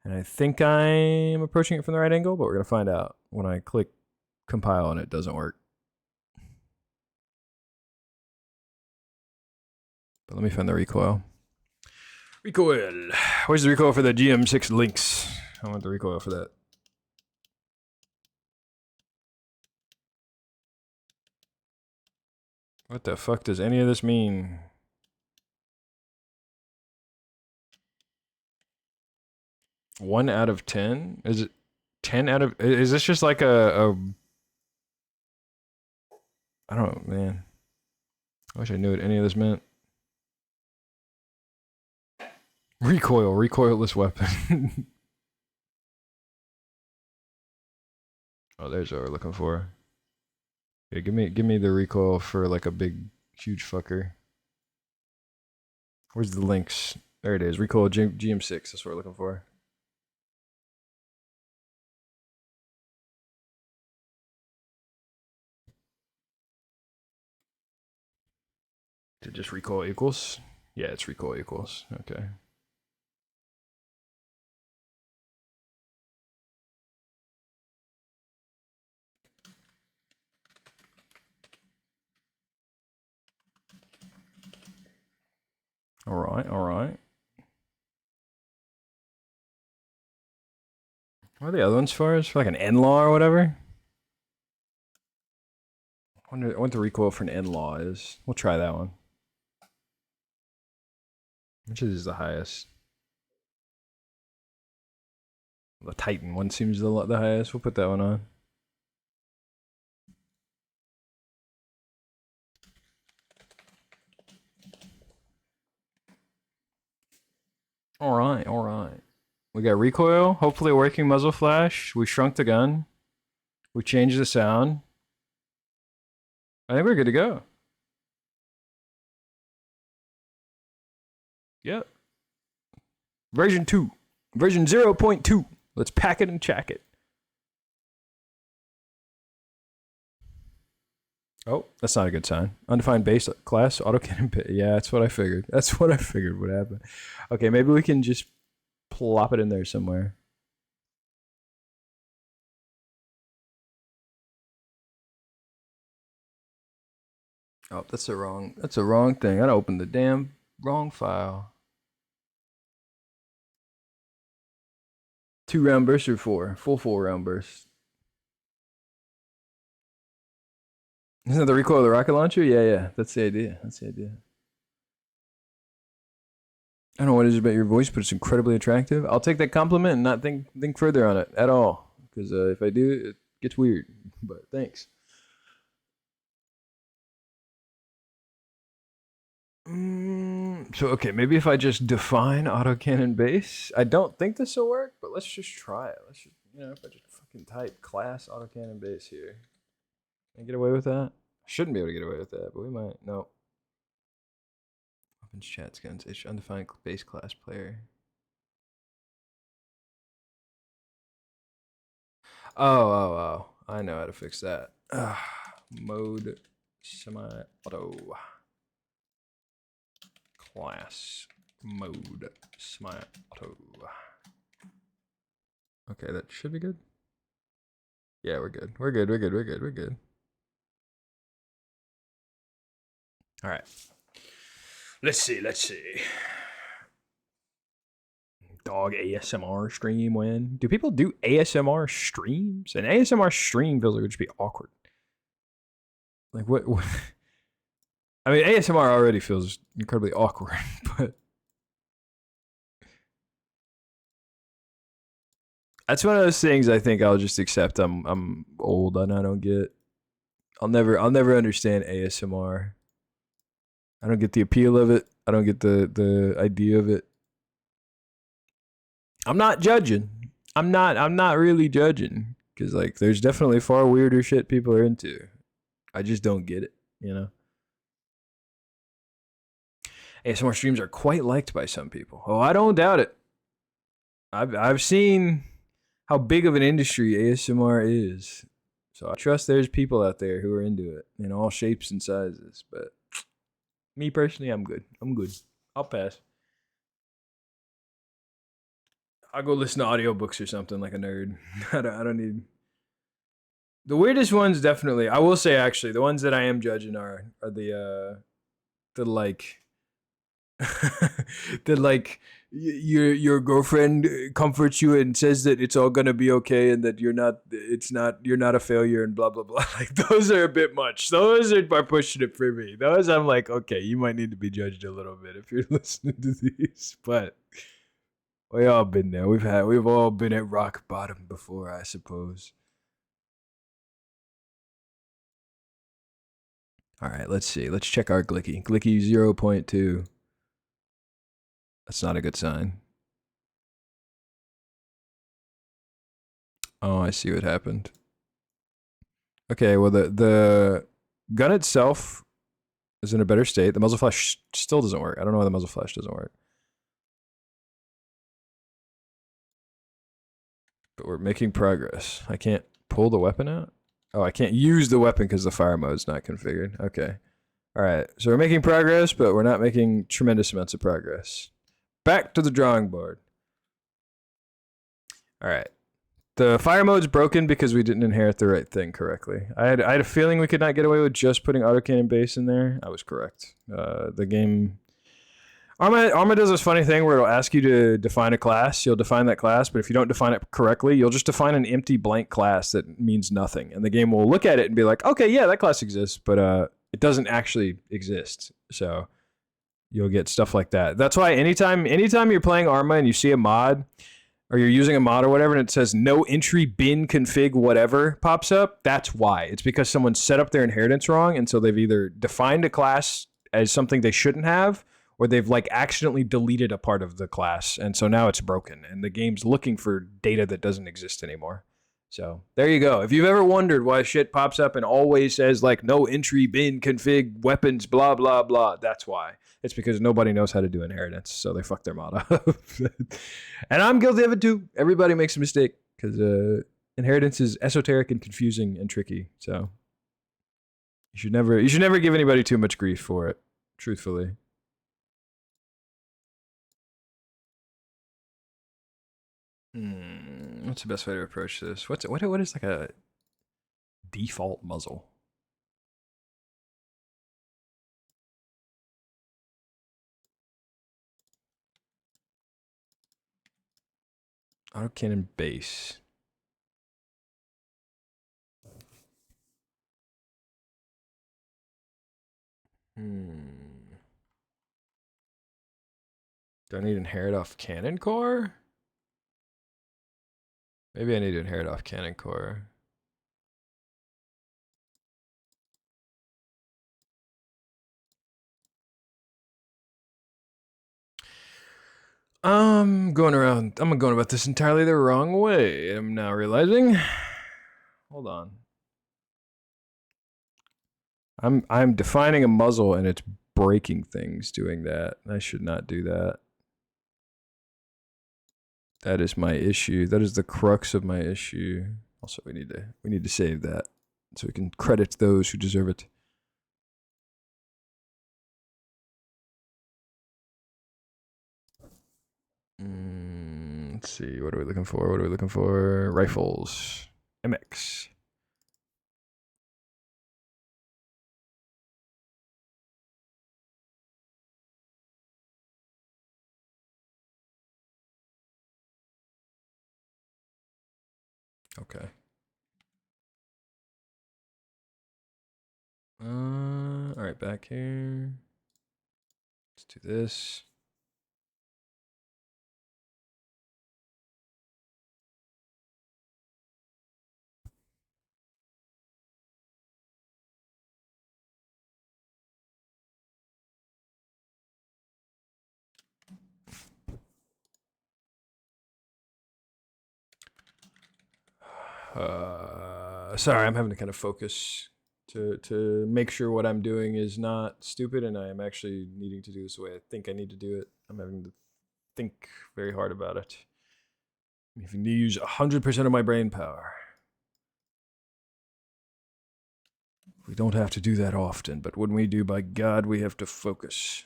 And I think I'm approaching it from the right angle, but we're gonna find out when I click compile and it doesn't work. But let me find the recoil. Recoil. Where's the recoil for the GM6 Lynx? I want the recoil for that. What the fuck does any of this mean? One out of 10? Is it 10 out of... Is this just like a... I don't know, man. I wish I knew what any of this meant. Recoil, recoilless weapon. Oh, there's what we're looking for. Yeah, give me the recoil for like a big, huge fucker. Where's the links? There it is. Recoil GM6. That's what we're looking for. To just recoil equals? Yeah, it's recoil equals. Okay. All right, all right. What are the other ones for? Is for like an N-law or whatever? I wonder what the recoil for an N-law is. We'll try that one. Which is the highest? The Titan one seems the highest. We'll put that one on. All right, all right. We got recoil, hopefully a working muzzle flash. We shrunk the gun. We changed the sound. I think we're good to go. Yep. Version 2. Version 0.2. Let's pack it and check it. Oh, that's not a good sign. Undefined base class, autocannon pit. Yeah, that's what I figured. That's what I figured would happen. Okay, maybe we can just plop it in there somewhere. Oh, that's the wrong thing. I opened the damn wrong file. 2 round burst or 4? Full round burst. Isn't that the recoil of the rocket launcher? Yeah. That's the idea. That's the idea. I don't know what it is about your voice, but it's incredibly attractive. I'll take that compliment and not think further on it at all. Because if I do, it gets weird. But thanks. So, okay, maybe if I just define autocannon base. I don't think this will work, but let's just try it. Let's just, if I just fucking type class autocannon base here. Can I get away with that? I shouldn't be able to get away with that, but we might. No. Opens chat guns. It's undefined base class player. Oh. I know how to fix that. Mode semi-auto. Class mode semi-auto. Okay, that should be good. Yeah, we're good. We're good. All right. Let's see. Dog ASMR stream when? Do people do ASMR streams? An ASMR stream feels like it would just be awkward. Like what? I mean, ASMR already feels incredibly awkward, but That's one of those things I think I'll just accept. I'm old and I don't get. I'll never understand ASMR. I don't get the appeal of it. I don't get the idea of it. I'm not judging. I'm not really judging because like there's definitely far weirder shit people are into. I just don't get it, you know. ASMR streams are quite liked by some people. Oh, I don't doubt it. I've seen how big of an industry ASMR is. So I trust there's people out there who are into it in all shapes and sizes. But me personally, I'm good. I'm good. I'll pass. I'll go listen to audiobooks or something like a nerd. I don't need. The weirdest ones, definitely. I will say, actually, the ones that I am judging are the like, the like, your girlfriend comforts you and says that it's all gonna be okay and that you're not a failure and blah blah blah. Like those are a bit much. Those are pushing it for me. Those I'm like, okay, you might need to be judged a little bit if you're listening to these. But we all been there. We've all been at rock bottom before, I suppose. All right, let's see. Let's check our Glicky. Glicky 0.2. That's not a good sign. Oh, I see what happened. Okay, well the gun itself is in a better state. The muzzle flash still doesn't work. I don't know why the muzzle flash doesn't work. But we're making progress. I can't pull the weapon out? Oh, I can't use the weapon because the fire mode's not configured. Okay. All right, so we're making progress, but we're not making tremendous amounts of progress. Back to the drawing board. All right. The fire mode's broken because we didn't inherit the right thing correctly. I had a feeling we could not get away with just putting autocannon base in there. I was correct. The game... ArmA does this funny thing where it'll ask you to define a class. You'll define that class, but if you don't define it correctly, you'll just define an empty blank class that means nothing. And the game will look at it and be like, okay, yeah, that class exists, but it doesn't actually exist. So you'll get stuff like that. That's why anytime you're playing ArmA and you see a mod or you're using a mod or whatever and it says no entry bin config whatever pops up, that's why. It's because someone set up their inheritance wrong, and so they've either defined a class as something they shouldn't have, or they've like accidentally deleted a part of the class, and so now it's broken and the game's looking for data that doesn't exist anymore. So there you go. If you've ever wondered why shit pops up and always says like no entry bin config weapons blah blah blah, that's why. It's because nobody knows how to do inheritance, so they fuck their mod up. And I'm guilty of it too. Everybody makes a mistake because inheritance is esoteric and confusing and tricky. So you should never give anybody too much grief for it, truthfully. What's the best way to approach this? What is like a default muzzle? Autocannon base. Do I need to inherit off cannon core? Maybe I need to inherit off cannon core. I'm going about this entirely the wrong way. I'm now realizing. Hold on. I'm defining a muzzle and it's breaking things doing that. I should not do that. That is my issue. That is the crux of my issue. Also, we need to save that so we can credit those who deserve it. Let's see. What are we looking for? What are we looking for? Rifles. MX. Okay. All right, back here. Let's do this. Sorry, I'm having to kind of focus to make sure what I'm doing is not stupid, and I am actually needing to do this the way I think I need to do it. I'm having to think very hard about it. I'm having to use 100% of my brain power. We don't have to do that often, but when we do, by God, we have to focus.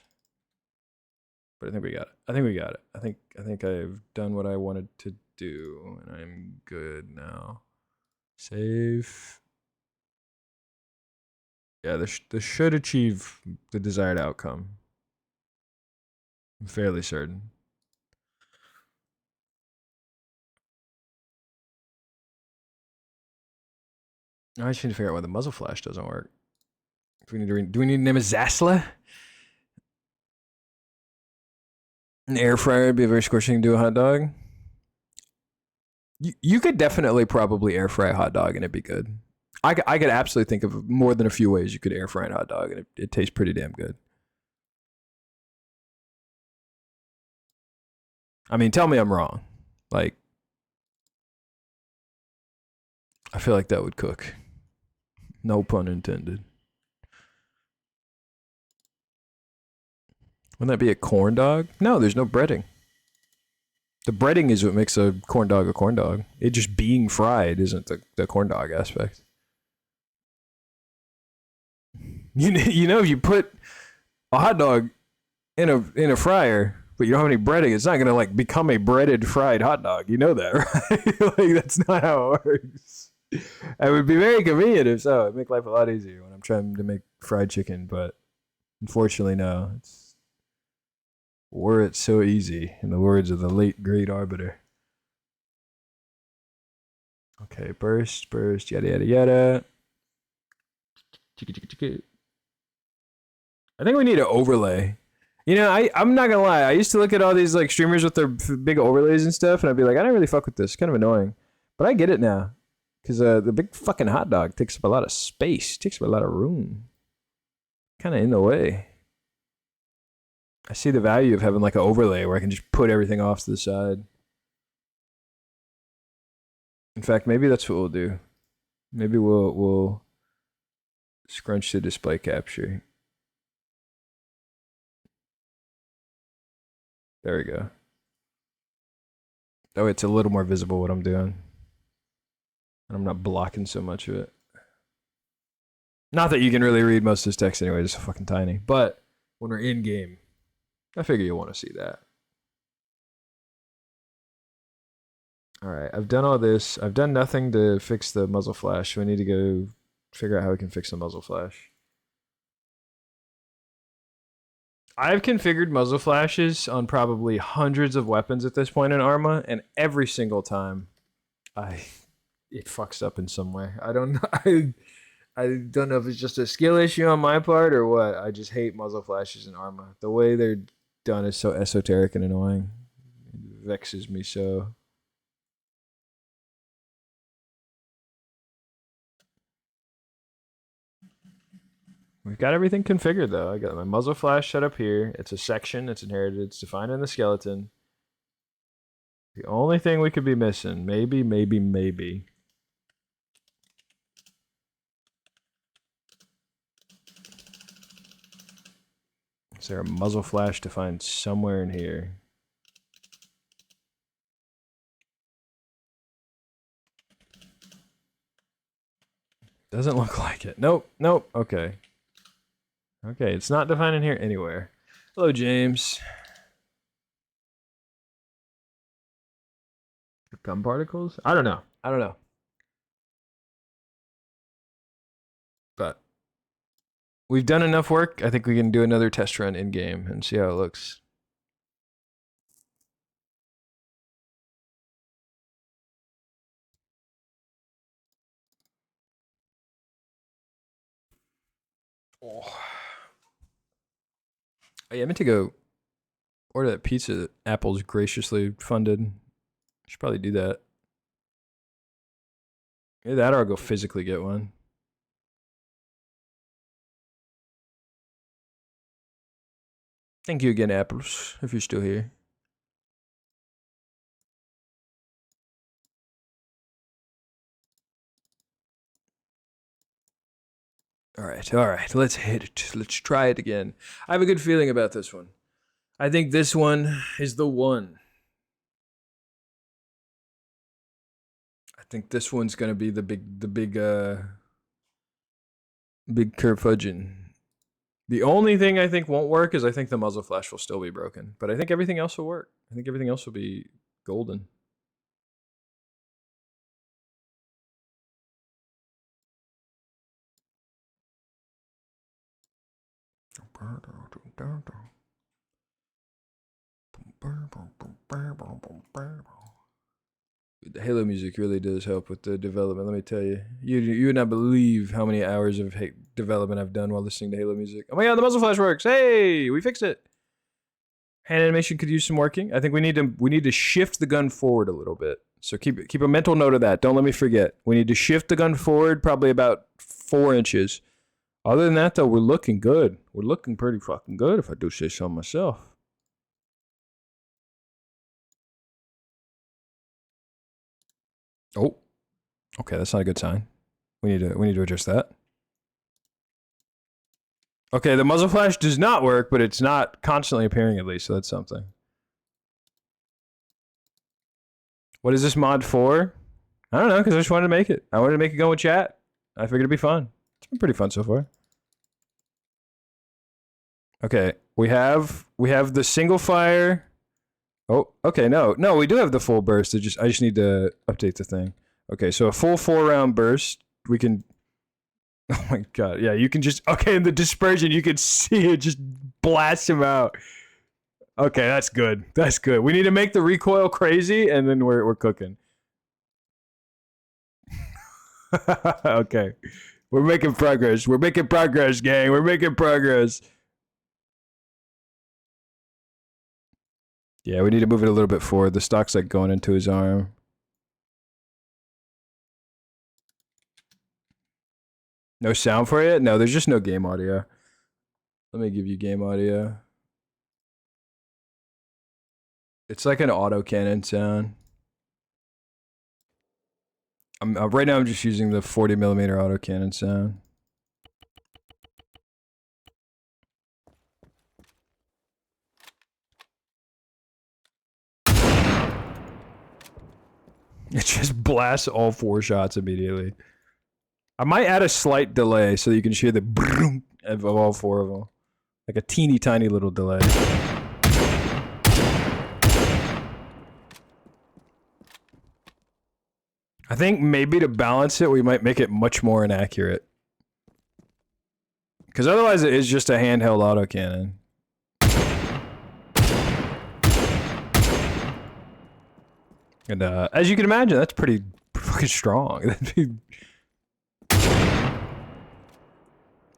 But I think we got it. I think we got it. I think I've done what I wanted to do, and I'm good now. Save. Yeah, this should achieve the desired outcome. I'm fairly certain. I just need to figure out why the muzzle flash doesn't work. Do we need to name a Zasla? An air fryer would be a very scorching thing to do a hot dog. You could definitely probably air fry a hot dog and it'd be good. I could absolutely think of more than a few ways you could air fry a hot dog and it tastes pretty damn good. I mean, tell me I'm wrong. Like, I feel like that would cook. No pun intended. Wouldn't that be a corn dog? No, there's no breading. The breading is what makes a corn dog a corn dog. It just being fried isn't the corn dog aspect. You know, if you put a hot dog in a fryer, but you don't have any breading, it's not gonna like become a breaded fried hot dog. You know that, right? Like that's not how it works. It would be very convenient if so. It'd make life a lot easier when I'm trying to make fried chicken, but unfortunately, no. Were it so easy, in the words of the late great arbiter. Okay, burst, yada yada yada. I think we need an overlay. You know, I'm not gonna lie. I used to look at all these like streamers with their big overlays and stuff, and I'd be like, I don't really fuck with this. It's kind of annoying, but I get it now because the big fucking hot dog takes up a lot of space, takes up a lot of room, kind of in the way. I see the value of having like an overlay where I can just put everything off to the side. In fact, maybe that's what we'll do. Maybe we'll scrunch the display capture. There we go. That way it's a little more visible what I'm doing. And I'm not blocking so much of it. Not that you can really read most of this text anyway, it's so fucking tiny. But when we're in game, I figure you'll want to see that. Alright, I've done all this. I've done nothing to fix the muzzle flash, so we need to go figure out how we can fix the muzzle flash. I've configured muzzle flashes on probably hundreds of weapons at this point in ArmA, and every single time it fucks up in some way. I don't know. I don't know if it's just a skill issue on my part or what. I just hate muzzle flashes in ArmA. The way they're done is so esoteric and annoying. It vexes me so. We've got everything configured though. I got my muzzle flash set up here. It's a section, it's inherited, it's defined in the skeleton. The only thing we could be missing, maybe. Is there a muzzle flash defined somewhere in here? Doesn't look like it. Nope. Okay. Okay, it's not defined in here anywhere. Hello, James. Gum particles? I don't know. But we've done enough work. I think we can do another test run in game and see how it looks. Oh, yeah, I meant to go order that pizza that Apple's graciously funded. Should probably do that. Either that or I'll go physically get one. Thank you again, Apples, if you're still here. All right. Let's hit it. Let's try it again. I have a good feeling about this one. I think this one is the one. I think this one's gonna be the big curfudgeon. The only thing I think won't work is I think the muzzle flash will still be broken, but I think everything else will work. I think everything else will be golden. The Halo music really does help with the development. Let me tell you, you would not believe how many hours of development I've done while listening to Halo music. Oh my god, the muzzle flash works! Hey, we fixed it. Hand animation could use some working. I think we need to shift the gun forward a little bit. So keep a mental note of that. Don't let me forget. We need to shift the gun forward probably about 4 inches. Other than that, though, we're looking good. We're looking pretty fucking good, if I do say so myself. Oh, okay, that's not a good sign. We need to adjust that. Okay, the muzzle flash does not work, but it's not constantly appearing at least, so that's something. What is this mod for? I don't know, because I just wanted to make it. I wanted to make it go with chat. I figured it'd be fun. It's been pretty fun so far. Okay, we have the single fire. Oh, okay, no, we do have the full burst. I just need to update the thing. Okay, so a full 4-round burst. We can. Oh my god, yeah, you can just. Okay, in the dispersion, you can see it just blast him out. Okay, that's good. That's good. We need to make the recoil crazy, and then we're cooking. Okay, we're making progress. We're making progress, gang. We're making progress. Yeah, we need to move it a little bit forward. The stock's like going into his arm. No sound for it? No, there's just no game audio. Let me give you game audio. It's like an autocannon sound. Right now I'm just using the 40mm autocannon sound. It just blasts all 4 shots immediately. I might add a slight delay so that you can hear the broom of all 4 of them. Like a teeny tiny little delay. I think maybe to balance it, we might make it much more inaccurate. Because otherwise it is just a handheld autocannon. And as you can imagine, that's pretty fucking strong. That'd be...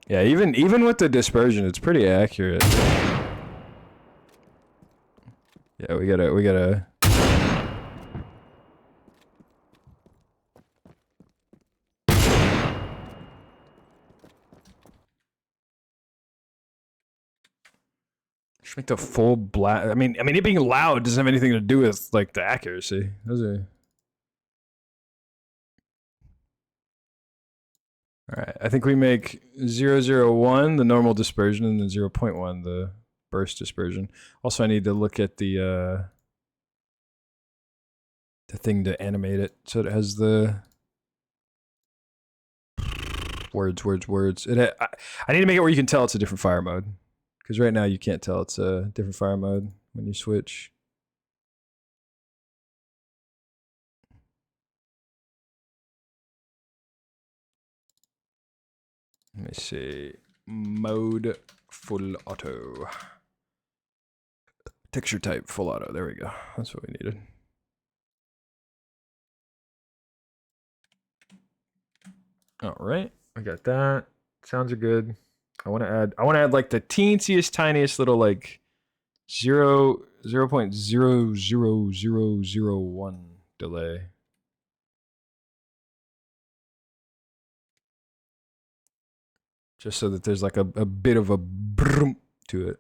Yeah, even with the dispersion, it's pretty accurate. Yeah, we gotta. Just make the full blast. I mean, it being loud doesn't have anything to do with like the accuracy. Those are. All right, I think we make 001 the normal dispersion and then 0.1 the burst dispersion. Also, I need to look at the thing to animate it so it has the words. I need to make it where you can tell it's a different fire mode. Because right now you can't tell it's a different fire mode when you switch. Let me see. Mode full auto. Texture type full auto. There we go. That's what we needed. All right. I got that. Sounds are good. I want to add like the teensiest, tiniest little like 0.00001 delay. Just so that there's like a bit of a brum to it.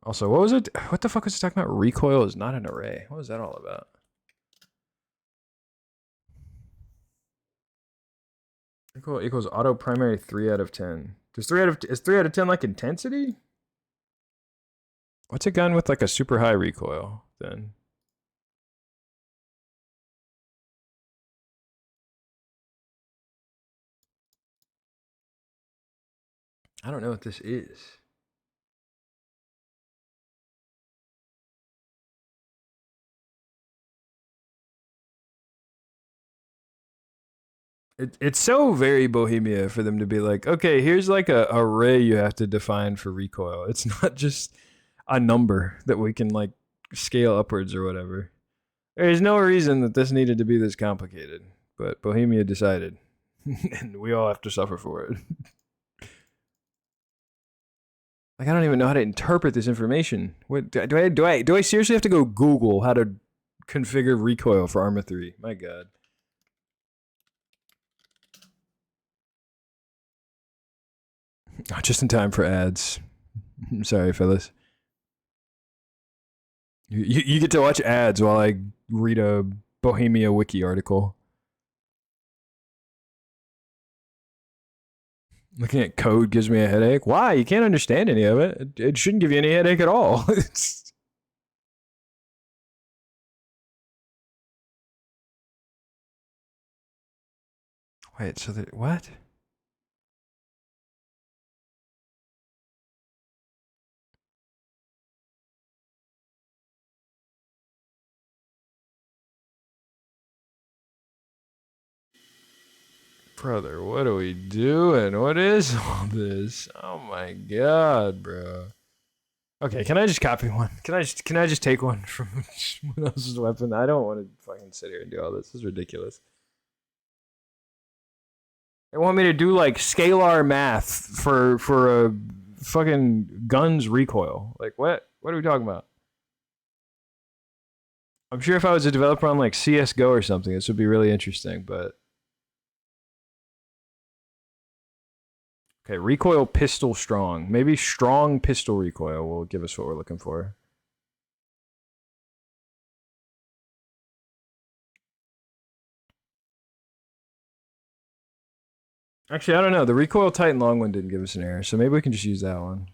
Also, what was it? What the fuck was it talking about? Recoil is not an array. What was that all about? Recoil equals auto primary 3 out of 10. Is 3 out of 10 like intensity? What's a gun with like a super high recoil then? I don't know what this is. It's so very Bohemia for them to be like, okay, here's like a array you have to define for recoil. It's not just a number that we can like scale upwards or whatever. There's no reason that this needed to be this complicated, but Bohemia decided, and we all have to suffer for it. Like I don't even know how to interpret this information. What do I seriously have to go Google how to configure recoil for ArmA 3? My God. Oh, just in time for ads. Sorry, fellas. You get to watch ads while I read a Bohemia wiki article. Looking at code gives me a headache. Why? You can't understand any of it. It shouldn't give you any headache at all. Wait, so what? Brother, what are we doing? What is all this? Oh my God, bro. Okay, can I just copy one? Can I just take one from someone else's weapon? I don't want to fucking sit here and do all this. This is ridiculous. They want me to do like scalar math for a fucking gun's recoil. Like what? What are we talking about? I'm sure if I was a developer on like CS:GO or something, this would be really interesting, but okay, recoil pistol strong. Maybe strong pistol recoil will give us what we're looking for. Actually, I don't know. The recoil tight and long one didn't give us an error, so maybe we can just use that one.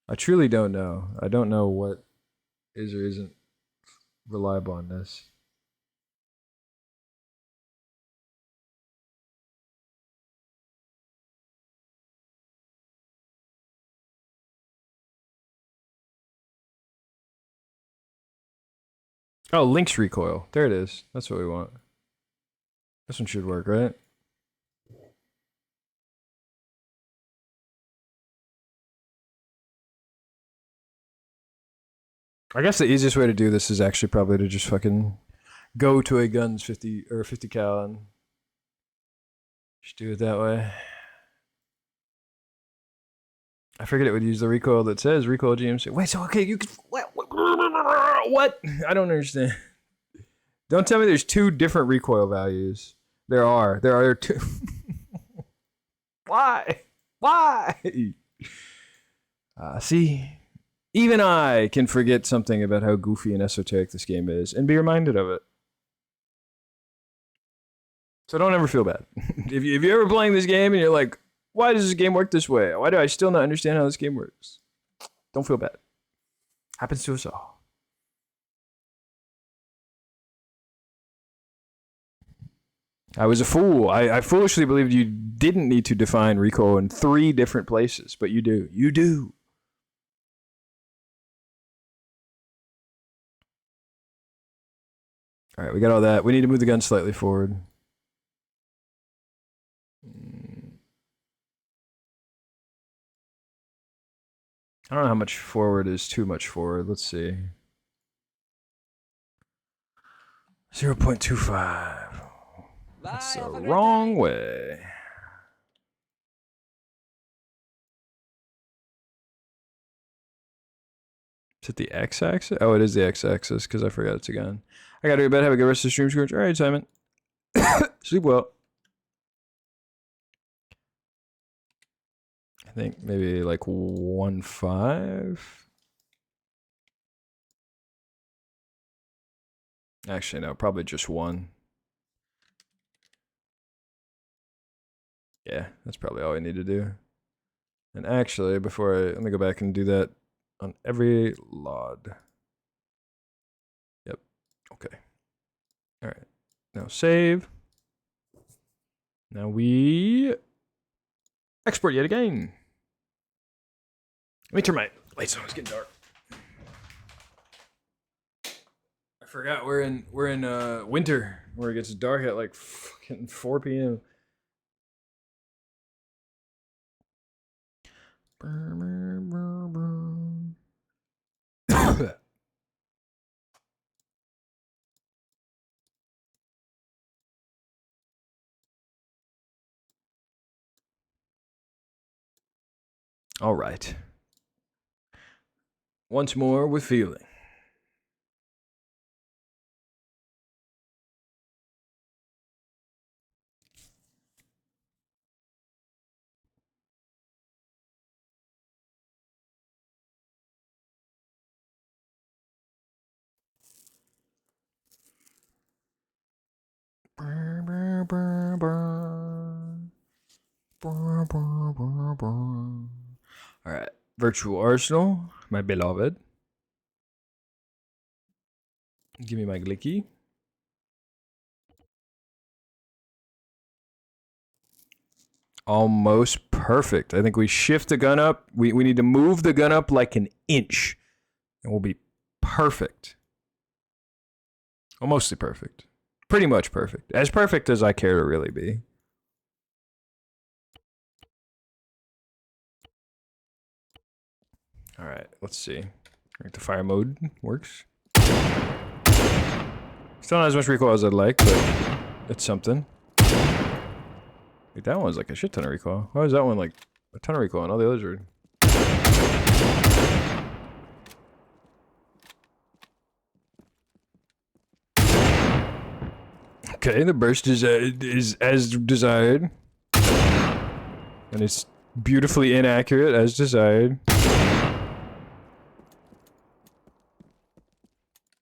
I truly don't know. I don't know what is or isn't reliable on this. Oh, Lynx recoil. There it is. That's what we want. This one should work, right? I guess the easiest way to do this is actually probably to just fucking go to a gun's 50 or 50 cal and just do it that way. I figured it would use the recoil that says recoil GMC. Wait, so okay, you can what? I don't understand. Don't tell me there's two different recoil values. There are two. Why? See, even I can forget something about how goofy and esoteric this game is and be reminded of it. So don't ever feel bad. if you're ever playing this game and you're like, why does this game work this way? Why do I still not understand how this game works? Don't feel bad. Happens to us all. I was a fool. I foolishly believed you didn't need to define recoil in 3 different places, but you do. You do. All right, we got all that. We need to move the gun slightly forward. I don't know how much forward is too much forward. Let's see. 0.25. That's the wrong way. Is it the x-axis? Oh, it is the x-axis because I forgot it's a gun. I gotta go to bed. Have a good rest of the stream, Scourge. All right, Simon. Sleep well. I think maybe like 1.5. Actually, no, probably just 1. Yeah, that's probably all I need to do. And actually, let me go back and do that on every LOD. Yep. Okay. All right. Now save. Now we export yet again. Let me turn my lights on. It's getting dark. I forgot we're in winter where it gets dark at like fucking 4 p.m. All right. Once more with feeling. All right. Virtual Arsenal, my beloved. Give me my glicky. Almost perfect. I think we shift the gun up. We need to move the gun up like an inch. And we'll be perfect. Well, mostly perfect. Pretty much perfect. As perfect as I care to really be. All right, let's see. The fire mode works. Still not as much recoil as I'd like, but it's something. Like that one's like a shit ton of recoil. Why is that one like a ton of recoil and all the others are... Okay, the burst is as desired. And it's beautifully inaccurate as desired.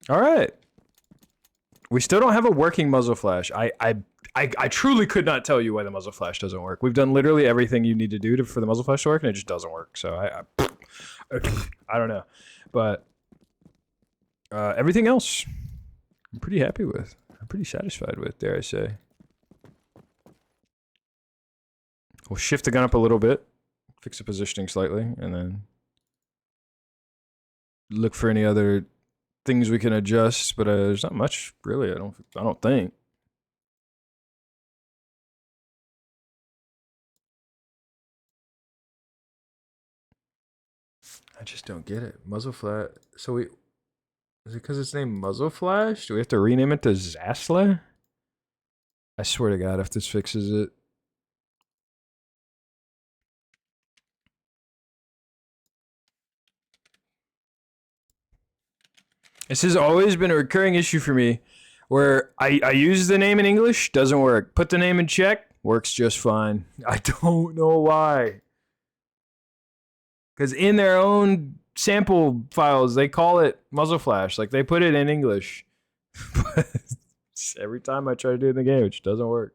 Alright. We still don't have a working muzzle flash. I truly could not tell you why the muzzle flash doesn't work. We've done literally everything you need to do for the muzzle flash to work, and it just doesn't work. So I don't know. But everything else, I'm pretty happy with. I'm pretty satisfied with, dare I say. We'll shift the gun up a little bit, fix the positioning slightly, and then look for any other things we can adjust. But there's not much really. I don't think. I just don't get it. Muzzle flash. So is it because it's named Muzzle Flash? Do we have to rename it to Zasla? I swear to God, if this fixes it. This has always been a recurring issue for me, where I use the name in English, doesn't work. Put the name in Czech, works just fine. I don't know why. Because in their own sample files, they call it muzzle flash. Like, they put it in English. But every time I try to do it in the game, it just doesn't work.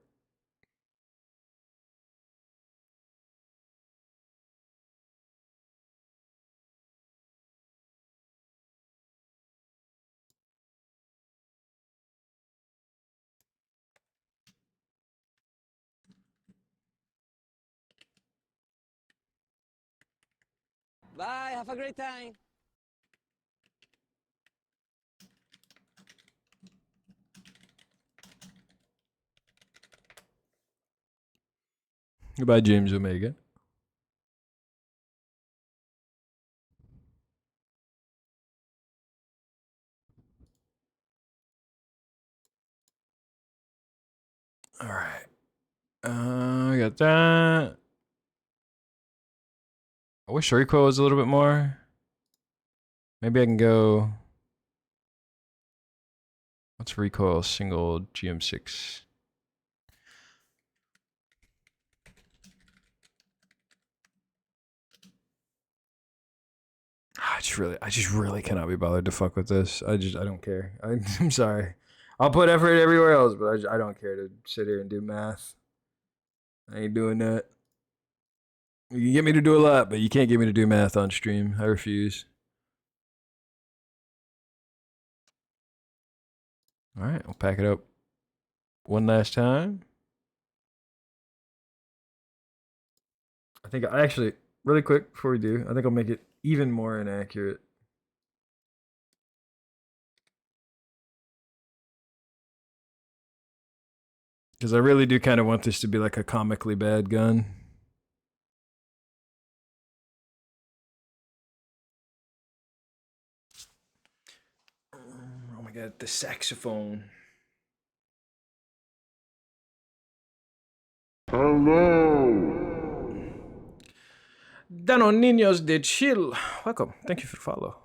Bye, have a great time. Goodbye, James Omega. All right. I got that. I wish recoil was a little bit more. Maybe I can go. What's recoil single GM6? I just really cannot be bothered to fuck with this. I don't care. I'm sorry. I'll put effort everywhere else, but I don't care to sit here and do math. I ain't doing that. You can get me to do a lot, but you can't get me to do math on stream. I refuse. All right, I'll pack it up one last time. I think I actually, really quick before we do, I think I'll make it even more inaccurate. Because I really do kind of want this to be like a comically bad gun. Oh my god, the saxophone. Hello. Dano Niños de Chill. Welcome. Thank you for the follow.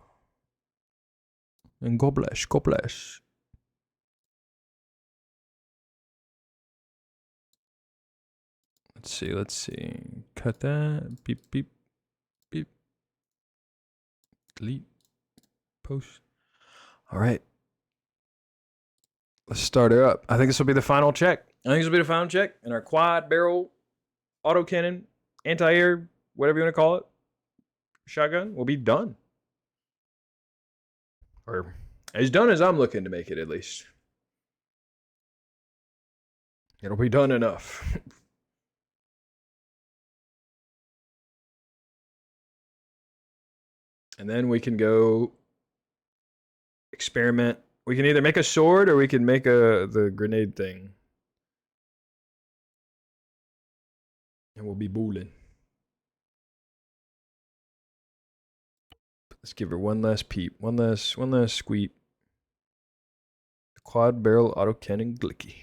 And God bless. God bless. Let's see. Let's see. Cut that. Beep, beep, beep. Delete. Post. All right. Let's start her up. I think this will be the final check. And our quad barrel autocannon, anti-air, whatever you want to call it, shotgun will be done. Or as done as I'm looking to make it, at least. It'll be done enough. And then we can go experiment. We can either make a sword or we can make the grenade thing. And we'll be booling. Let's give her one last peep. One last squeep. Quad barrel autocannon glicky.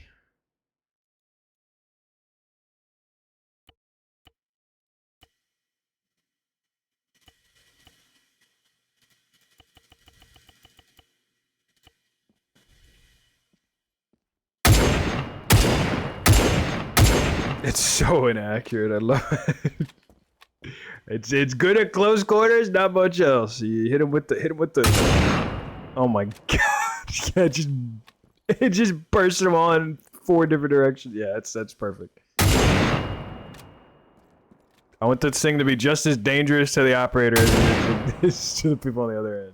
It's so inaccurate. I love it. It's good at close quarters, not much else. You hit him with the. Oh my god! Yeah, it just bursts him on in 4 different directions. Yeah, that's perfect. I want this thing to be just as dangerous to the operator as it is to the people on the other end.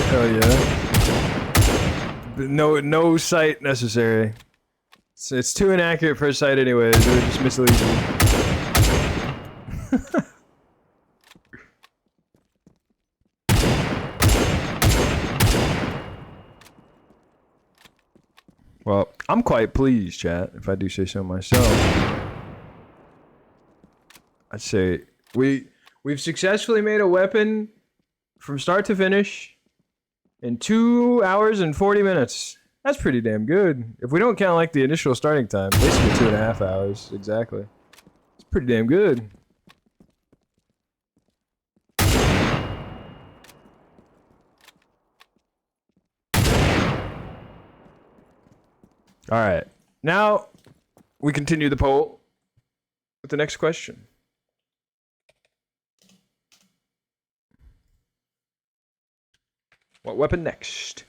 Hell yeah. No sight necessary. It's too inaccurate for a sight anyways. It would just mislead you. Well, I'm quite pleased, chat, if I do say so myself. I'd say we've successfully made a weapon from start to finish in 2 hours and 40 minutes. That's pretty damn good. If we don't count like the initial starting time, basically 2.5 hours exactly. It's pretty damn good. All right, now we continue the poll with the next question. What weapon next?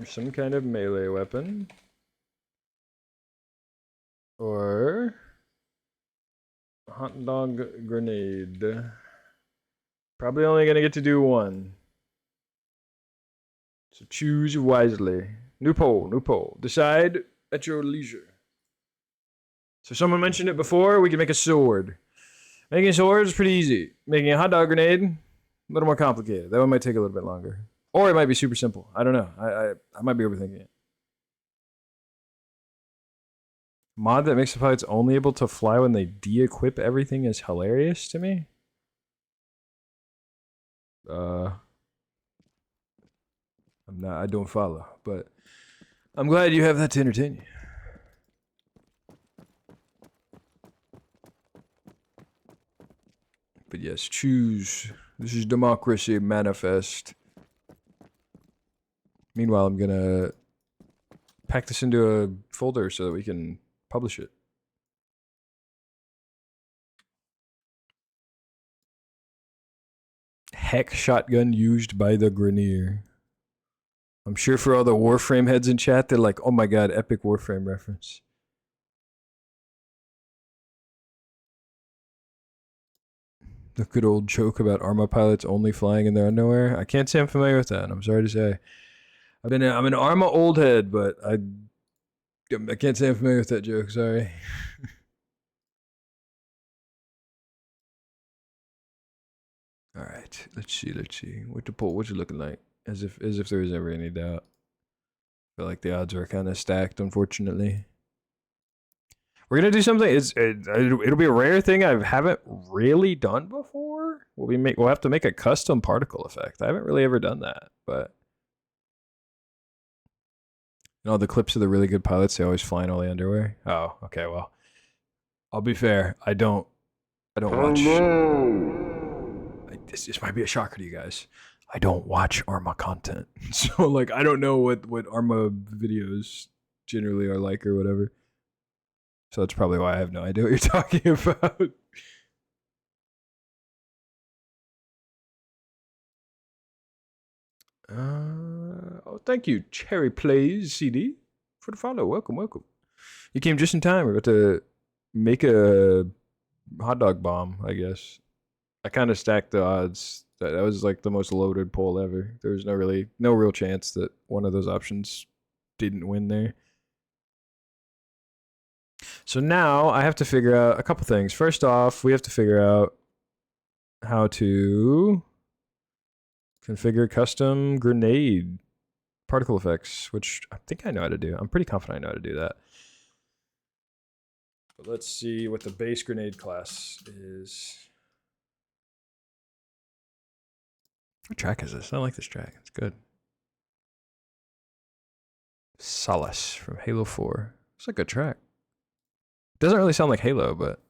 Some kind of melee weapon. Or a hot dog grenade. Probably only gonna get to do one. So choose wisely. New poll. Decide at your leisure. So someone mentioned it before, we can make a sword. Making a sword is pretty easy. Making a hot dog grenade, a little more complicated. That one might take a little bit longer. Or it might be super simple. I don't know. I might be overthinking it. Mod that makes the pilots only able to fly when they de-equip everything is hilarious to me. I don't follow, but I'm glad you have that to entertain you. But yes, choose. This is democracy manifest. Meanwhile, I'm gonna pack this into a folder so that we can publish it. Heck shotgun used by the Grenier. I'm sure for all the Warframe heads in chat, they're like, oh my god, epic Warframe reference. The good old joke about ArmA pilots only flying in their underwear. I can't say I'm familiar with that. I'm sorry to say. I'm an ArmA old head, but I can't say I'm familiar with that joke. Sorry. All right, let's see. What the poll? What's it looking like? As if there was ever any doubt. I feel like the odds are kind of stacked, unfortunately. We're gonna do something. It'll be a rare thing I haven't really done before. We'll have to make a custom particle effect. I haven't really ever done that, but you know the clips of the really good pilots, they always fly in all the underwear. Oh, okay. Well, I'll be fair. I don't watch. This might be a shocker to you guys. I don't watch ArmA content, so like I don't know what ArmA videos generally are like or whatever. So that's probably why I have no idea what you're talking about. Oh, thank you, Cherry Plays CD, for the follow. Welcome. You came just in time. We're about to make a hot dog bomb, I guess. I kind of stacked the odds. That was like the most loaded poll ever. There was no real chance that one of those options didn't win there. So now I have to figure out a couple things. First off, we have to figure out how to configure custom grenade particle effects, which I think I know how to do. I'm pretty confident I know how to do that. But let's see what the base grenade class is. What track is this? I like this track. It's good. Solace from Halo 4. It's a good track. Doesn't really sound like Halo, but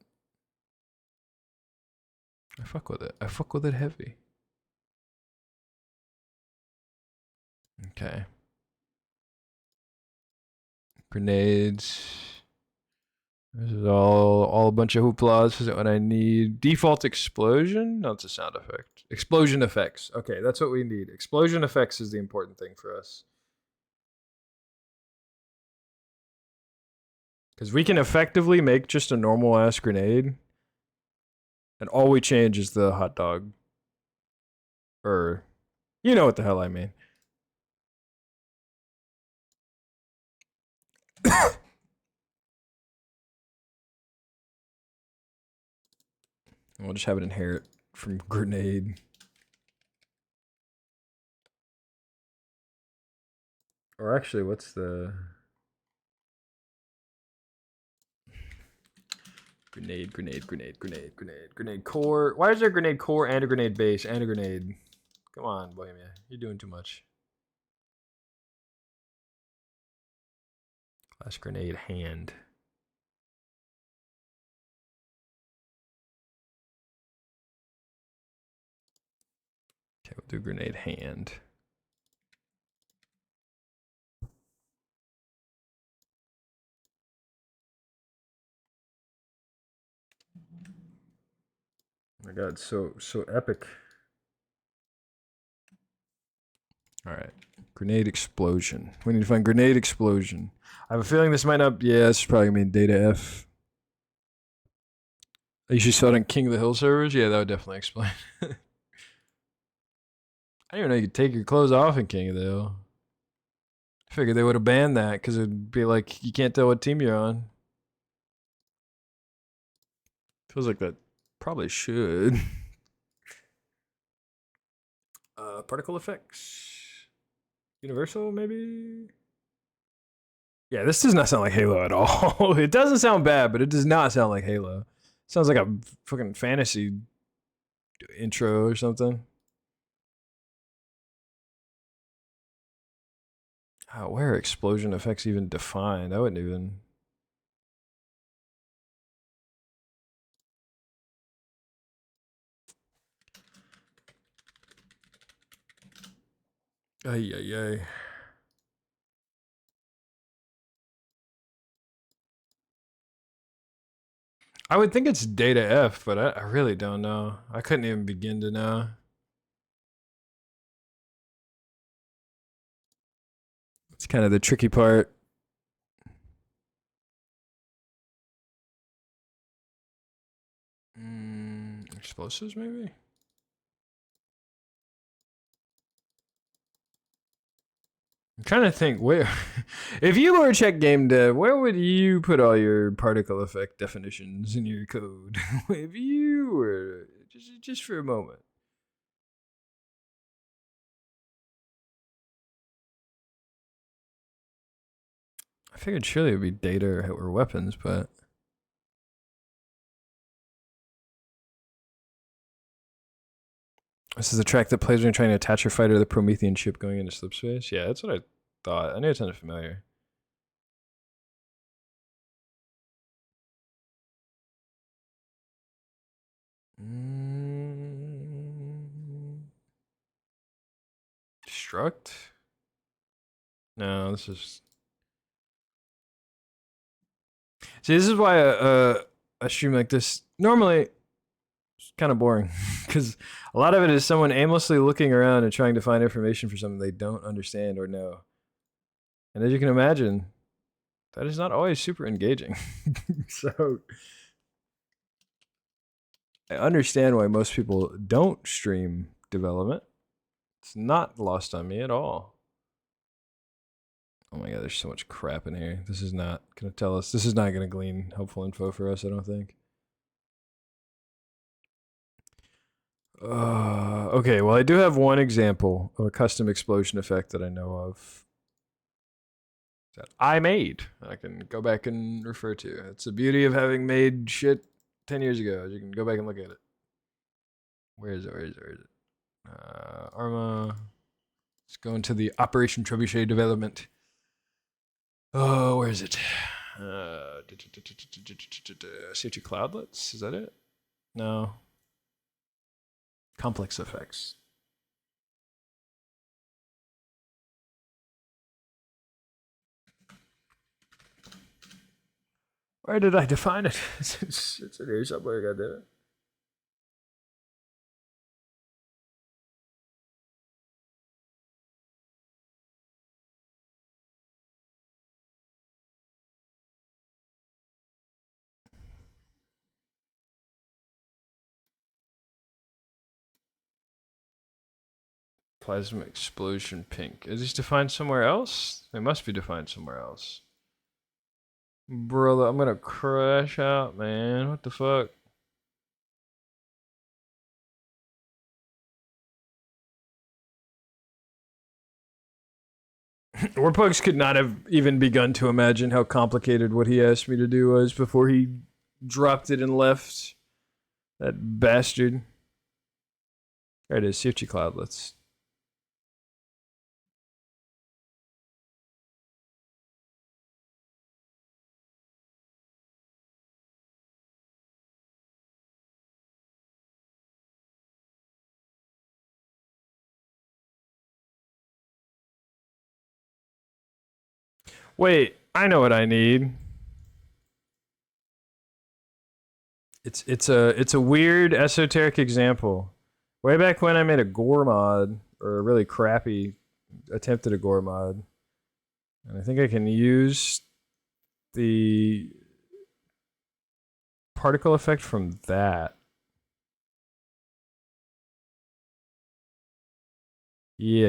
I fuck with it. I fuck with it heavy. Okay. Grenades. This is all a bunch of hooplas. This is what I need. Default explosion? No, it's a sound effect. Explosion effects. Okay, that's what we need. Explosion effects is the important thing for us. Because we can effectively make just a normal ass grenade. And all we change is the hot dog. Or, you know what the hell I mean. We'll just have it inherit from grenade. Or actually, what's the... Grenade core. Why is there a grenade core and a grenade base and a grenade? Come on, Bohemia. You're doing too much. Class grenade hand. Okay, we'll do grenade hand. Oh my god, so epic. Alright. Grenade explosion. We need to find grenade explosion. I have a feeling this might not... Yeah, this is probably going to mean data F. I usually saw it on King of the Hill servers? Yeah, that would definitely explain. I didn't even know you could take your clothes off in King of the Hill. I figured they would have banned that because it'd be like, you can't tell what team you're on. Feels like that probably should. Particle effects. Universal, maybe? Yeah, this does not sound like Halo at all. It doesn't sound bad, but it does not sound like Halo. It sounds like a fucking fantasy intro or something. Where are explosion effects even defined? I wouldn't even... Ay, ay, ay. I would think it's data F, but I really don't know. I couldn't even begin to know. It's kind of the tricky part. Explosives, maybe? I'm trying to think where. If you were check game dev, where would you put all your particle effect definitions in your code? If you were just for a moment. I figured surely it would be data or weapons, but this is the track that plays when you're trying to attach your fighter to the Promethean ship going into slip space. Yeah, that's what I thought. I knew it sounded familiar. Destruct? No, this is. See, this is why a stream like this normally is kind of boring because a lot of it is someone aimlessly looking around and trying to find information for something they don't understand or know. And as you can imagine, that is not always super engaging. So I understand why most people don't stream development. It's not lost on me at all. Oh my god, there's so much crap in here. This is not going to tell us. This is not going to glean helpful info for us, I don't think. Okay, well, I do have one example of a custom explosion effect that I know of that I made. I can go back and refer to. It's the beauty of having made shit 10 years ago. You can go back and look at it. Where is it? Where is it? Where is it? ArmA. Let's go into the Operation Trebuchet development. Oh, where is it? Safety cloudlets? Is that it? No. Complex effects. Where did I define it? It's in here somewhere, goddammit. Plasma explosion pink. Is this defined somewhere else? It must be defined somewhere else. Brother, I'm gonna crash out, man. What the fuck? Warpugs could not have even begun to imagine how complicated what he asked me to do was before he dropped it and left. That bastard. There it is, safety cloudlets. Wait, I know what I need. It's a weird esoteric example. Way back when I made a gore mod, or a really crappy attempt at a gore mod, and I think I can use the particle effect from that. Yeah.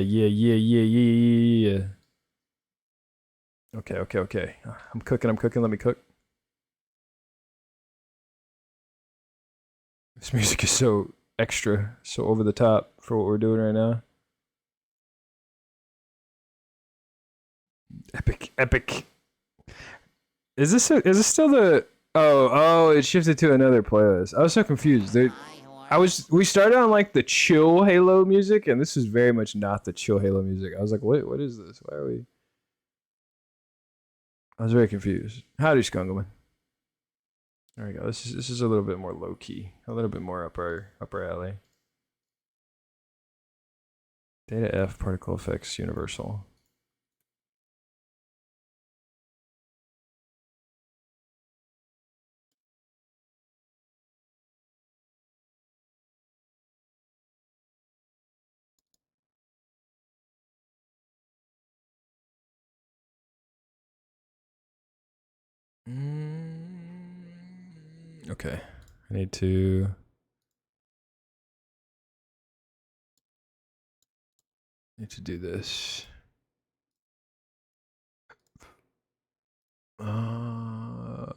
Okay. I'm cooking. Let me cook. This music is so extra, so over the top for what we're doing right now. Epic. Is this still the? Oh, it shifted to another playlist. I was so confused. We started on like the chill Halo music, and this is very much not the chill Halo music. I was like, what is this? Why are we? I was very confused. Howdy, Skungleman. There we go. This is a little bit more low key, a little bit more up our alley. Data F particle effects universal. Okay. I need to do this. Where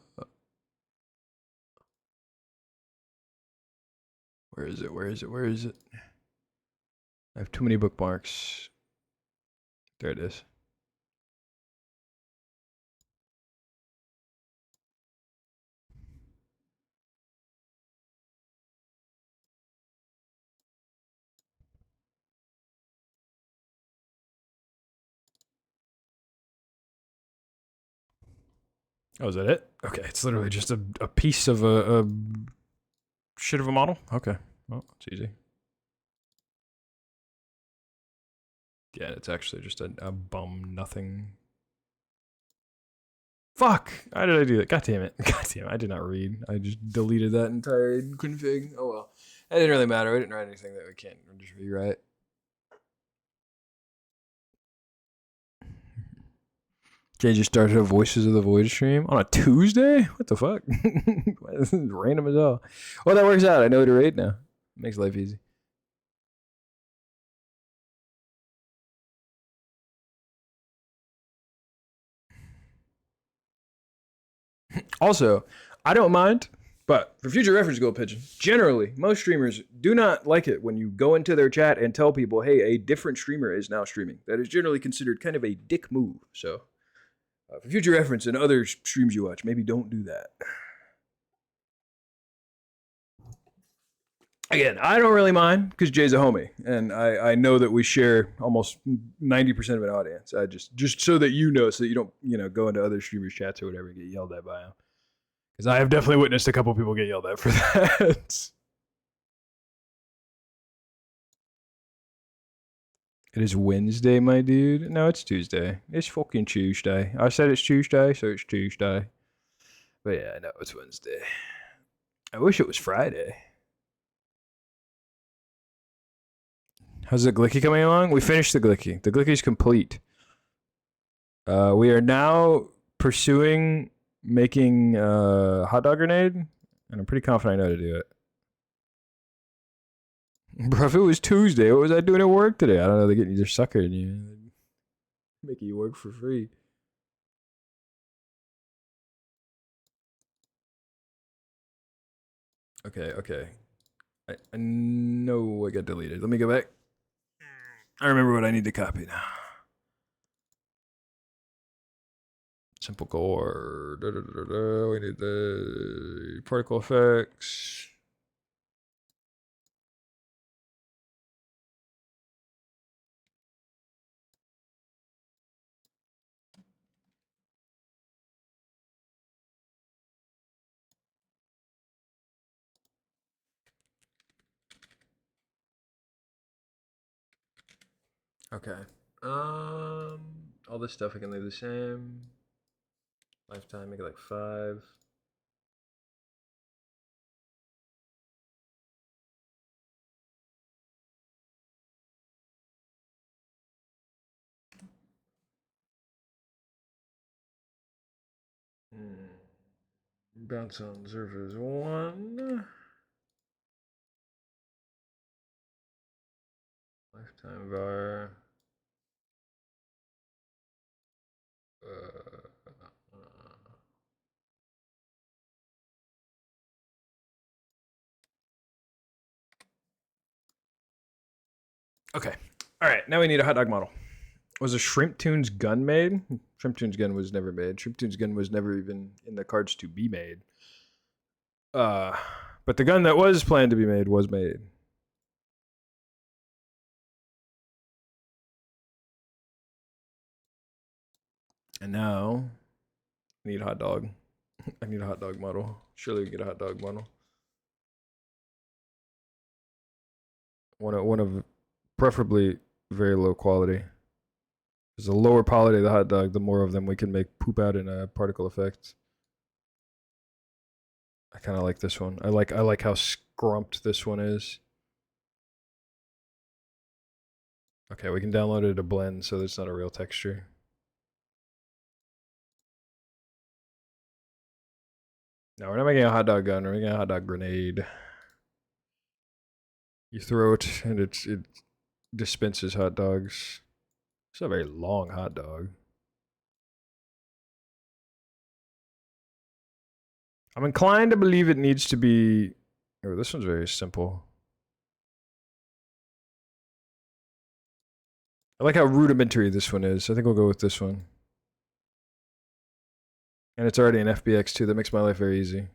is it? Where is it? Where is it? I have too many bookmarks. There it is. Oh, is that it? Okay, it's literally just a piece of a shit of a model? Okay, well, it's easy. Yeah, it's actually just a bum nothing. Fuck! How did I do that? God damn it. God damn it, I did not read. I just deleted that entire config. Oh well. It didn't really matter. I didn't write anything that we can't just rewrite. Jay just started a Voices of the Void stream on a Tuesday? What the fuck? This is random as hell. Well, that works out. I know who to rate now. Makes life easy. Also, I don't mind, but for future reference, Gold Pigeon, generally, most streamers do not like it when you go into their chat and tell people, hey, a different streamer is now streaming. That is generally considered kind of a dick move. So, for future reference and other streams you watch, maybe don't do that. Again, I don't really mind because Jay's a homie, and I know that we share almost 90% of an audience. I just so that you know, so that you don't go into other streamers' chats or whatever and get yelled at by them. Because I have definitely witnessed a couple people get yelled at for that. It is Wednesday, my dude. No, it's Tuesday. It's fucking Tuesday. I said it's Tuesday, so it's Tuesday. But yeah, no, it's Wednesday. I wish it was Friday. How's the Glicky coming along? We finished the Glicky. The Glicky's complete. We are now pursuing making hot dog grenade, and I'm pretty confident I know how to do it. Bro, if it was Tuesday, what was I doing at work today? I don't know. They're getting either suckered you, making you work for free. Okay. I know I got deleted. Let me go back. I remember what I need to copy now. Simple core. We need the particle effects. Okay. All this stuff I can leave the same. Lifetime, make it like 5. Bounce on surface 1. Lifetime var. Okay. All right. Now we need a hot dog model. Was a Shrimp Tunes gun made? Shrimp Tunes gun was never made. Shrimp Tunes gun was never even in the cards to be made. But the gun that was planned to be made was made. And now I need a hot dog. I need a hot dog model. Surely we can get a hot dog model. One of preferably very low quality. Because the lower quality of the hot dog, the more of them we can make poop out in a particle effect. I kind of like this one. I like how scrumped this one is. Okay, we can download it to blend, so there's not a real texture. No, we're not making a hot dog gun. We're making a hot dog grenade. You throw it, and it dispenses hot dogs. It's a very long hot dog. I'm inclined to believe it needs to be... Oh, this one's very simple. I like how rudimentary this one is. I think we'll go with this one. And it's already an FBX too. That makes my life very easy.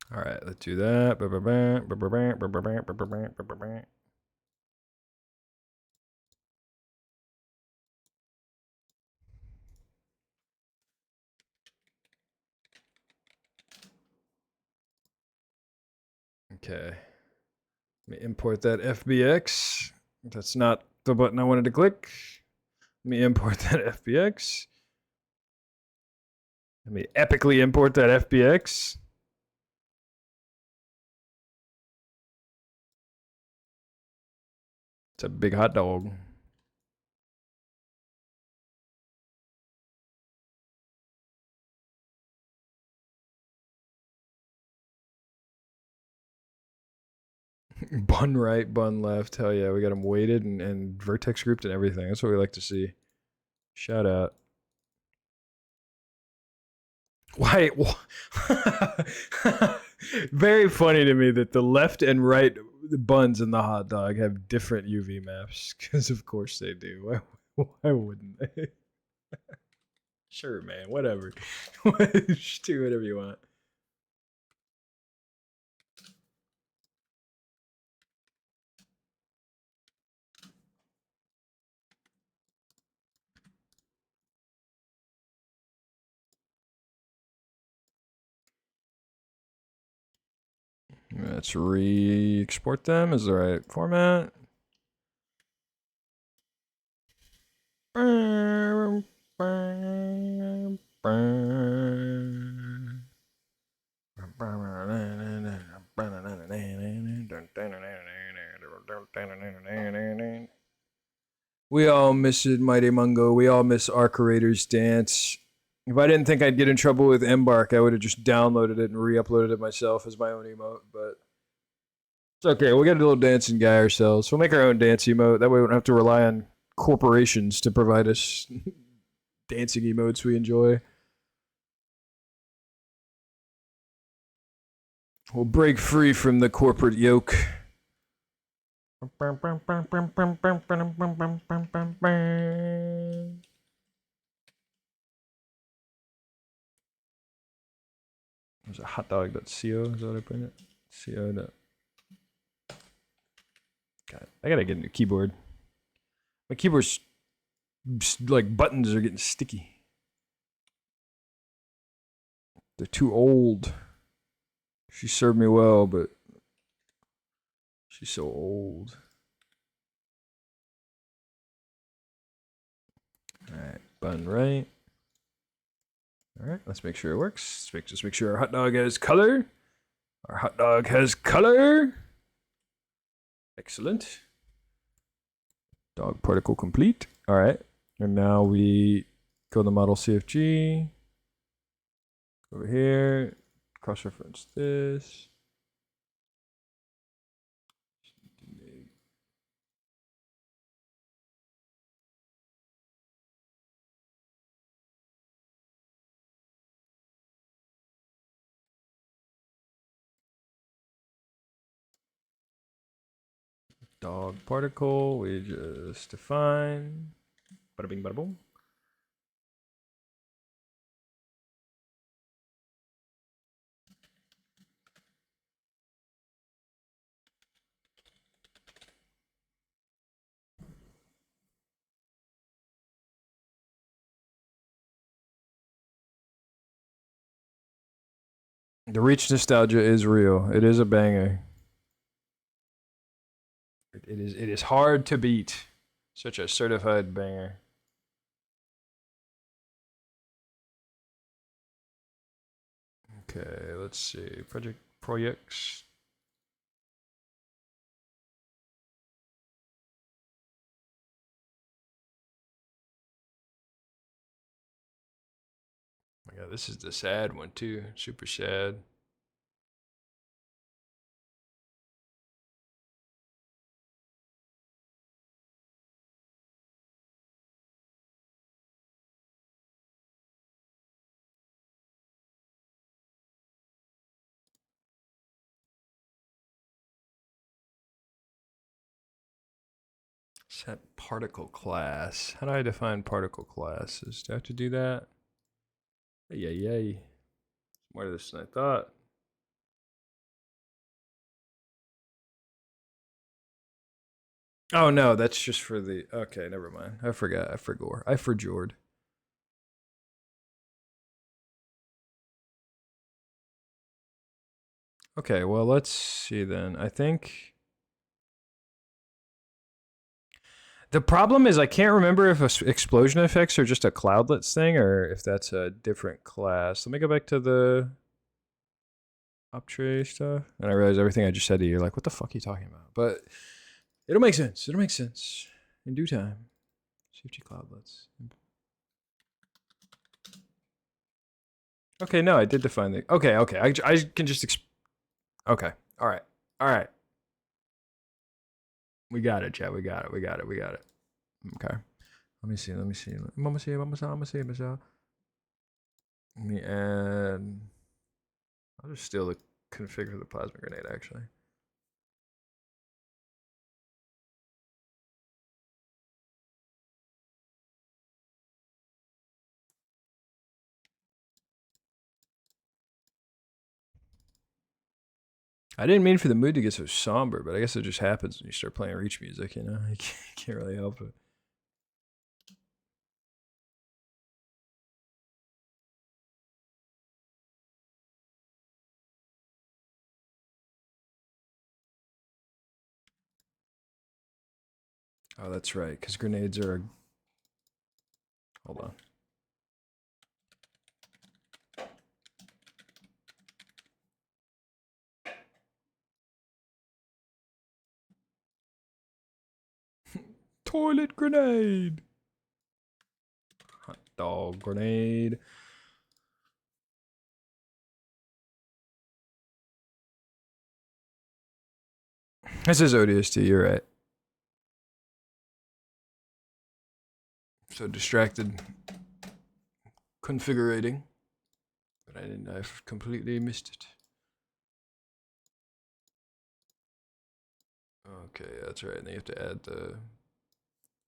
All right, let's do that. Okay. Let me import that FBX. That's not the button I wanted to click. Let me import that FBX. Let me epically import that FBX. It's a big hot dog. Bun right, bun left. Hell yeah, we got them weighted and vertex grouped and everything. That's what we like to see. Shout out. Why? Very funny to me that the left and right buns in the hot dog have different UV maps. Because of course they do. Why wouldn't they? Sure, man. Whatever. Just do whatever you want. Let's re-export them as the right format. We all miss it, Mighty Mungo. We all miss our creator's dance. If I didn't think I'd get in trouble with Embark, I would have just downloaded it and re-uploaded it myself as my own emote, but it's okay. We'll get a little dancing guy ourselves. We'll make our own dance emote. That way we don't have to rely on corporations to provide us dancing emotes we enjoy. We'll break free from the corporate yoke. There's a hotdog.co, is that what I put in it? Co. God, I gotta get a new keyboard. My keyboard's like buttons are getting sticky. They're too old. She served me well, but she's so old. Alright, button right. Alright, let's make sure it works. Just make sure our hot dog has color. Our hot dog has color. Excellent. Dog particle complete. Alright, and now we go to the model CFG. Over here, cross-reference this. Dog particle, we just define. Bada bing, bada boom. The Reach nostalgia is real. It is a banger. It is hard to beat. Such a certified banger. Okay, let's see. Projects. Oh my god, this is the sad one too. Super sad. Set particle class. How do I define particle classes? Do I have to do that? Yay. More of this than I thought. Oh no, that's just for the. Okay, never mind. I forgot. I forjored. Okay, well, let's see then. I think the problem is I can't remember if explosion effects are just a cloudlets thing or if that's a different class. Let me go back to the uptray stuff. And I realize everything I just said to you, you're like, what the fuck are you talking about? But it'll make sense. It'll make sense in due time. Safety cloudlets. Okay, no, I did define the. Okay. I can just. Okay. All right. We got it, Chad. We got it. Okay. Let me see. Let me add. I'll just steal the config for the plasma grenade, actually. I didn't mean for the mood to get so somber, but I guess it just happens when you start playing Reach music, you know? You can't really help it. Oh, that's right, because grenades are... Hold on. Toilet grenade! Hot dog grenade. This is ODST, you're right. So distracted configurating, but I've completely missed it. Okay, that's right. And then you have to add the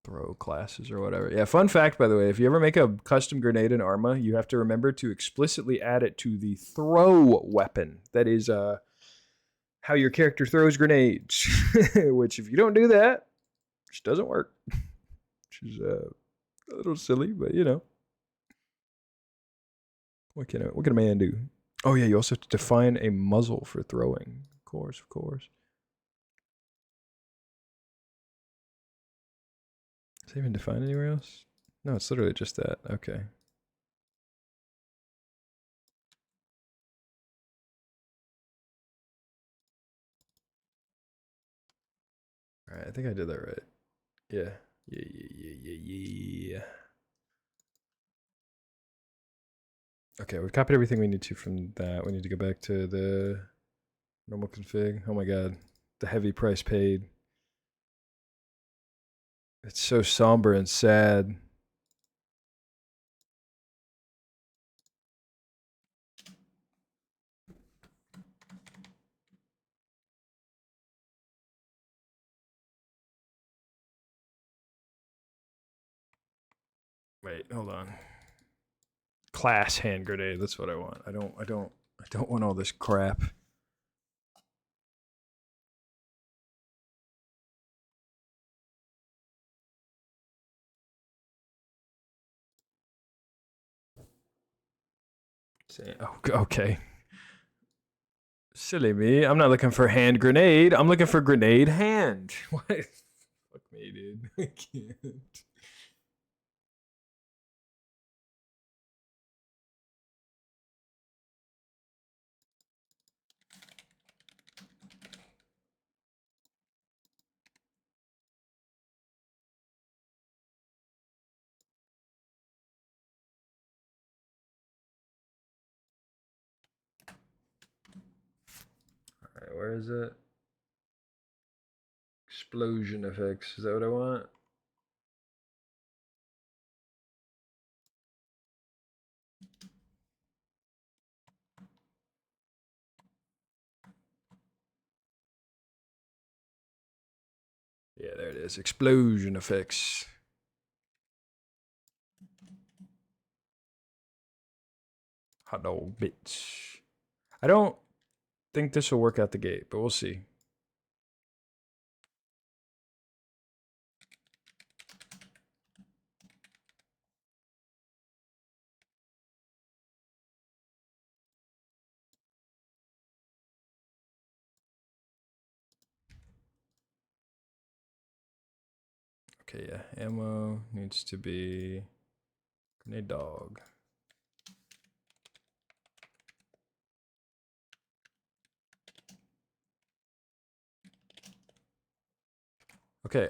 throw classes or whatever. Yeah, fun fact, by the way, if you ever make a custom grenade in ArmA, you have to remember to explicitly add it to the throw weapon. That is how your character throws grenades, which if you don't do that, which doesn't work, which is a little silly, but you know. What can a man do? Oh yeah, you also have to define a muzzle for throwing. Of course. Is it even defined anywhere else? No, it's literally just that. Okay. All right, I think I did that right. Yeah. Okay, we've copied everything we need to from that. We need to go back to the normal config. Oh my god, the heavy price paid. It's so somber and sad. Wait, hold on. Class hand grenade. That's what I want. I don't want all this crap. Oh, okay. Silly me. I'm not looking for hand grenade. I'm looking for grenade hand. What? Fuck me, dude. I can't. Alright, where is it? Explosion effects. Is that what I want? Yeah, there it is. Explosion effects. Hot dog bits. I don't think this will work out the gate, but we'll see. Okay, yeah. Ammo needs to be grenade dog. Okay,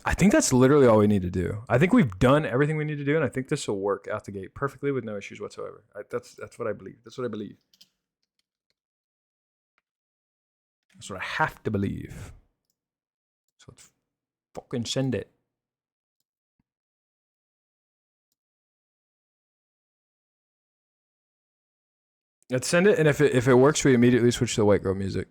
I think that's literally all we need to do. I think we've done everything we need to do, and I think this will work out the gate perfectly with no issues whatsoever. That's what I believe. That's what I believe. That's what I have to believe. So let's fucking send it. Let's send it, and if it works, we immediately switch to the white girl music.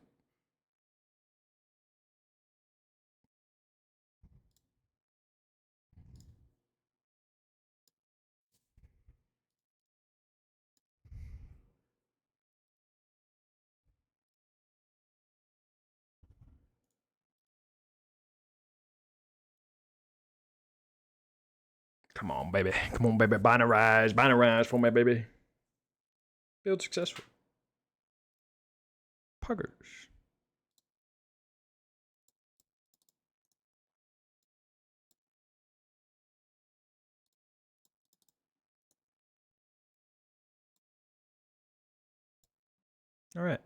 Come on, baby. Come on, baby. Binarize for my baby. Build successful. Puggers. All right.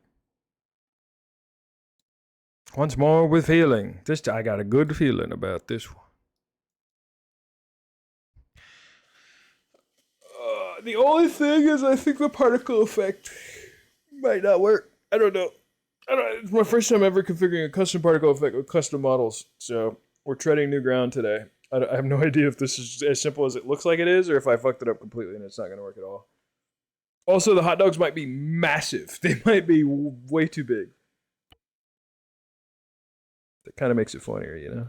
Once more with feeling. I got a good feeling about this one. The only thing is, I think the particle effect might not work. I don't know. It's my first time ever configuring a custom particle effect with custom models, so we're treading new ground today. I have no idea if this is as simple as it looks like it is, or if I fucked it up completely and it's not going to work at all. Also, the hot dogs might be massive. They might be way too big. That kind of makes it funnier, you know?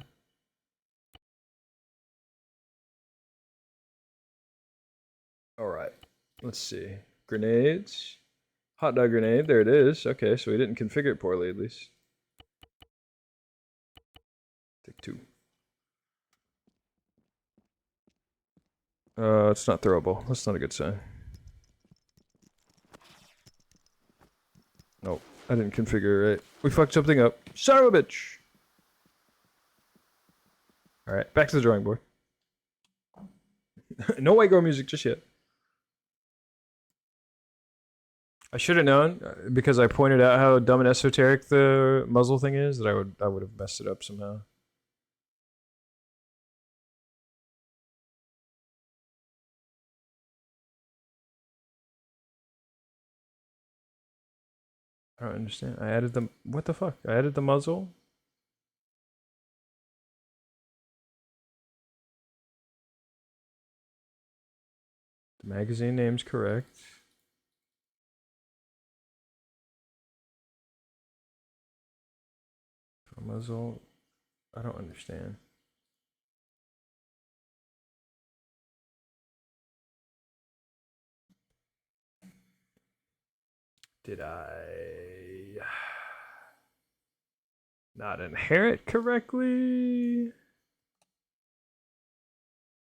All right. Let's see. Grenades. Hot dog grenade. There it is. Okay, so we didn't configure it poorly, at least. Take two. It's not throwable. That's not a good sign. Nope. I didn't configure it right. We fucked something up. Son of a bitch! Alright, back to the drawing board. No white girl music just yet. I should have known, because I pointed out how dumb and esoteric the muzzle thing is, that I would have messed it up somehow. I don't understand. I added the... What the fuck? I added the muzzle? The magazine name's correct. Muzzle... I don't understand. Did I not inherit correctly?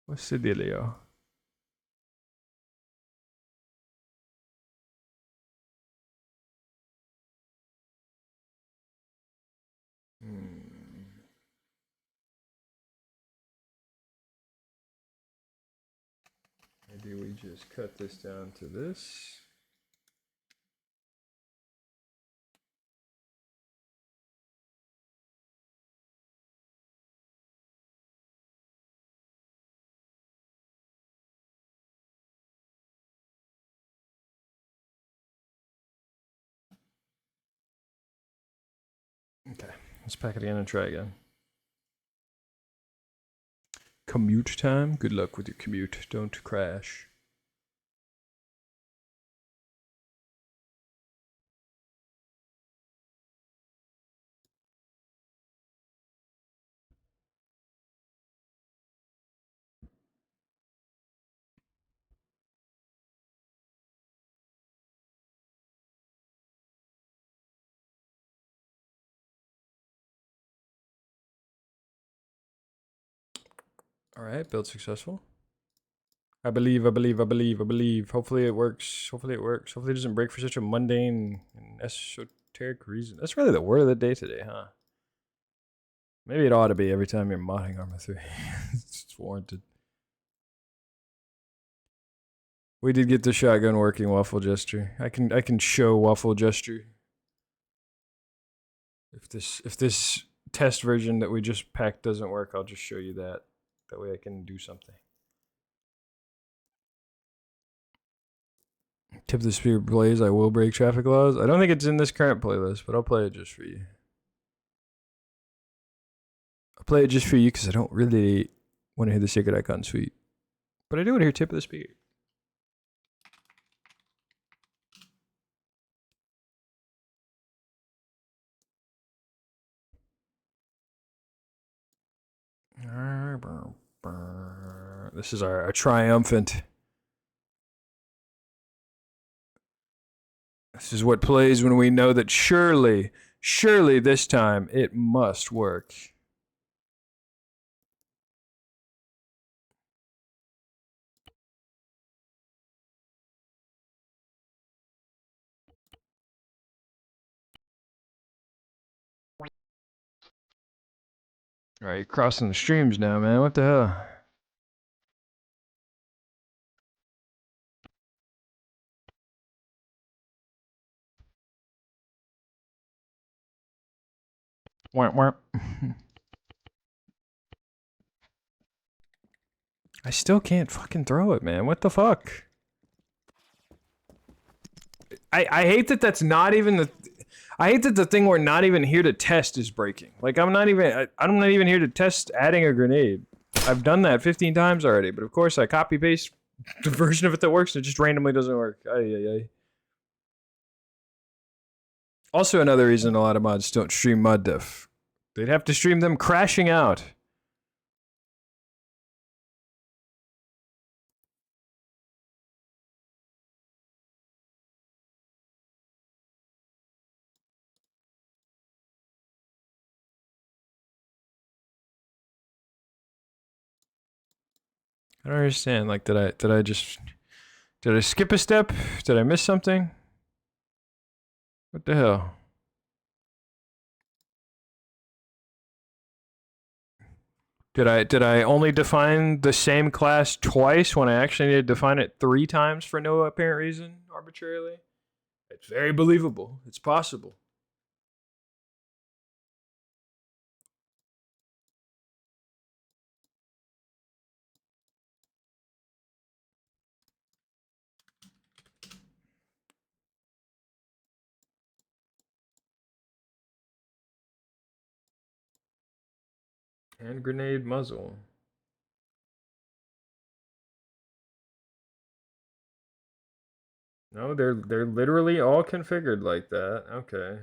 What's the dealio? Maybe we just cut this down to this. Okay, let's pack it again and try again. Commute time. Good luck with your commute. Don't crash. All right, build successful. I believe. Hopefully it works. Hopefully it works. Hopefully it doesn't break for such a mundane and esoteric reason. That's really the word of the day today, huh? Maybe it ought to be every time you're modding ArmA 3. It's warranted. We did get the shotgun working, Waffle Gesture. I can show Waffle Gesture. If this test version that we just packed doesn't work, I'll just show you that. That way I can do something. Tip the speaker plays, I will break traffic laws. I don't think it's in this current playlist, but I'll play it just for you. I'll play it just for you because I don't really want to hear the Sacred Icon Suite. But I do want to hear Tip of the Spear. This is our triumphant. This is what plays when we know that surely this time it must work. All right, you're crossing the streams now, man. What the hell? Wamp, wamp. I still can't fucking throw it, man. What the fuck? I hate that that's not even the... I hate that the thing we're not even here to test is breaking. Like, I'm not even here to test adding a grenade. I've done that 15 times already, but of course I copy-paste the version of it that works and it just randomly doesn't work. Also another reason a lot of mods don't stream mod diff. They'd have to stream them crashing out. I don't understand. Like, did I skip a step? Did I miss something? What the hell? Did I only define the same class twice when I actually need to define it 3 times for no apparent reason, arbitrarily? It's very believable. It's possible. Hand grenade muzzle. No, they're literally all configured like that. Okay.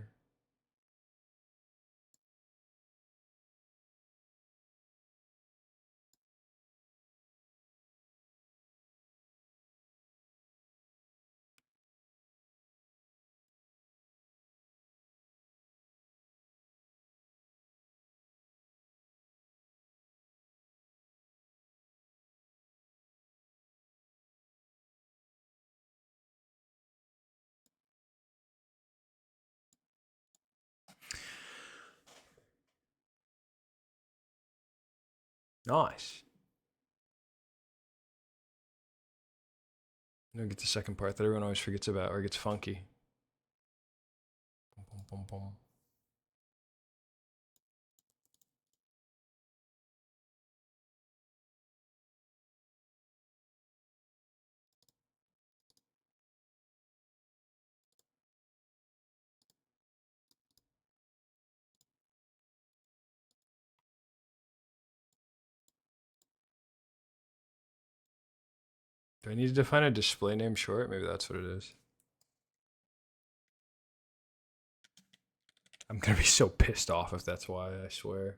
Nice. Now get the second part that everyone always forgets about or gets funky. Boom, boom, boom, boom. Do I need to define a display name short? Maybe that's what it is. I'm gonna be so pissed off if that's why, I swear.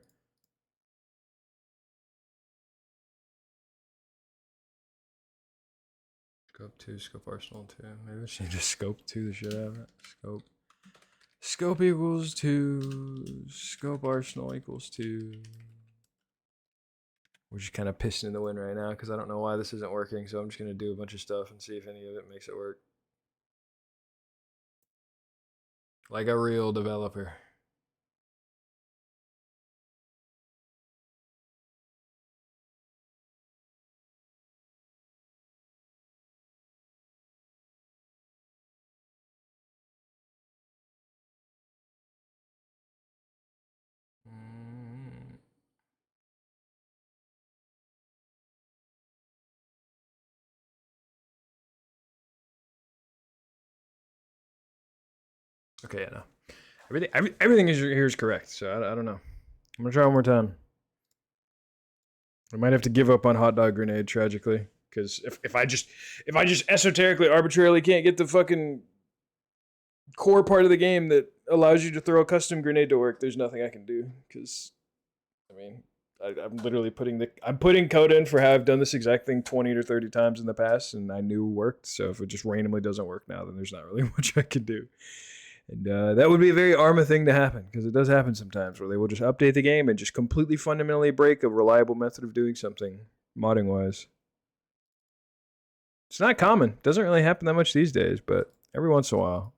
Scope 2, scope arsenal 2. Maybe I should change the scope to the shit out of it. Scope. Scope equals 2. Scope arsenal equals 2. We're just kind of pissing in the wind right now because I don't know why this isn't working. So I'm just going to do a bunch of stuff and see if any of it makes it work. Like a real developer. Okay, yeah, no. Everything here is correct, so I don't know. I'm gonna try one more time. I might have to give up on hot dog grenade tragically, because if I just esoterically arbitrarily can't get the fucking core part of the game that allows you to throw a custom grenade to work, there's nothing I can do. Because I mean, I'm literally putting code in for how I've done this exact thing 20 or 30 times in the past, and I knew worked. So if it just randomly doesn't work now, then there's not really much I can do. And that would be a very ArmA thing to happen, because it does happen sometimes where they will just update the game and just completely fundamentally break a reliable method of doing something, modding wise. It's not common. It doesn't really happen that much these days, but every once in a while.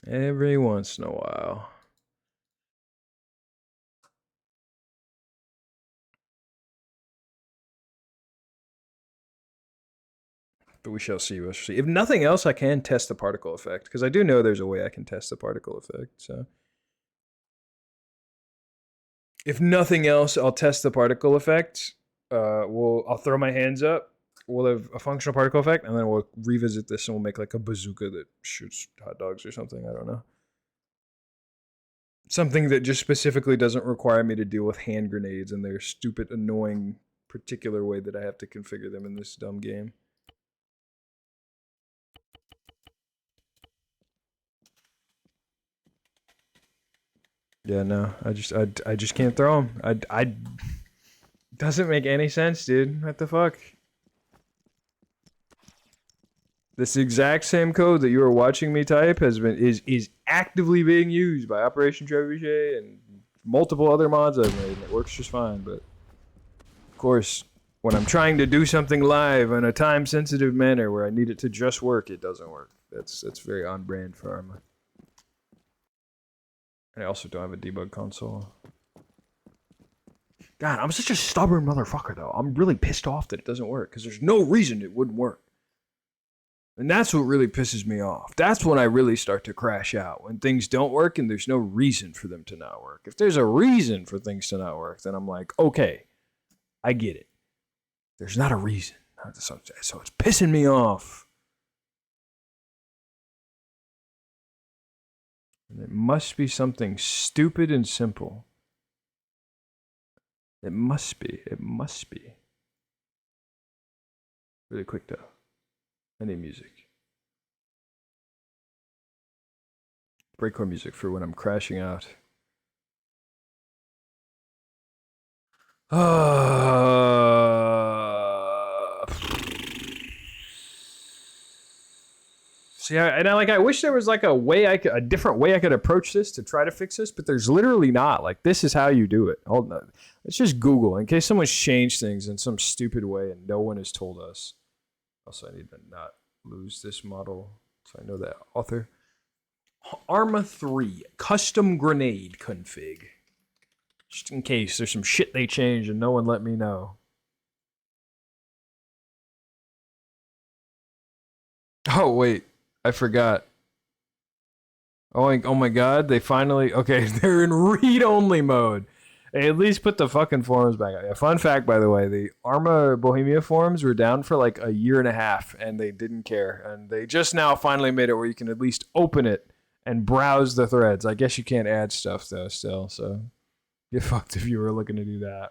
Every once in a while. But we shall see. We shall see. If nothing else, I can test the particle effect, because I do know there's a way I can test the particle effect. So, if nothing else, I'll test the particle effect. I'll throw my hands up. We'll have a functional particle effect, and then we'll revisit this, and we'll make like a bazooka that shoots hot dogs or something. I don't know. Something that just specifically doesn't require me to deal with hand grenades and their stupid, annoying, particular way that I have to configure them in this dumb game. Yeah, no, I just can't throw them. I doesn't make any sense, dude. What the fuck? This exact same code that you are watching me type is actively being used by Operation Trebuchet and multiple other mods I've made, and it works just fine. But of course, when I'm trying to do something live in a time-sensitive manner where I need it to just work, it doesn't work. That's very on brand for ArmA. I also don't have a debug console. God, I'm such a stubborn motherfucker, though. I'm really pissed off that it doesn't work, because there's no reason it wouldn't work. And that's what really pisses me off. That's when I really start to crash out, when things don't work and there's no reason for them to not work. If there's a reason for things to not work, then I'm like, okay, I get it. There's not a reason. So it's pissing me off. And it must be something stupid and simple. It must be. It must be. Really quick though. I need music. Breakcore music for when I'm crashing out. See, I wish there was like a different way I could approach this to try to fix this, but there's literally not. Like, this is how you do it. Hold on. Let's just Google in case someone's changed things in some stupid way and no one has told us. Also, I need to not lose this model, so I know that author. ArmA 3 custom grenade config. Just in case there's some shit they changed and no one let me know. Oh, wait. I forgot. Oh my god, they finally... Okay, they're in read-only mode. They at least put the fucking forums back up. Yeah, fun fact, by the way, the ArmA Bohemia forums were down for like a year and a half, and they didn't care. And they just now finally made it where you can at least open it and browse the threads. I guess you can't add stuff, though, still, so... Get fucked if you were looking to do that.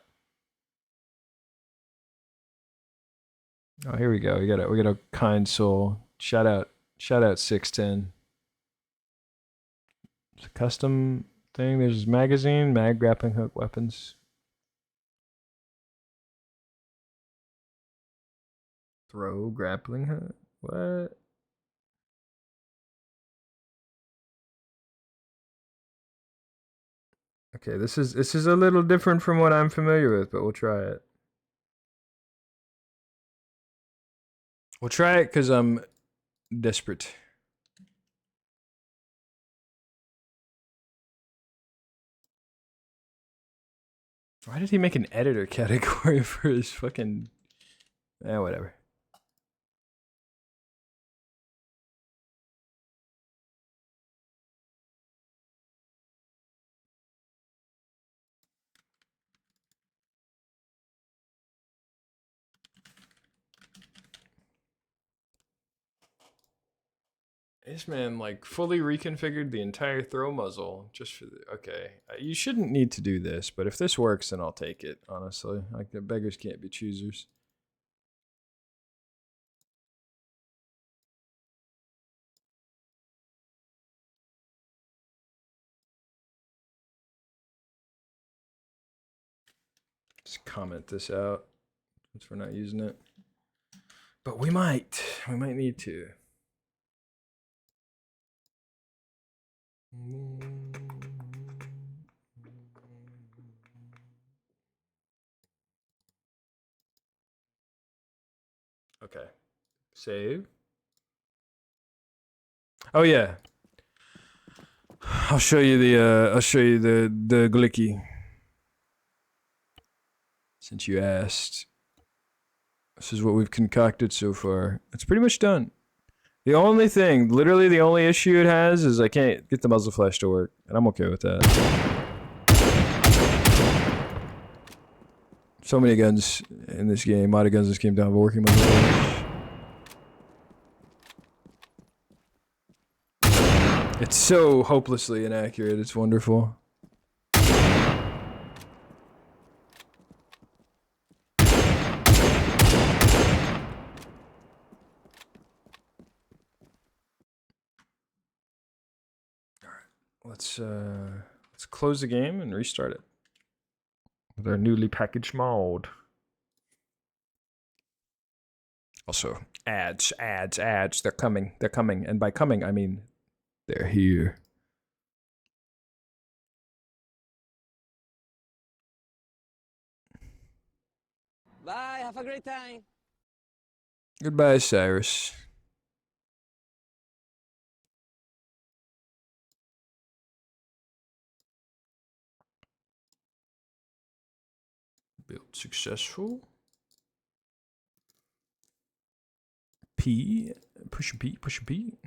Oh, here we go. We got a kind soul. Shout out 610. It's a custom thing. There's magazine, mag grappling hook, weapons. Throw grappling hook. What? Okay, this is a little different from what I'm familiar with, but we'll try it. We'll try it because I'm desperate. Why did he make an editor category for his fucking... whatever. This man like fully reconfigured the entire throw muzzle just for the... Okay, you shouldn't need to do this, but if this works, then I'll take it, honestly. Like, the beggars can't be choosers. Just comment this out since we're not using it. But we might need to. Okay. Save. Oh yeah. I'll show you the glicky. Since you asked. This is what we've concocted so far. It's pretty much done. The only thing, literally the only issue it has is I can't get the muzzle flash to work, and I'm okay with that. So many guns in this game, modded guns just came down for working muzzle flash. It's so hopelessly inaccurate, it's wonderful. Let's close the game and restart it with our newly packaged mod. Also, ads. They're coming. And by coming, I mean they're here. Bye, have a great time. Goodbye, Cyrus. Build successful. P. Push a P.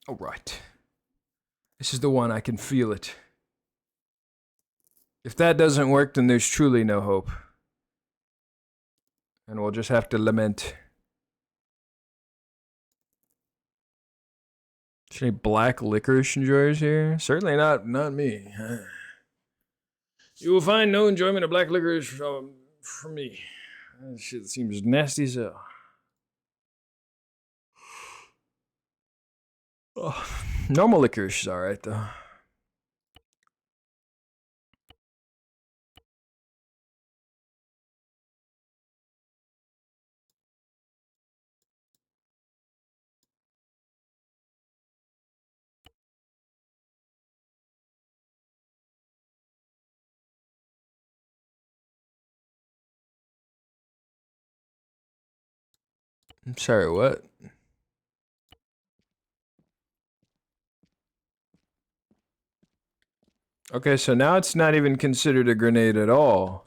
All right. This is the one. I can feel it. If that doesn't work, then there's truly no hope. And we'll just have to lament. Is there any black licorice enjoyers here? Certainly not me. You will find no enjoyment of black licorice from me. That shit seems nasty as hell. Oh, normal licorice is alright though. I'm sorry, what? Okay, so now it's not even considered a grenade at all.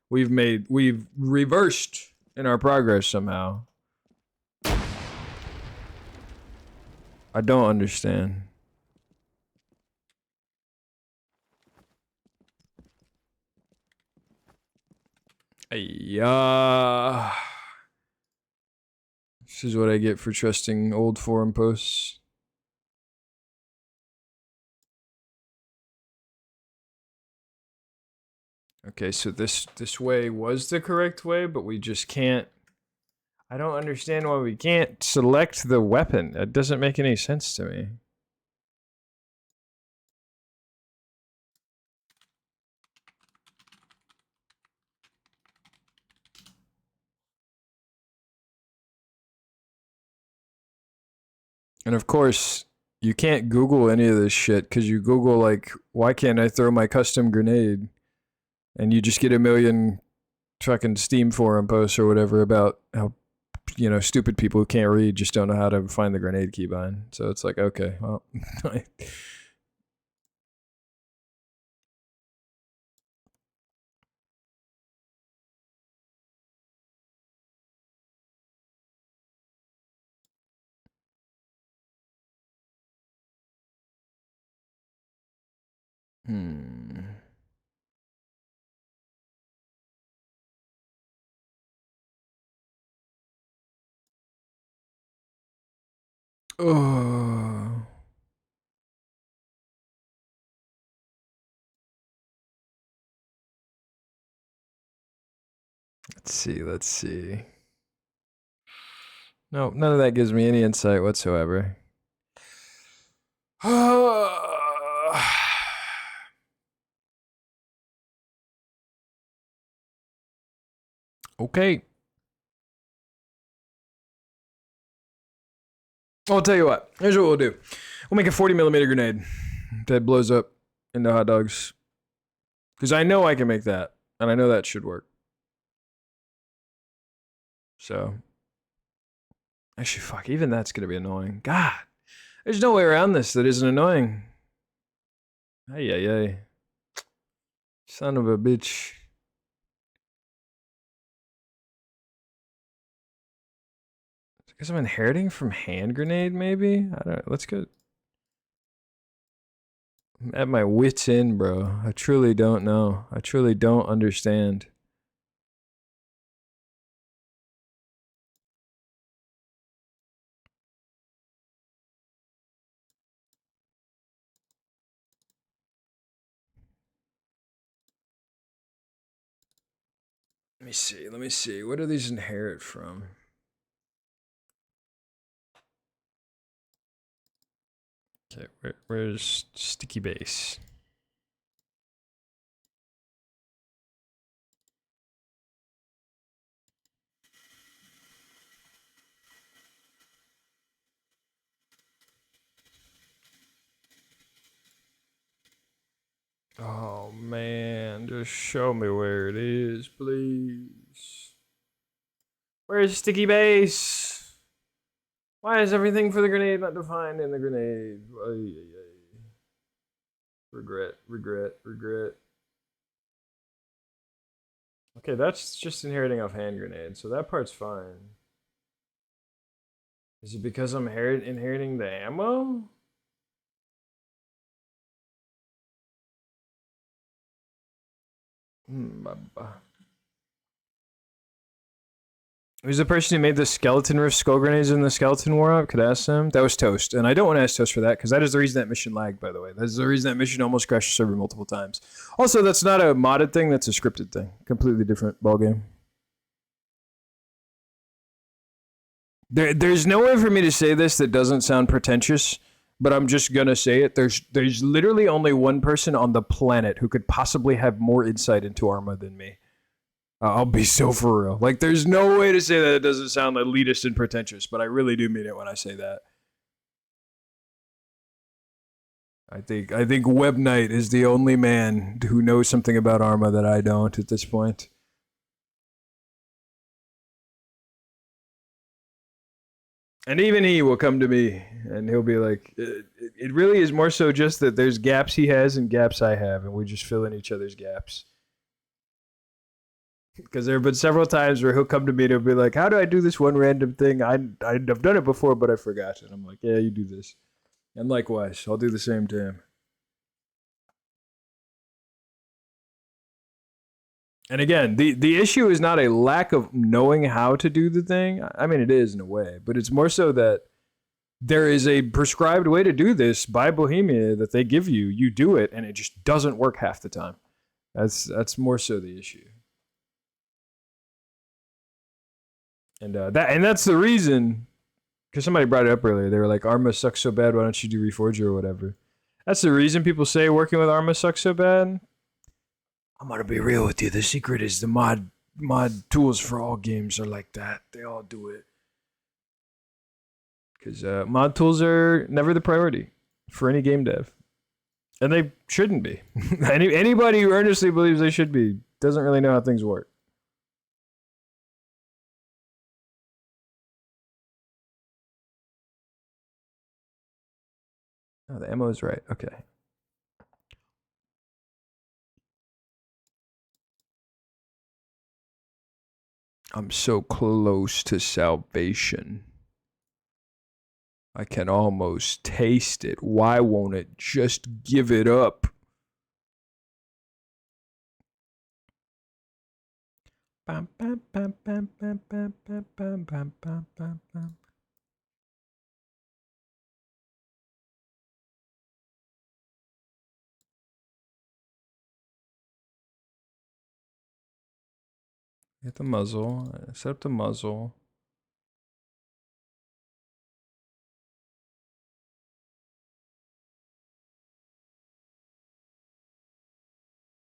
We've reversed in our progress somehow. I don't understand. Yeah. This is what I get for trusting old forum posts. Okay, so this way was the correct way, but we just can't. I don't understand why we can't select the weapon. That doesn't make any sense to me. And of course, you can't Google any of this shit because you Google, like, why can't I throw my custom grenade? And you just get a million fucking Steam forum posts or whatever about how, you know, stupid people who can't read just don't know how to find the grenade keybind. So it's like, okay, well. Oh. Let's see. No, none of that gives me any insight whatsoever. Okay. I'll tell you what. Here's what we'll do. We'll make a 40mm grenade that blows up into hot dogs. Because I know I can make that. And I know that should work. So. Actually, fuck. Even that's going to be annoying. God. There's no way around this that isn't annoying. Ay, ay, ay. Son of a bitch. Because I'm inheriting from hand grenade, maybe? I don't know. Let's go. I'm at my wit's end, bro. I truly don't know. I truly don't understand. Let me see. What do these inherit from? Okay, where's sticky base? Oh man, just show me where it is, please. Where's sticky base? Why is everything for the grenade not defined in the grenade? Ay, ay, ay. Regret, regret, regret. Okay, that's just inheriting off hand grenade, so that part's fine. Is it because I'm inheriting the ammo? Who's the person who made the skeleton roof skull grenades in the skeleton war up? Could I ask them? That was Toast. And I don't want to ask Toast for that, because that is the reason that mission lagged, by the way. That is the reason that mission almost crashed the server multiple times. Also, that's not a modded thing, that's a scripted thing. Completely different ballgame. There's no way for me to say this that doesn't sound pretentious, but I'm just gonna say it. There's literally only one person on the planet who could possibly have more insight into ArmA than me. I'll be so for real. Like, there's no way to say that it doesn't sound elitist and pretentious, but I really do mean it when I say that. I think Web Knight is the only man who knows something about ArmA that I don't at this point. And even he will come to me and he'll be like, it really is more so just that there's gaps he has and gaps I have, and we just fill in each other's gaps. Because there have been several times where he'll come to me and he'll be like, how do I do this one random thing? I've done it before, but I forgot. And I'm like, yeah, you do this. And likewise, I'll do the same to him. And again, the issue is not a lack of knowing how to do the thing. I mean, it is in a way, but it's more so that there is a prescribed way to do this by Bohemia that they give you. You do it, and it just doesn't work half the time. That's more so the issue. And that's the reason, because somebody brought it up earlier. They were like, ArmA sucks so bad, why don't you do Reforger or whatever? That's the reason people say working with ArmA sucks so bad. I'm gonna be real with you. The secret is the mod tools for all games are like that. They all do it. Because mod tools are never the priority for any game dev. And they shouldn't be. Anybody who earnestly believes they should be doesn't really know how things work. Oh, the ammo is right. Okay. I'm so close to salvation. I can almost taste it. Why won't it just give it up? Bam, bam, bam, bam, bam, bam, bam, bam, bam, bam, bam, bam. Hit the muzzle. Set up the muzzle.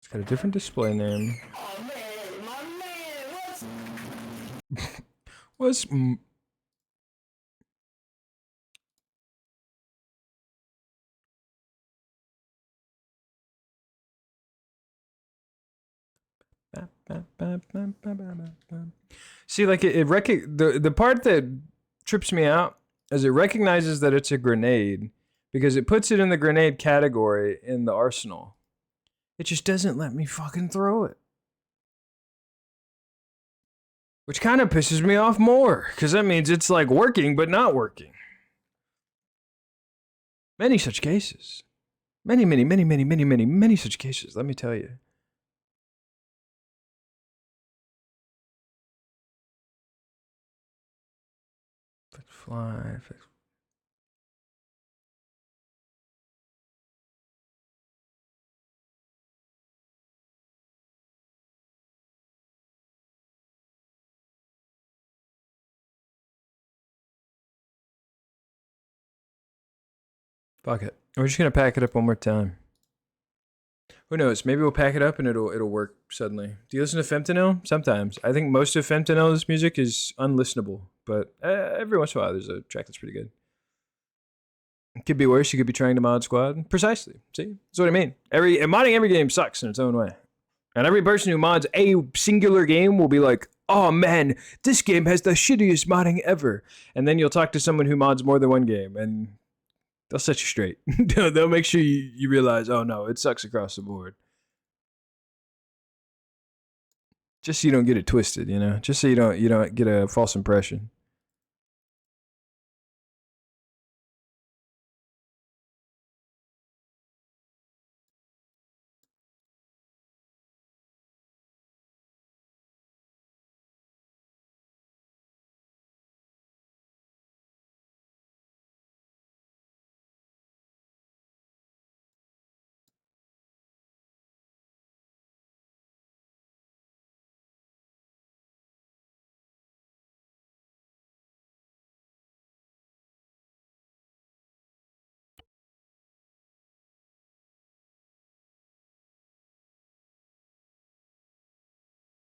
It's got a different display name. Oh man, my man, What's see, like the part that trips me out is it recognizes that it's a grenade because it puts it in the grenade category in the arsenal. It just doesn't let me fucking throw it. Which kind of pisses me off more, because that means it's like working but not working. Many such cases. Many such cases, let me tell you. Fix fly, fix. Fuck it. We're just gonna pack it up one more time. Who knows? Maybe we'll pack it up and it'll work suddenly. Do you listen to Fentanyl? Sometimes. I think most of Fentanyl's music is unlistenable, but every once in a while there's a track that's pretty good. It could be worse. You could be trying to mod squad. Precisely. See? That's what I mean. Modding every game sucks in its own way. And every person who mods a singular game will be like, oh man, this game has the shittiest modding ever. And then you'll talk to someone who mods more than one game and they'll set you straight. They'll make sure you realize, oh no, it sucks across the board. Just so you don't get it twisted, you know? Just so you don't get a false impression.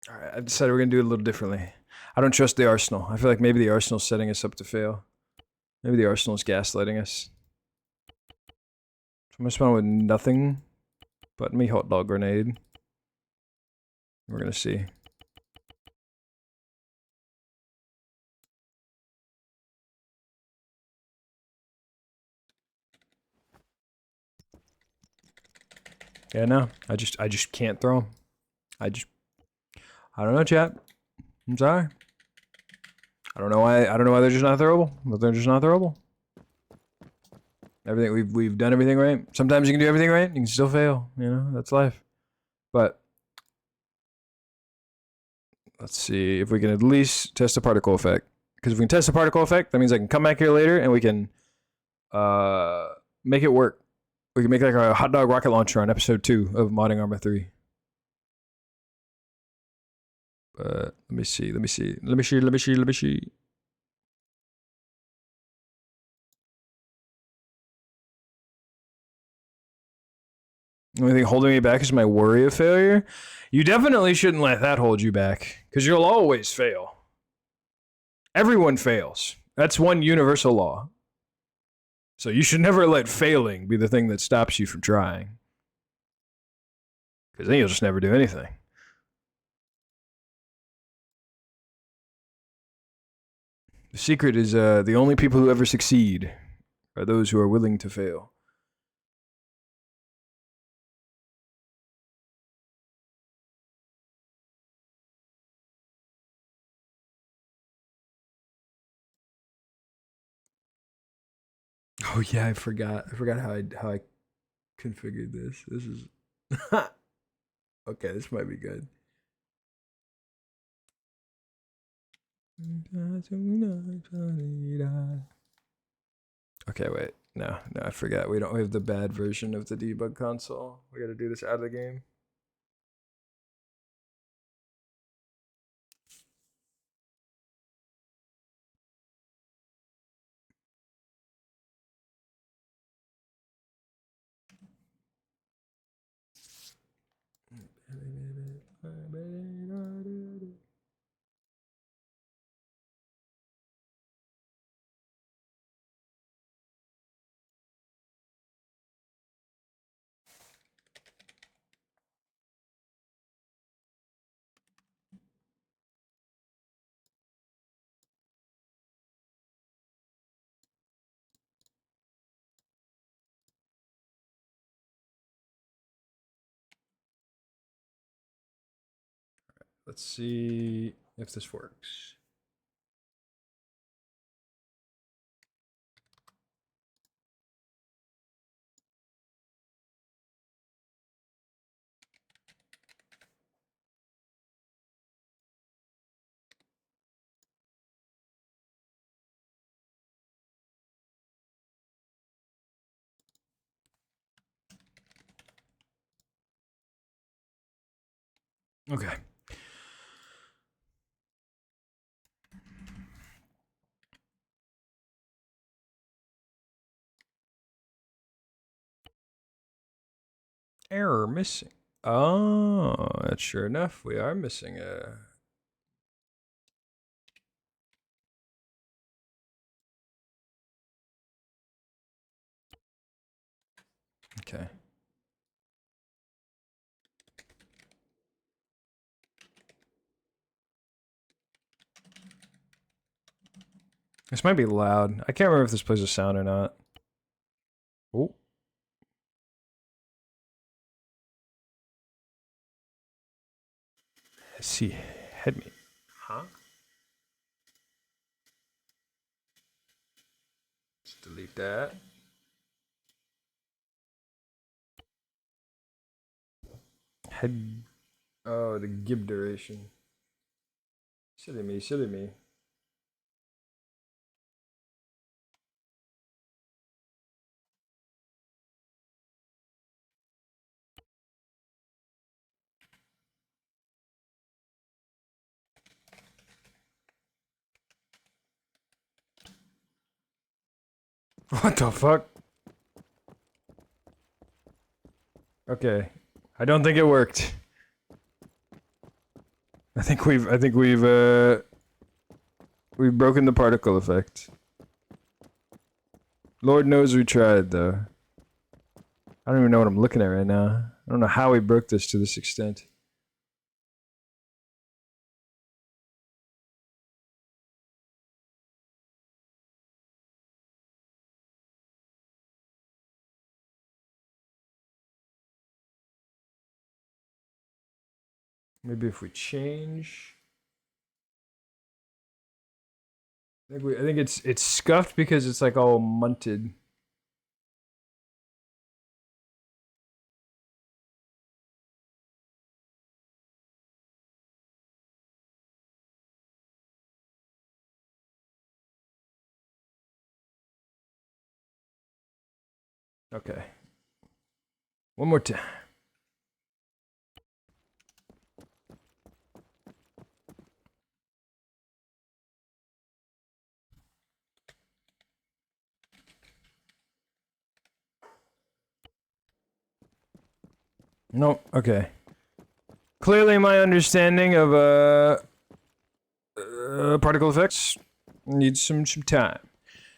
All right, I decided we're going to do it a little differently. I don't trust the Arsenal. I feel like maybe the Arsenal's setting us up to fail. Maybe the Arsenal's gaslighting us. So I'm going to spawn with nothing but me hotdog grenade. We're going to see. Yeah, no. I just can't throw them. I don't know, chat. I'm sorry. I don't know why they're just not throwable, but they're just not throwable. Everything we've done everything right. Sometimes you can do everything right, you can still fail. You know, that's life. But let's see if we can at least test the particle effect. Because if we can test the particle effect, that means I can come back here later and we can make it work. We can make like a hot dog rocket launcher on episode 2 of modding ArmA 3. Let me see. The only thing holding me back is my worry of failure. You definitely shouldn't let that hold you back, because you'll always fail. Everyone fails. That's one universal law. So you should never let failing be the thing that stops you from trying. Because then you'll just never do anything. The secret is the only people who ever succeed are those who are willing to fail. Oh yeah, I forgot how I configured this. This is okay. This might be good. Okay, wait. No, I forgot. We have the bad version of the debug console. We got to do this out of the game. Let's see if this works. Okay. Error missing. Oh, that's sure enough. We are missing a. Okay. This might be loud. I can't remember if this plays a sound or not. Oh. Let's see. Head me. Huh? Let's delete that. Head. Oh, the gib duration. Silly me, silly me. What the fuck? Okay. I don't think it worked. I think we've broken the particle effect. Lord knows we tried though. I don't even know what I'm looking at right now. I don't know how we broke this to this extent. Maybe if we change. I think it's scuffed because it's like all munted. Okay. One more time. Nope. Okay. Clearly, my understanding of particle effects needs some time.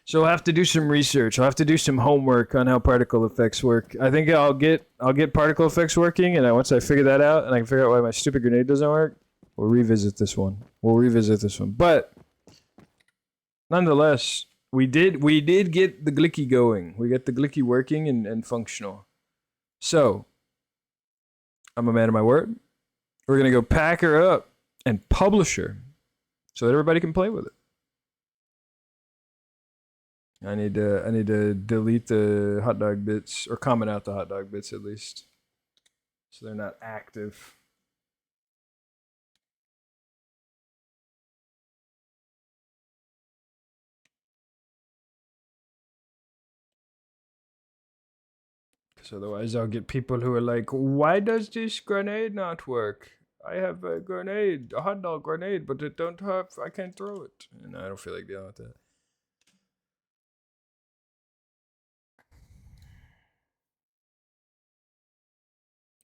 So I'll have to do some research. I'll have to do some homework on how particle effects work. I think I'll get particle effects working, and once I figure that out, and I can figure out why my stupid grenade doesn't work, we'll revisit this one. But nonetheless, we did get the glicky going. We got the glicky working and functional. So I'm a man of my word. We're gonna go pack her up and publish her so that everybody can play with it. I need to delete the hot dog bits, or comment out the hot dog bits at least, so they're not active. Because otherwise I'll get people who are like, why does this grenade not work? I have a grenade, a hot dog grenade, but I can't throw it. And I don't feel like dealing with that.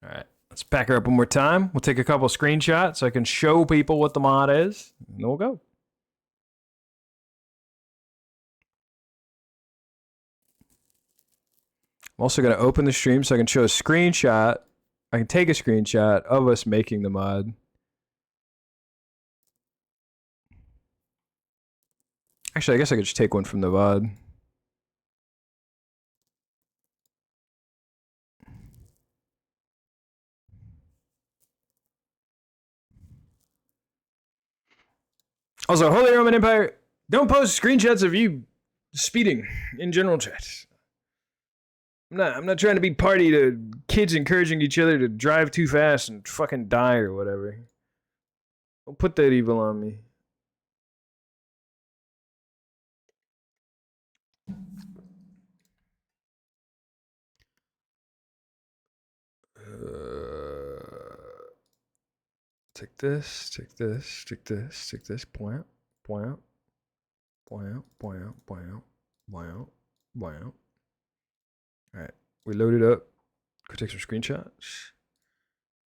All right, let's pack her up one more time. We'll take a couple screenshots so I can show people what the mod is, and then we'll go. I'm also going to open the stream so I can show a screenshot. I can take a screenshot of us making the mod. Actually, I guess I could just take one from the VOD. Also, Holy Roman Empire, don't post screenshots of you speeding in general chat. I'm not trying to be party to kids encouraging each other to drive too fast and fucking die or whatever. Don't put that evil on me. Take this, take this, take this, take this. Point, point, point, point, point, point, point. All right, we load it up. Go take some screenshots.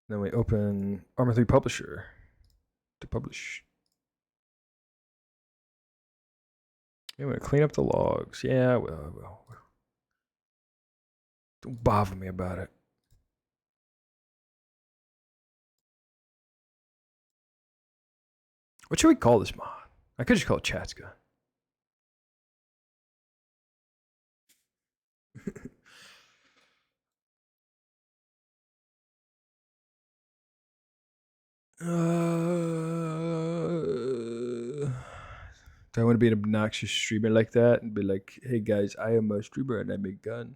Then we open ArmA 3 Publisher to publish. I'm gonna clean up the logs. Yeah, I will. Don't bother me about it. What should we call this mod? I could just call it Chatska. Do I want to be an obnoxious streamer like that and be like, hey guys, I am a streamer and I make gun?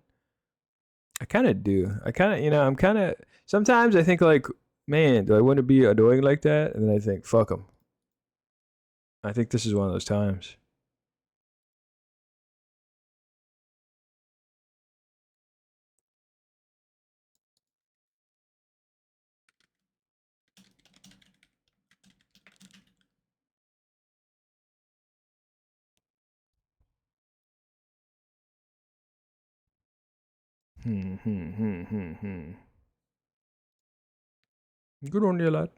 I kind of do. I'm kind of, sometimes I think like, man, do I want to be annoying like that? And then I think, fuck them. I think this is one of those times. Good on you, lad.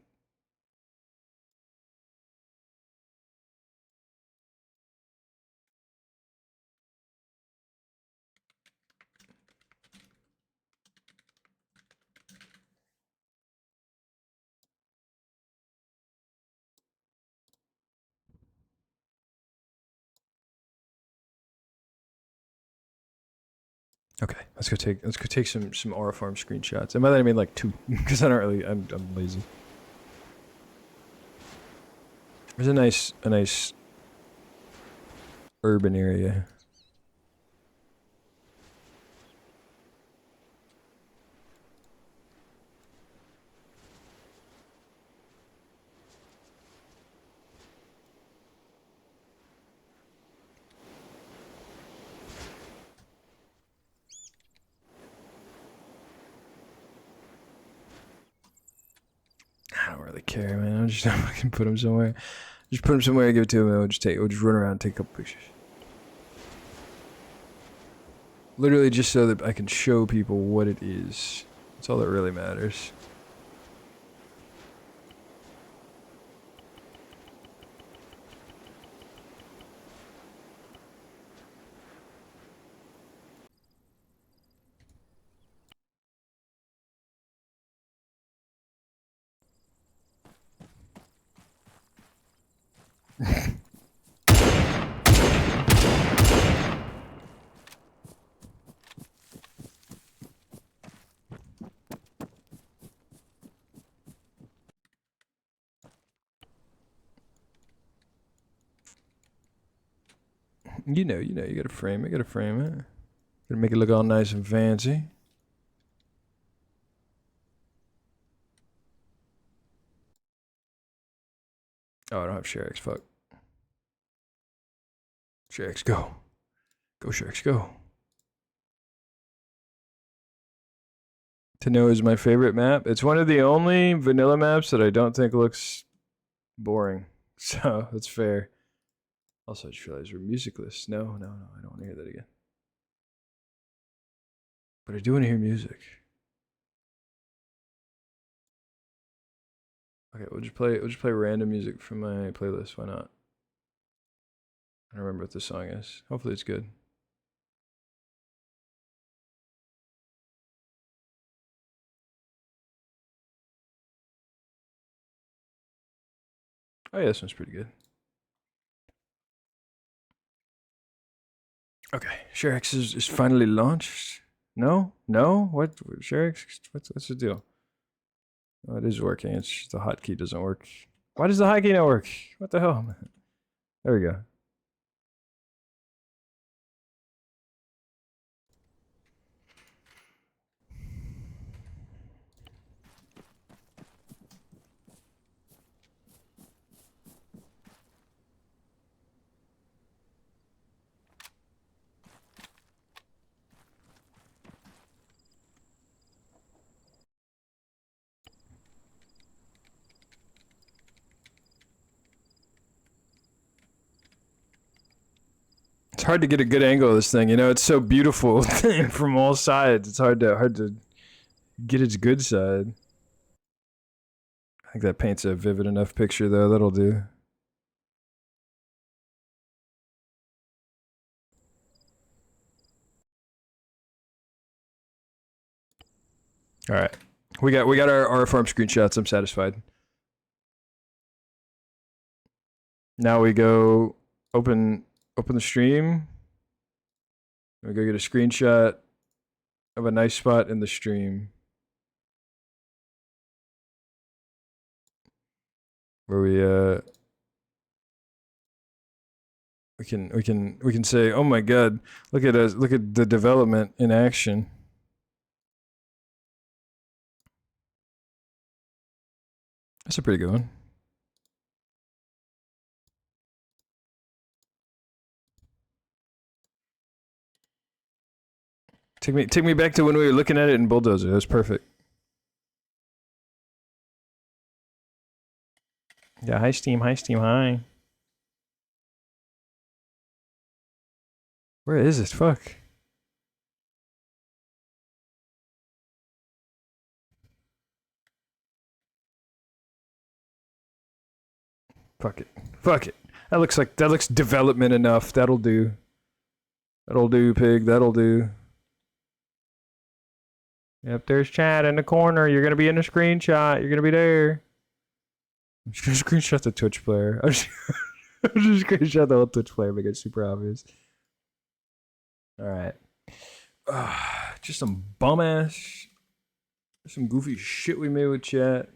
Okay, let's go take some aura farm screenshots. And by that I mean like 2, because I don't really, I'm lazy. There's a nice urban area. I don't really care, man. I'm just fucking put him somewhere. Just put him somewhere and give it to him, and we'll just run around and take a couple pictures. Literally just so that I can show people what it is. That's all that really matters. You know, you gotta frame it, Gotta make it look all nice and fancy. Oh, I don't have ShareX, fuck. ShareX, go. Go, ShareX, go. To know is my favorite map. It's one of the only vanilla maps that I don't think looks boring. So, that's fair. Also, I just realized we're musicless. No, I don't want to hear that again. But I do want to hear music. Okay, we'll just play random music from my playlist. Why not? I don't remember what this song is. Hopefully it's good. Oh yeah, this one's pretty good. Okay, ShareX is finally launched. No? What? ShareX? What's the deal? Oh, it is working. It's just the hotkey doesn't work. Why does the hotkey not work? What the hell? There we go. It's hard to get a good angle of this thing. You know, it's so beautiful from all sides. It's hard to get its good side. I think that paints a vivid enough picture, though. That'll do. All right, we got our farm screenshots. I'm satisfied. Now we go open the stream. We go get a screenshot of a nice spot in the stream where we can say, oh my god, look at us, look at the development in action. That's a pretty good one. Take me back to when we were looking at it in Bulldozer. That was perfect. Yeah, hi Steam, hi. Where is it? Fuck. Fuck it. That looks development enough. That'll do. That'll do, pig. That'll do. Yep, there's chat in the corner. You're gonna be in the screenshot. You're gonna be there. I'm just gonna screenshot the Twitch player. I'm just screenshot the whole Twitch player, make it super obvious. Alright. Just some bum ass. Some goofy shit we made with chat.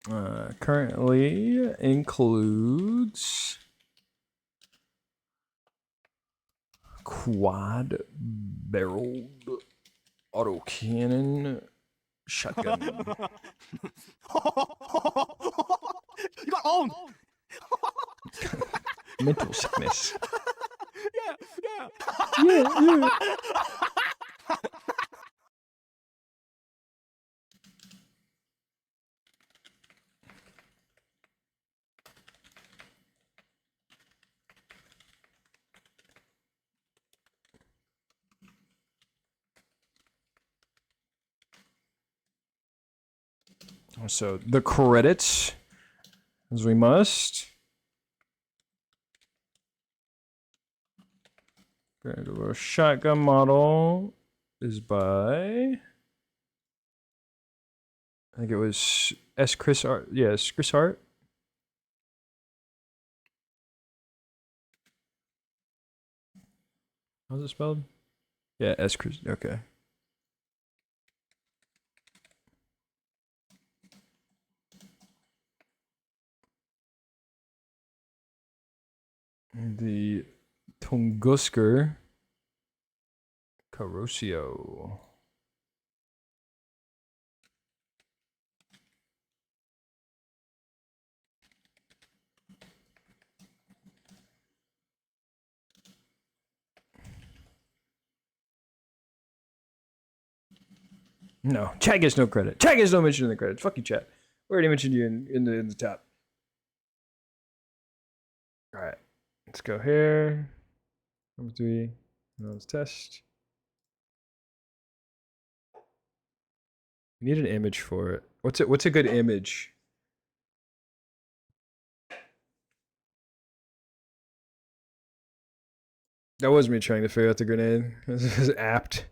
Currently includes quad barreled autocannon shotgun. You got owned. Mental sickness. Yeah. Yeah. So the credits, as we must. The shotgun model is by, I think it was Chris Hart. Yes, Chris Hart. How's it spelled? Yeah, Chris. Okay. The Tungusker Carosio. No, chat gets no credit. Chat gets no mention in the credits. Fuck you, chat. We already mentioned you in the top. All right, let's go here. Number 3. Now let's test. We need an image for it. What's a good image? That was me trying to figure out the grenade. This is apt.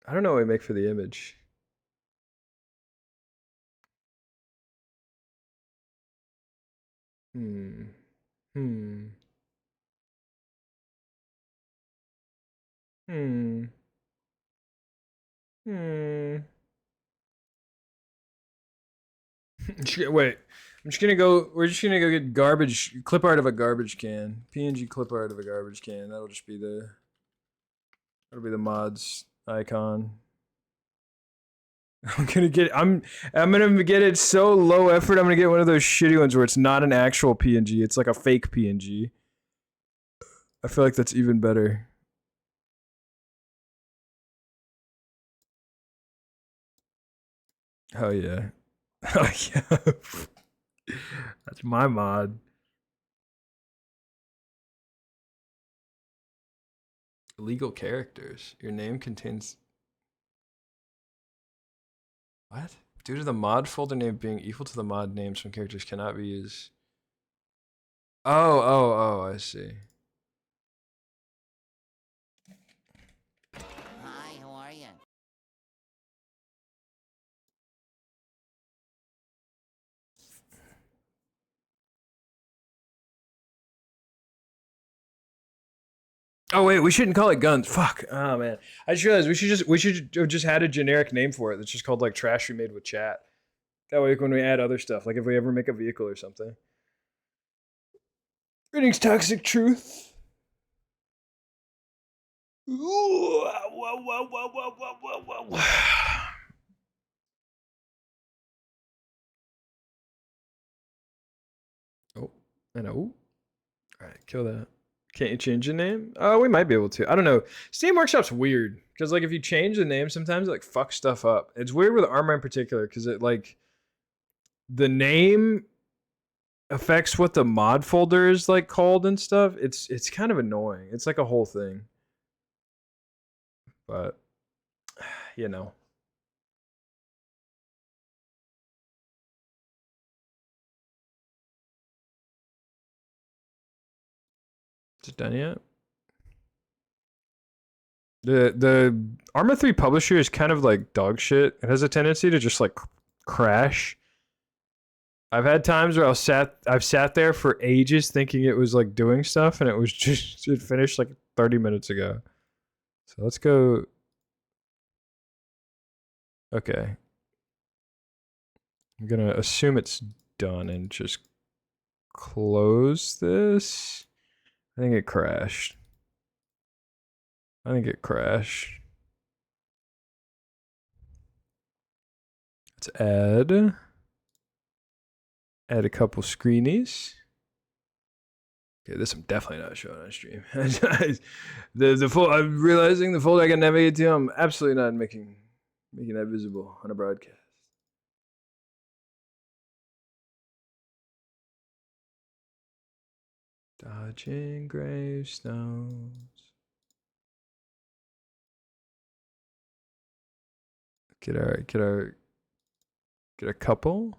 I don't know what we make for the image. Hmm. Hmm. Hmm. Hmm. Wait. I'm just gonna go. We're just gonna go get garbage clip art of a garbage can. PNG clip art of a garbage can. That'll just be the. That'll be the mods icon. I'm gonna get it so low effort. I'm gonna get one of those shitty ones where it's not an actual PNG. It's like a fake PNG. I feel like that's even better. Oh yeah. Oh yeah. That's my mod. Illegal characters. Your name contains. What? Due to the mod folder name being equal to the mod name, some characters cannot be used. Oh, I see. Hi, how are you? Oh wait, we shouldn't call it guns. Fuck. Oh man. I just realized we should have just had a generic name for it that's just called like trash we made with chat. That way when we add other stuff, like if we ever make a vehicle or something. Greetings, Toxic Truth. Ooh, Oh, I know. Alright, kill that. Can't you change the name? Oh, we might be able to. I don't know. Steam Workshop's weird. Because like if you change the name, sometimes it like fucks stuff up. It's weird with ArmA in particular, because it like the name affects what the mod folder is like called and stuff. It's kind of annoying. It's like a whole thing. But you know. Is it done yet? The ArmA 3 publisher is kind of like dog shit. It has a tendency to just like crash. I've had times where I've sat there for ages thinking it was like doing stuff and it was just it finished like 30 minutes ago. So let's go. Okay. I'm gonna assume it's done and just close this. I think it crashed. Let's add a couple screenies. Okay, this I'm definitely not showing on stream. the full, I'm realizing the folder I can navigate to, I'm absolutely not making that visible on a broadcast. Dodging gravestones. Get a couple.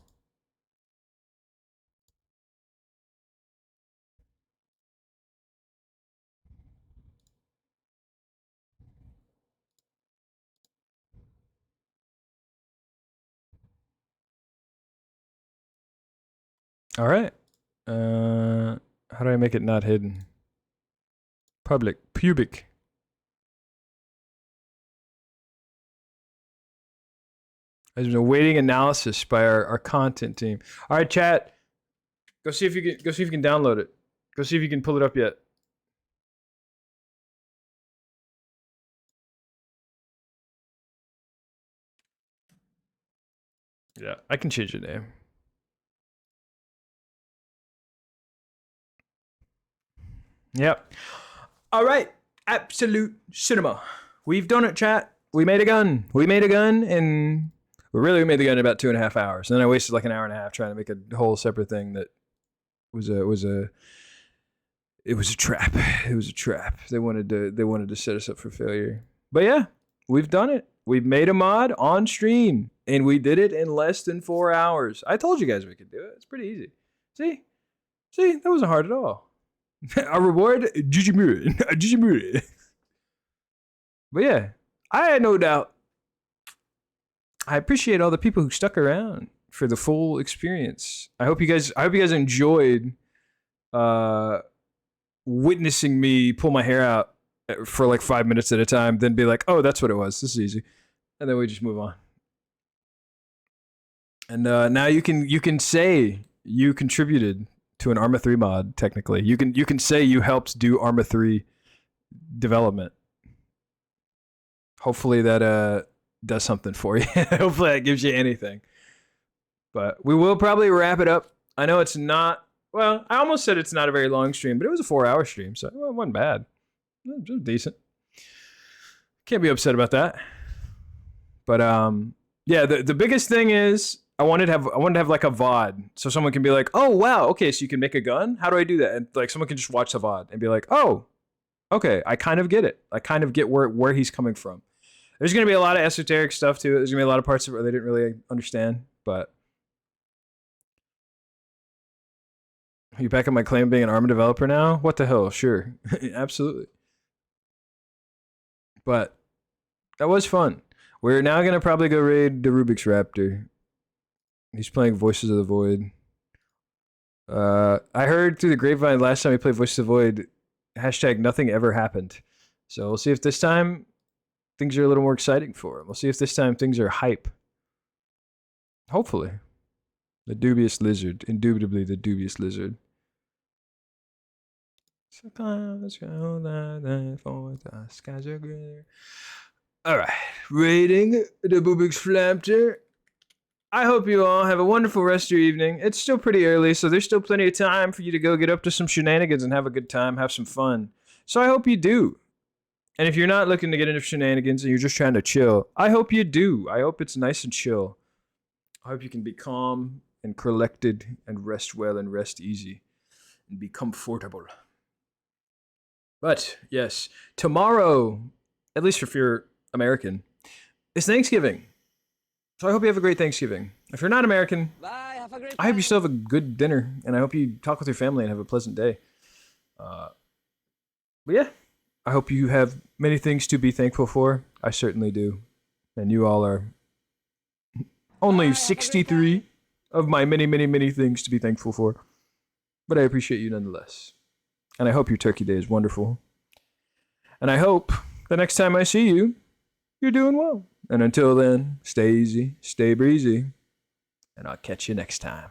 All right. How do I make it not hidden? Pubic. There's been awaiting analysis by our content team. All right, chat. Go see if you can download it. Go see if you can pull it up yet. Yeah, I can change your name. Yep. All right. Absolute cinema. We've done it, chat. We made a gun. We made the gun in about 2.5 hours. And then I wasted like an hour and a half trying to make a whole separate thing that was a trap. It was a trap. They wanted to set us up for failure. But yeah, we've done it. We've made a mod on stream, and we did it in less than 4 hours. I told you guys we could do it. It's pretty easy. See, that wasn't hard at all. Our reward, Jujimura. But yeah, I had no doubt. I appreciate all the people who stuck around for the full experience. I hope you guys enjoyed witnessing me pull my hair out for like 5 minutes at a time, then be like, oh, that's what it was. This is easy. And then we just move on. And now you can say you contributed to an ArmA 3 mod, technically. You can say you helped do ArmA 3 development. Hopefully that does something for you. Hopefully that gives you anything. But we will probably wrap it up. I know it's not, well, I almost said it's not a very long stream, but it was a 4-hour stream, so it wasn't bad. It was decent. Can't be upset about that. But yeah, the biggest thing is I wanted to have like a VOD, so someone can be like, oh wow, okay, so you can make a gun? How do I do that? And like someone can just watch the VOD and be like, oh, okay, I kind of get it. I kind of get where he's coming from. There's gonna be a lot of esoteric stuff to it. There's gonna be a lot of parts of it where they didn't really understand, but are you back on my claim of being an ArmA developer now? What the hell? Sure. Absolutely. But that was fun. We're now going to probably go raid the Rubik's Raptor. He's playing Voices of the Void. I heard through the grapevine last time he played Voices of the Void, hashtag nothing ever happened. So we'll see if this time things are a little more exciting for him. We'll see if this time things are hype. Hopefully. The dubious lizard. Indubitably the dubious lizard. Sometimes go the skies are greener. Alright. Rating the Rubik's Raptor. I hope you all have a wonderful rest of your evening. It's still pretty early, so there's still plenty of time for you to go get up to some shenanigans and have a good time, have some fun. So I hope you do. And if you're not looking to get into shenanigans and you're just trying to chill, I hope you do. I hope it's nice and chill. I hope you can be calm and collected and rest well and rest easy and be comfortable. But yes, tomorrow, at least if you're American, is Thanksgiving. So I hope you have a great Thanksgiving. If you're not American, Bye, have a great I hope you still have a good dinner, and I hope you talk with your family and have a pleasant day. But yeah, I hope you have many things to be thankful for. I certainly do. And you all are only 63 of my many, many, many things to be thankful for. But I appreciate you nonetheless. And I hope your turkey day is wonderful. And I hope the next time I see you, you're doing well. And until then, stay easy, stay breezy. and I'll catch you next time.